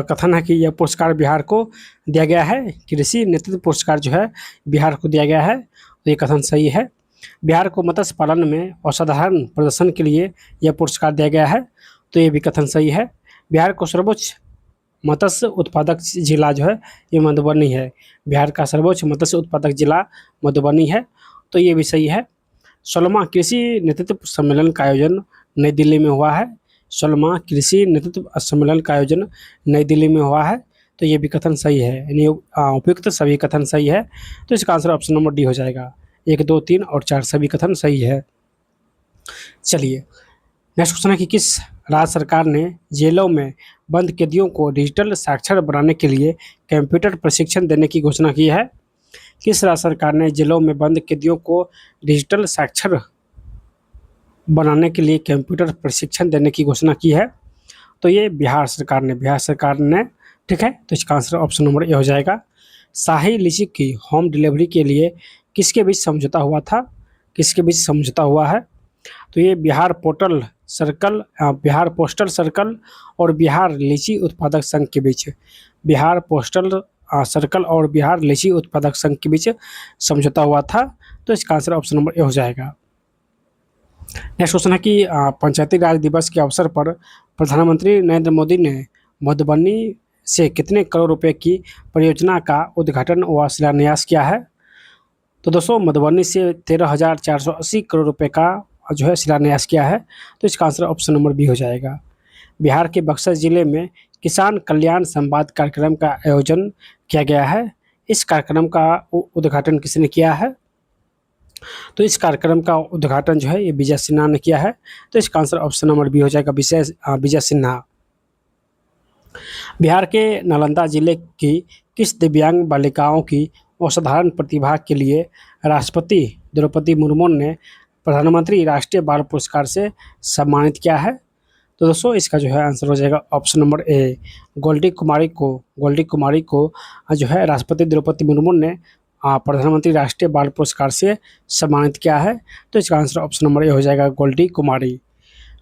S1: कथन है कि यह पुरस्कार बिहार को दिया गया है, कृषि नेतृत्व पुरस्कार जो है बिहार को दिया गया है, तो ये कथन सही है। बिहार को मत्स्य पालन में असाधारण प्रदर्शन के लिए यह पुरस्कार दिया गया है, तो ये भी कथन सही है। बिहार को सर्वोच्च मत्स्य उत्पादक जिला जो है ये मधुबनी है, बिहार का सर्वोच्च मत्स्य उत्पादक जिला मधुबनी है, तो ये भी सही है। 16वां कृषि नेतृत्व सम्मेलन का आयोजन नई दिल्ली में हुआ है, 16वां कृषि नेतृत्व सम्मेलन का आयोजन नई दिल्ली में हुआ है, तो ये भी कथन सही है, यानी उपयुक्त सभी कथन सही है, तो इसका आंसर ऑप्शन नंबर डी हो जाएगा। 1, 2, 3 और 4 सभी कथन सही है। चलिए नेक्स्ट क्वेश्चन है कि किस राज्य सरकार ने जेलों में बंद कैदियों को डिजिटल साक्षर बनाने के लिए कंप्यूटर प्रशिक्षण देने की घोषणा की है? किस राज्य सरकार ने जेलों में बंद कैदियों को डिजिटल साक्षर बनाने के लिए कंप्यूटर प्रशिक्षण देने की घोषणा की है? तो ये बिहार सरकार ने, ठीक है, तो इसका आंसर ऑप्शन नंबर ए हो जाएगा। शाही लीची की होम डिलीवरी के लिए किसके बीच समझौता हुआ था? किसके बीच समझौता हुआ है? तो ये बिहार पोस्टल सर्कल और बिहार लीची उत्पादक संघ के बीच, बिहार पोस्टल सर्कल और बिहार लीची उत्पादक संघ के बीच समझौता हुआ था, तो इसका आंसर ऑप्शन नंबर ए हो जाएगा। नेक्स्ट क्वेश्चन है कि पंचायती राज दिवस के अवसर पर प्रधानमंत्री नरेंद्र मोदी ने मधुबनी से कितने करोड़ रुपए की परियोजना का उद्घाटन व शिलान्यास किया है? तो दोस्तों मधुबनी से 13,480 करोड़ रुपए का जो है शिलान्यास किया है, तो इसका आंसर ऑप्शन नंबर बी हो जाएगा। बिहार के बक्सर जिले में किसान कल्याण संवाद कार्यक्रम का आयोजन किया गया है, इस कार्यक्रम का उद्घाटन किसने किया है? तो इस कार्यक्रम का उद्घाटन जो है ये विजय सिन्हा ने किया है, तो इसका आंसर ऑप्शन नंबर बी हो जाएगा, विजय सिन्हा। बिहार के नालंदा जिले की किस दिव्यांग बालिकाओं की असाधारण प्रतिभा के लिए राष्ट्रपति द्रौपदी मुर्मू ने प्रधानमंत्री राष्ट्रीय बाल पुरस्कार से सम्मानित किया है? तो दोस्तों इसका जो है आंसर हो जाएगा ऑप्शन नंबर ए, गोल्डी कुमारी को जो है राष्ट्रपति द्रौपदी मुर्मू ने प्रधानमंत्री राष्ट्रीय बाल पुरस्कार से सम्मानित किया है, तो इसका आंसर ऑप्शन नंबर ए हो जाएगा, गोल्डी कुमारी।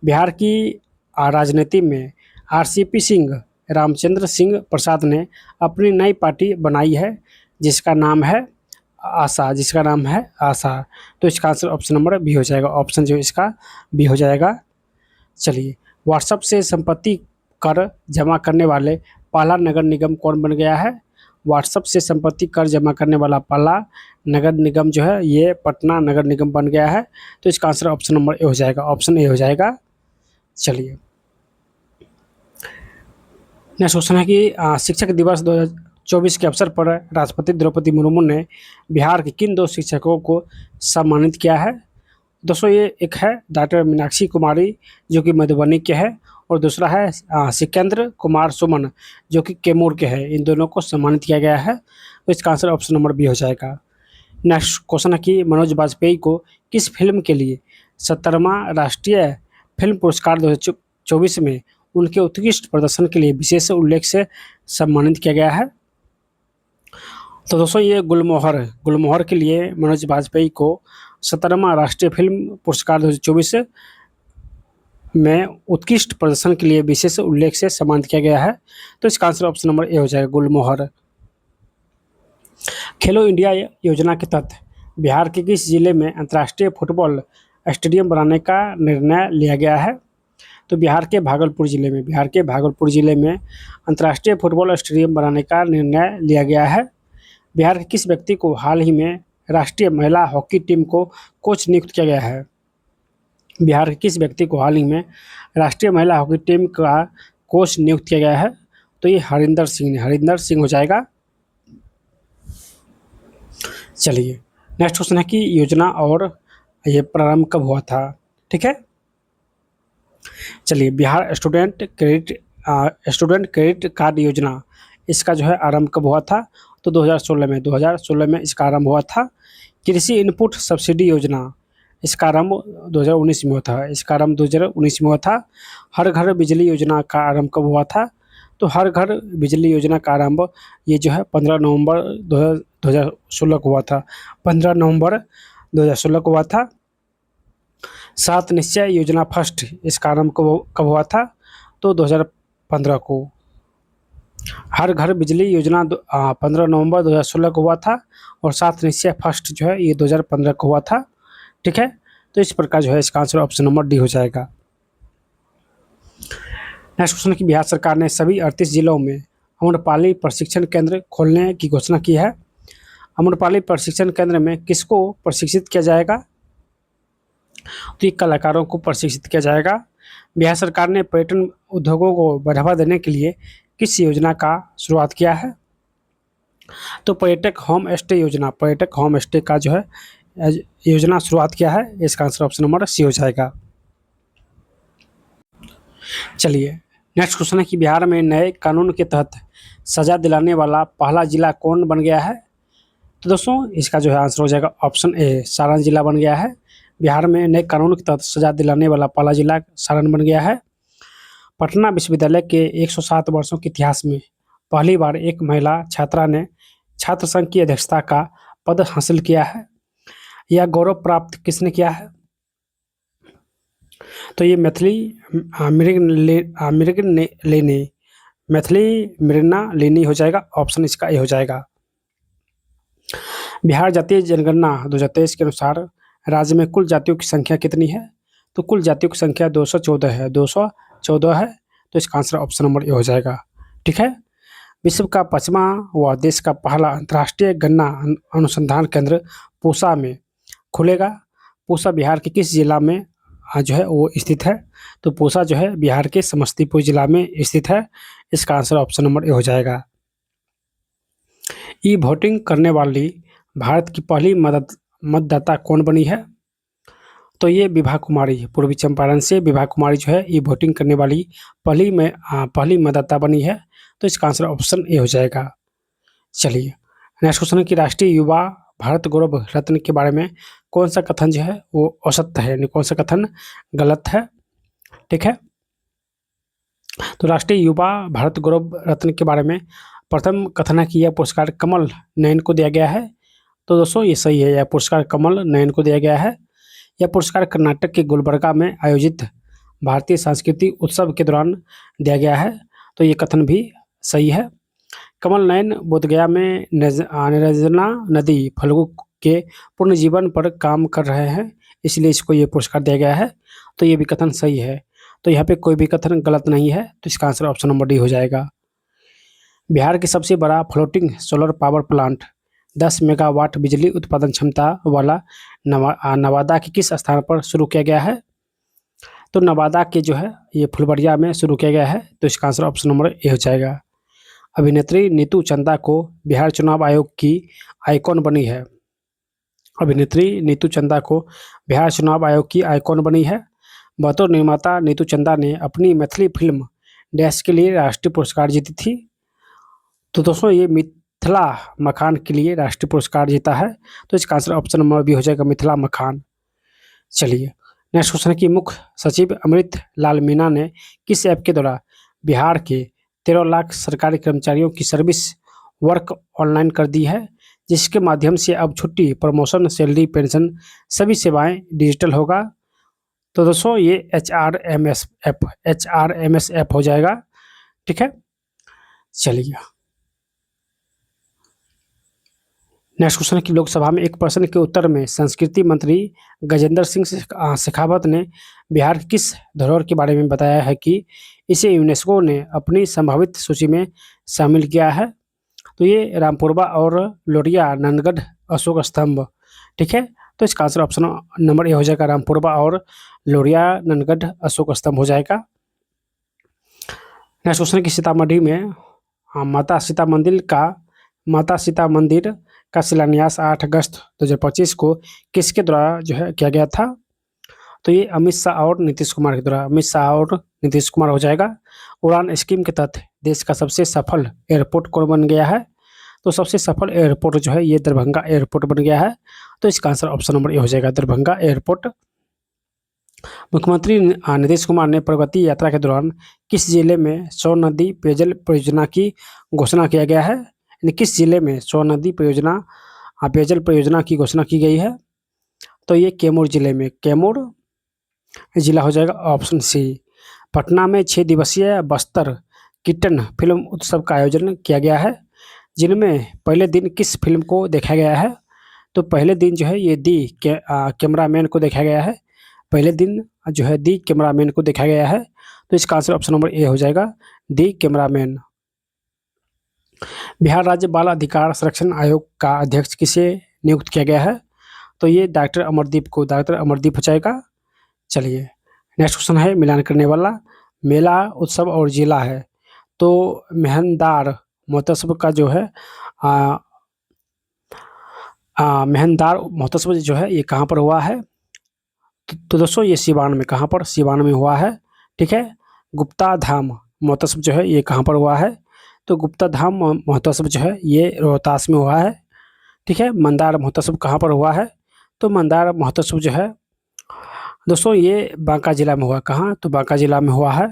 S1: बिहार की राजनीति में आरसीपी सिंह रामचंद्र सिंह प्रसाद ने अपनी नई पार्टी बनाई है, जिसका नाम है आशा, तो इसका आंसर ऑप्शन नंबर बी हो जाएगा, ऑप्शन जो इसका बी हो जाएगा। चलिए व्हाट्सएप से संपत्ति कर जमा करने वाले पहला नगर निगम कौन बन गया है? व्हाट्सएप से संपत्ति कर जमा करने वाला पहला नगर निगम जो है ये पटना नगर निगम बन गया है, तो इसका आंसर ऑप्शन नंबर ए हो जाएगा, ऑप्शन ए हो जाएगा। चलिए नेक्स्ट क्वेश्चन है कि शिक्षक दिवस 2024 के अवसर पर राष्ट्रपति द्रौपदी मुर्मू ने बिहार के किन 2 शिक्षकों को सम्मानित किया है? दोस्तों ये एक है डॉक्टर मीनाक्षी कुमारी जो कि मधुबनी के हैं, और दूसरा है सिकंदर कुमार सुमन, जो कि कैमूर के हैं। इन दोनों को सम्मानित किया गया है। तो इसका आंसर ऑप्शन नंबर बी हो जाएगा। नेक्स्ट क्वेश्चन है कि मनोज वाजपेयी को किस फिल्म के लिए 70वां राष्ट्रीय फिल्म पुरस्कार 2024 में उनके उत्कृष्ट प्रदर्शन के लिए विशेष उल्लेख से सम्मानित किया गया है? तो दोस्तों ये गुलमोहर है। गुलमोहर के लिए मनोज वाजपेयी को 70वां राष्ट्रीय फिल्म पुरस्कार 2024 में उत्कृष्ट प्रदर्शन के लिए विशेष उल्लेख से सम्मानित किया गया है। तो इसका आंसर ऑप्शन नंबर ए हो जाएगा, गुलमोहर। खेलो इंडिया योजना के तहत बिहार के किस जिले में अंतर्राष्ट्रीय फुटबॉल स्टेडियम बनाने का निर्णय लिया गया है? तो बिहार के भागलपुर जिले में अंतर्राष्ट्रीय फुटबॉल स्टेडियम बनाने का निर्णय लिया गया है। बिहार के किस व्यक्ति को हाल ही में राष्ट्रीय महिला हॉकी टीम को कोच नियुक्त किया गया है? बिहार के किस व्यक्ति को हाल ही में राष्ट्रीय महिला हॉकी टीम का कोच नियुक्त किया गया है? तो ये हरिंदर सिंह हो जाएगा। चलिए नेक्स्ट क्वेश्चन है कि योजना और ये प्रारंभ कब हुआ था? ठीक है, चलिए बिहार स्टूडेंट क्रेडिट कार्ड योजना, इसका जो है आरंभ कब हुआ था? तो 2016 में इसका आरंभ हुआ था। कृषि इनपुट सब्सिडी योजना, इसका आरंभ 2019 में हुआ था। हर घर बिजली योजना का आरंभ कब हुआ था? तो हर घर बिजली योजना का आरंभ ये जो है 15 नवंबर 2016 को हुआ था। 15 नवंबर 2016 को हुआ था। 7 निश्चय योजना फर्स्ट, इसका आरंभ कब हुआ था? तो 2015 को। हर घर बिजली योजना 15 नवंबर 2016 को हुआ था और 7 निश्चय फर्स्ट जो है ये 2015 को हुआ था। ठीक है, तो इस प्रकार जो है इसका आंसर ऑप्शन नंबर डी हो जाएगा। नेक्स्ट क्वेश्चन कि बिहार सरकार ने सभी 38 जिलों में अम्रपाली प्रशिक्षण केंद्र खोलने की घोषणा की है। अम्रपाली प्रशिक्षण केंद्र में किसको प्रशिक्षित किया जाएगा? तो ये कलाकारों को प्रशिक्षित किया जाएगा। बिहार सरकार ने पर्यटन उद्योगों को बढ़ावा देने के लिए किस योजना का शुरुआत किया है? तो पर्यटक होम स्टे का जो है योजना शुरुआत किया है। इसका आंसर ऑप्शन नंबर सी हो जाएगा। चलिए नेक्स्ट क्वेश्चन है कि बिहार में नए कानून के तहत सजा दिलाने वाला पहला जिला कौन बन गया है? तो दोस्तों इसका जो है आंसर हो जाएगा ऑप्शन ए, सारण जिला बन गया है। बिहार में नए कानून के तहत सजा दिलाने वाला पहला जिला सारण बन गया है। पटना विश्वविद्यालय के 107 वर्षों के इतिहास में पहली बार एक महिला छात्रा ने छात्र संघ की अध्यक्षता का पद हासिल किया है। यह गौरव प्राप्त किसने किया है? तो ये मैथिली मृगना लेनी हो जाएगा। ऑप्शन इसका ए हो जाएगा। बिहार जातीय जनगणना 2023 के अनुसार राज्य में कुल जातियों की संख्या कितनी है? तो कुल जातियों की संख्या 214 है। तो इसका आंसर ऑप्शन नंबर ए हो जाएगा। ठीक है, विश्व का 5वां व देश का पहला अंतर्राष्ट्रीय गन्ना अनुसंधान केंद्र पूसा में खुलेगा। पूसा बिहार के किस जिला में जो है वो स्थित है? तो पूसा जो है बिहार के समस्तीपुर जिला में स्थित है। इसका आंसर ऑप्शन नंबर ए हो जाएगा। ई वोटिंग करने वाली भारत की पहली मतदाता कौन बनी है? तो ये विभा कुमारी, पूर्वी चंपारण से विभा कुमारी जो है ई वोटिंग करने वाली पहली मतदाता बनी है। तो इसका आंसर ऑप्शन ए हो जाएगा। चलिए नेक्स्ट क्वेश्चन है कि राष्ट्रीय युवा भारत गौरव रत्न के बारे में कौन सा कथन जो है वो असत्य है, यानी कौन सा कथन गलत है? ठीक है, तो राष्ट्रीय युवा भारत गौरव रत्न के बारे में प्रथम कथन है कि यह पुरस्कार कमल नयन को दिया गया है। तो दोस्तों ये सही है, यह पुरस्कार कमल नयन को दिया गया है। यह पुरस्कार कर्नाटक के गुलबर्गा में आयोजित भारतीय सांस्कृतिक उत्सव के दौरान दिया गया है। तो ये कथन भी सही है। कमल नयन बोधगया में निर्जना नदी फल्गु के पुनर्जीवन पर काम कर रहे हैं, इसलिए इसको ये पुरस्कार दिया गया है। तो ये भी कथन सही है। तो यहाँ पे कोई भी कथन गलत नहीं है। तो इसका आंसर ऑप्शन नंबर डी हो जाएगा। बिहार के सबसे बड़ा floating solar power plant 10 megawatt बिजली उत्पादन क्षमता वाला नवादा के किस स्थान पर शुरू किया गया है? तो नवादा के जो है ये फुलबरिया में शुरू किया गया है। तो इसका आंसर ऑप्शन नंबर ए हो जाएगा। अभिनेत्री नीतू चंदा को बिहार चुनाव आयोग की आइकॉन बनी है। अभिनेत्री नीतू चंदा को बिहार चुनाव आयोग की आइकॉन बनी है। बतौर निर्माता नीतू चंदा ने अपनी मैथिली फिल्म डैश के लिए राष्ट्रीय पुरस्कार जीती थी। तो दोस्तों ये मिथिला मखान के लिए राष्ट्रीय पुरस्कार जीता है। तो इसका आंसर ऑप्शन नंबर बी हो जाएगा, मिथिला मखान। चलिए नेक्स्ट क्वेश्चन की मुख्य सचिव अमृत लाल मीणा ने किस ऐप के द्वारा बिहार के 13 लाख सरकारी कर्मचारियों की सर्विस वर्क ऑनलाइन कर दी है, जिसके माध्यम से अब छुट्टी, प्रमोशन, सैलरी, पेंशन सभी सेवाएं डिजिटल होगा। तो दोस्तों ये H R M S app हो जाएगा। ठीक है, चलिए नेक्स्ट क्वेश्चन की लोकसभा में एक प्रश्न के उत्तर में संस्कृति मंत्री गजेंद्र सिंह शेखावत ने बिहार की किस धरोहर के बारे में बताया है कि इसे यूनेस्को ने अपनी संभावित सूची में शामिल किया है। तो ये रामपुरबा और लोरिया नंदगढ़ अशोक स्तंभ। ठीक है, तो इसका आंसर ऑप्शन नंबर ए हो जाएगा, रामपुरबा और लोरिया नंदगढ़ अशोक स्तंभ हो जाएगा। नेक्स्ट क्वेश्चन की सीतामढ़ी में माता सीता मंदिर का शिलान्यास 8 अगस्त 2025 को किसके द्वारा जो है किया गया था। तो ये अमित शाह और नीतीश कुमार के द्वारा, अमित शाह और नीतीश कुमार हो जाएगा। उड़ान स्कीम के तहत देश का सबसे सफल एयरपोर्ट कौन बन गया है। तो सबसे सफल एयरपोर्ट जो है ये दरभंगा एयरपोर्ट बन गया है। तो इसका आंसर ऑप्शन नंबर ए हो जाएगा, दरभंगा एयरपोर्ट। मुख्यमंत्री नीतीश कुमार ने प्रगति यात्रा के दौरान किस जिले में 100 नदी पेयजल परियोजना की घोषणा किया गया है, यानी किस जिले में 100 नदी पेयजल परियोजना की घोषणा की गई है। तो ये कैमूर जिले में, कैमूर जिला हो जाएगा ऑप्शन सी। पटना में 6 दिवसीय बस्तर किटन फिल्म उत्सव का आयोजन किया गया है, जिनमें पहले दिन किस फिल्म को देखा गया है। तो पहले दिन जो है ये कैमरामैन को देखा गया है, पहले दिन जो है दी कैमरामैन को देखा गया है। तो इसका आंसर ऑप्शन नंबर ए हो जाएगा, दी कैमरामैन। बिहार राज्य बाल अधिकार संरक्षण आयोग का अध्यक्ष किसे नियुक्त किया गया है। तो ये डॉक्टर अमरदीप हो जाएगा। चलिए नेक्स्ट क्वेश्चन है मिलान करने वाला। मेला, उत्सव और जिला है। तो मेहंदार महोत्सव का जो है मेहंदार महोत्सव जो है ये कहाँ पर हुआ है। तो दोस्तों ये सिवान में, कहाँ पर, सिवान में हुआ है। ठीक है, गुप्ता धाम महोत्सव जो है ये कहाँ पर हुआ है। तो गुप्ता धाम महोत्सव जो है ये रोहतास में हुआ है। ठीक है, मंदार महोत्सव कहाँ पर हुआ है। तो मंदार महोत्सव जो है दोस्तों ये बांका जिला में हुआ। कहाँ, तो बांका जिला में हुआ है।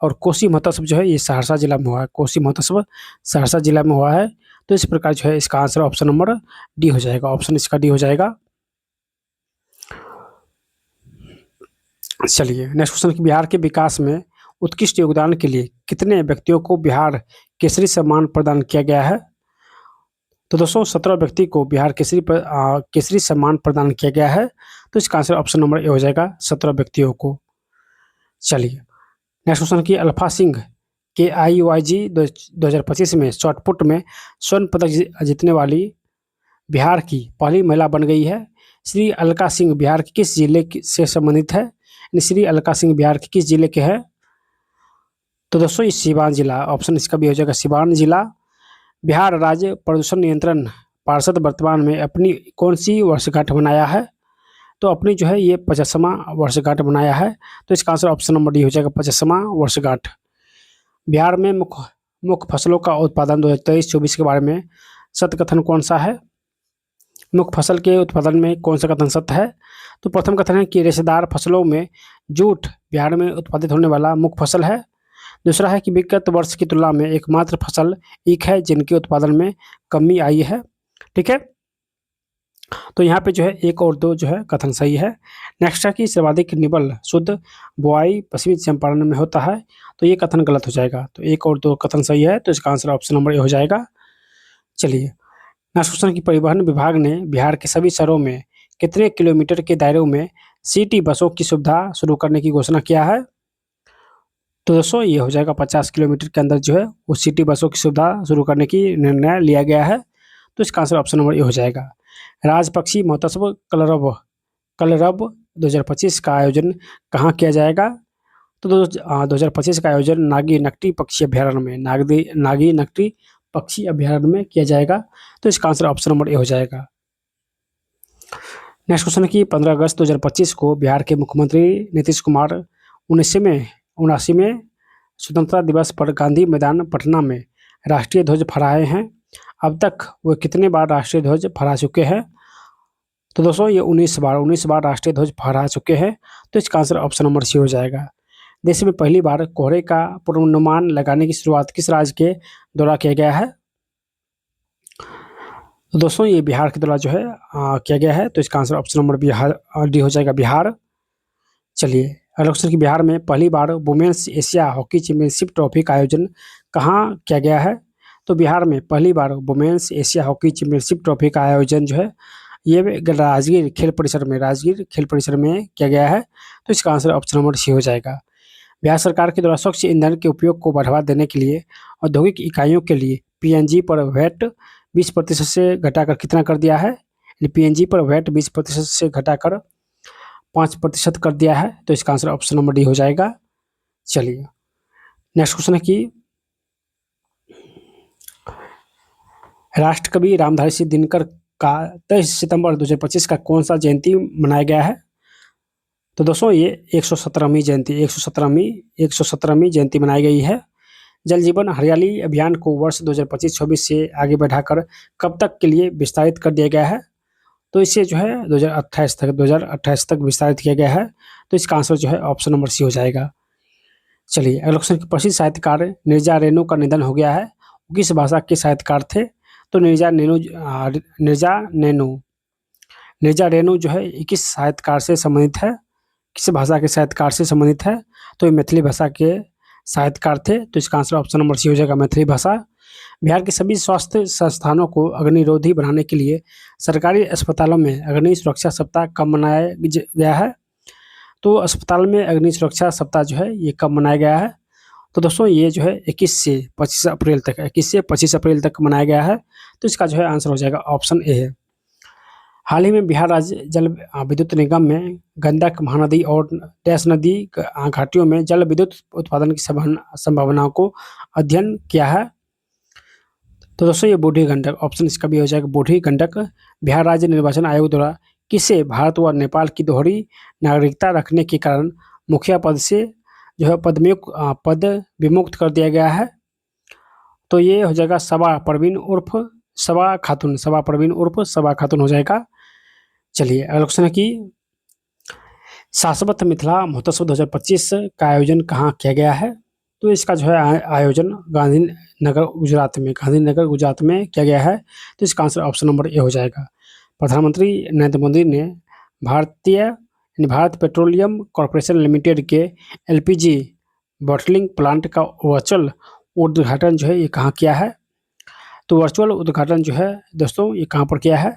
S1: और कोसी महोत्सव जो है ये सहरसा जिला में हुआ है, कोसी महोत्सव सहरसा जिला में हुआ है। तो इस प्रकार जो है इसका आंसर ऑप्शन नंबर डी हो जाएगा, ऑप्शन इसका डी हो जाएगा। चलिए नेक्स्ट क्वेश्चन की बिहार के विकास में उत्कृष्ट योगदान के लिए कितने व्यक्तियों को बिहार केसरी सम्मान प्रदान किया गया है। तो दोस्तों 17 व्यक्ति को बिहार केसरी सम्मान प्रदान किया गया है। तो इसका आंसर ऑप्शन नंबर ए हो जाएगा, 17 व्यक्तियों को। चलिए नेक्स्ट क्वेश्चन की अल्फा सिंह के IUIG 2025 में शॉटपुट में स्वर्ण पदक जीतने वाली बिहार की पहली महिला बन गई है। श्री अलका सिंह बिहार के किस जिले से संबंधित है, यानी श्री अलका सिंह बिहार के किस जिले के हैं। तो दोस्तों ये सिवान जिला, ऑप्शन इसका भी हो जाएगा, सिवान जिला। बिहार राज्य प्रदूषण नियंत्रण पार्षद वर्तमान में अपनी कौन सी वर्षगांठ मनाया है। तो अपनी जो है ये 50वां वर्षगांठ मनाया है। तो इसका आंसर ऑप्शन नंबर डी हो जाएगा, 50वां वर्षगांठ। बिहार में मुख्य फसलों का उत्पादन 2023-24 के बारे में सत्य कथन कौन सा है। मुख्य फसल के उत्पादन में कौन सा कथन सत्य है। तो प्रथम कथन है कि रेशेदार फसलों में जूट बिहार में उत्पादित होने वाला मुख्य फसल है। दूसरा है कि विगत वर्ष की तुलना में एकमात्र फसल ईख है जिनके उत्पादन में कमी आई है। ठीक है, तो यहाँ पे जो है 1 और 2 जो है कथन सही है। नेक्स्ट है कि सर्वाधिक निबल शुद्ध बुआई पश्चिमी चंपारण में होता है। तो ये कथन गलत हो जाएगा। तो 1 और 2 कथन सही है। तो इसका आंसर ऑप्शन नंबर ए हो जाएगा। चलिए नेक्स्ट क्वेश्चन की परिवहन विभाग ने बिहार के सभी शहरों में कितने किलोमीटर के दायरे में सिटी बसों की सुविधा शुरू करने की घोषणा किया है। तो दोस्तों ये हो जाएगा 50 किलोमीटर के अंदर जो है वो सिटी बसों की सुविधा शुरू करने की निर्णय लिया गया है। तो इसका आंसर ऑप्शन नंबर ए हो जाएगा। राजपक्षी महोत्सव कलरब 2025 का आयोजन कहाँ किया जाएगा। तो 2025 का आयोजन नागी नकटी पक्षी अभ्यारण्य में, नागी नकटी पक्षी अभ्यारण्य में किया जाएगा। तो इसका आंसर ऑप्शन नंबर ए हो जाएगा। नेक्स्ट क्वेश्चन है कि 15 अगस्त 2025 को बिहार के मुख्यमंत्री नीतीश कुमार 1979 स्वतंत्रता दिवस पर गांधी मैदान पटना में राष्ट्रीय ध्वज फहराए हैं। अब तक वो कितने बार राष्ट्रीय ध्वज फहरा चुके हैं? तो दोस्तों ये 19 बार राष्ट्रीय ध्वज फहरा चुके हैं। तो इसका आंसर ऑप्शन नंबर सी हो जाएगा। देश में पहली बार कोहरे का पूर्वानुमान लगाने की शुरुआत किस राज्य के द्वारा किया गया है? तो दोस्तों ये बिहार के द्वारा जो है किया गया है। तो इसका आंसर ऑप्शन नंबर डी हो जाएगा, बिहार। चलिए अगला क्वेश्चन कि बिहार में पहली बार women's Asia hockey championship trophy का आयोजन कहाँ किया गया है? तो बिहार में पहली बार women's Asia hockey championship trophy का आयोजन जो है ये राजगीर खेल परिसर में किया गया है। तो इसका आंसर ऑप्शन नंबर सी हो जाएगा। बिहार सरकार के द्वारा स्वच्छ ईंधन के उपयोग को बढ़ावा देने के लिए औद्योगिक इकाइयों के लिए पीएनजी पर वैट 20% से घटाकर कितना कर दिया है? पीएनजी पर वैट 20% से घटाकर 5% कर दिया है। तो इसका आंसर ऑप्शन नंबर डी हो जाएगा। चलिए नेक्स्ट क्वेश्चन है कि राष्ट्रकवि रामधारी सिंह दिनकर का 23 सितंबर 2025 का कौन सा जयंती मनाया गया है? तो दोस्तों ये 117वीं जयंती मनाई गई है। जल जीवन हरियाली अभियान को वर्ष 2025-26 से आगे बढ़ाकर कब तक के लिए विस्तारित कर दिया गया है? तो इसे जो है 2028 तक विस्तारित किया गया है। तो इसका आंसर जो है ऑप्शन नंबर सी हो जाएगा। चलिए अगला क्वेश्चन, प्रसिद्ध साहित्यकार नीरजा रेणु का निधन हो गया है। वो किस भाषा के साहित्यकार थे? तो नीरजा रेणु जो है किस साहित्यकार से संबंधित है, किस भाषा के साहित्यकार से संबंधित है? तो ये मैथिली भाषा के साहित्यकार थे। तो इसका आंसर ऑप्शन नंबर सी हो जाएगा, मैथिली भाषा। बिहार के सभी स्वास्थ्य संस्थानों को अग्निरोधी बनाने के लिए सरकारी अस्पतालों में अग्नि सुरक्षा सप्ताह कब मनाया गया है? तो अस्पताल में अग्नि सुरक्षा सप्ताह जो है ये कब मनाया गया है? तो दोस्तों ये जो है 21 से 25 अप्रैल तक मनाया गया है। तो इसका जो है आंसर हो जाएगा ऑप्शन ए है। हाल ही में बिहार राज्य जल विद्युत निगम में गंडक महानदी और डैश नदी घाटियों में जल विद्युत उत्पादन की संभावनाओं को अध्ययन किया है। तो दोस्तों ये बूढ़ी गंडक, ऑप्शन इसका भी हो जाएगा बूढ़ी गंडक। बिहार राज्य निर्वाचन आयोग द्वारा किसे भारत व नेपाल की दोहरी नागरिकता रखने के कारण मुखिया पद से जो है पद विमुक्त कर दिया गया है? तो ये हो जाएगा सबा परवीन उर्फ सबा खातून हो जाएगा। चलिए अगला क्वेश्चन है कि शाश्वत मिथिला महोत्सव 2025 का आयोजन कहाँ किया गया है? तो इसका जो है आयोजन गांधीनगर गुजरात में किया गया है। तो इसका आंसर ऑप्शन नंबर ए हो जाएगा। प्रधानमंत्री नरेंद्र मोदी ने भारत पेट्रोलियम कॉर्पोरेशन लिमिटेड के एलपीजी बॉटलिंग प्लांट का वर्चुअल उद्घाटन जो है ये कहाँ किया है? तो वर्चुअल उद्घाटन जो है दोस्तों ये कहाँ पर किया है?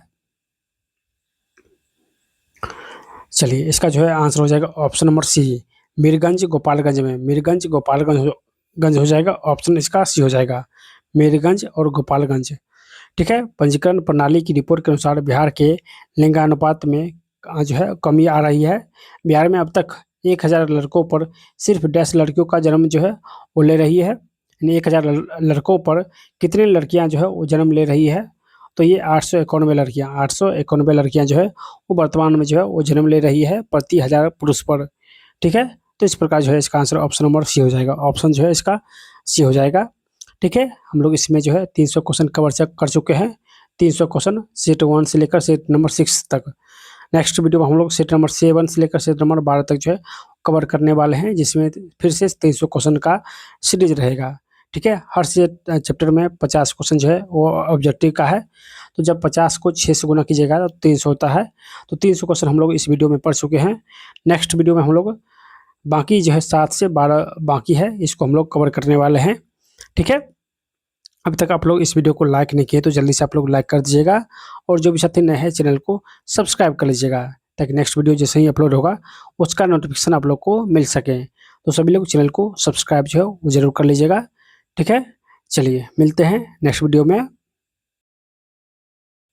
S1: चलिए इसका जो है आंसर हो जाएगा option number C, Mirganj Gopalganj हो जाएगा। ऑप्शन इसका सी हो जाएगा, मीरगंज और गोपालगंज। ठीक है, पंजीकरण प्रणाली की रिपोर्ट के अनुसार बिहार के लिंगानुपात में जो है कमी आ रही है। बिहार में अब तक 1000 लड़कों पर सिर्फ 10 लड़कियों का जन्म जो है वो ले रही है, यानी 1000 लड़कों पर कितनी लड़कियां जो है वो जन्म ले रही है? तो ये 891 लड़कियां जो है वो वर्तमान में जो है वो जन्म ले रही है प्रति 1000 पुरुष पर। ठीक है, तो इस प्रकार जो है इसका आंसर ऑप्शन नंबर सी हो जाएगा। ऑप्शन जो है इसका सी हो जाएगा। ठीक है, हम लोग इसमें जो है 300 क्वेश्चन कवर कर चुके हैं। 300 क्वेश्चन सेट 1 से लेकर सेट नंबर 6 तक। नेक्स्ट वीडियो में हम लोग सेट नंबर 7 से लेकर सेट नंबर 12 तक जो है कवर करने वाले हैं, जिसमें फिर से 300 क्वेश्चन का सीरीज रहेगा। ठीक है, हर चैप्टर में 50 क्वेश्चन जो है वो ऑब्जेक्टिव का है। तो जब 50 को 6 से गुना कीजिएगा तो 300 होता है। तो 300 क्वेश्चन हम लोग इस वीडियो में पढ़ चुके हैं। नेक्स्ट वीडियो में हम लोग बाकी जो है 7 से 12 बाकी है, इसको हम लोग कवर करने वाले हैं। ठीक है, अभी तक आप लोग इस वीडियो को लाइक नहीं किए तो जल्दी से आप लोग लाइक कर दीजिएगा, और जो भी साथी नए हैं चैनल को सब्सक्राइब कर लीजिएगा, ताकि नेक्स्ट वीडियो जैसे ही अपलोड होगा उसका नोटिफिकेशन आप लोग को मिल सके। तो सभी लोग चैनल को सब्सक्राइब जो है वो जरूर कर लीजिएगा। ठीक है, चलिए मिलते हैं नेक्स्ट वीडियो में।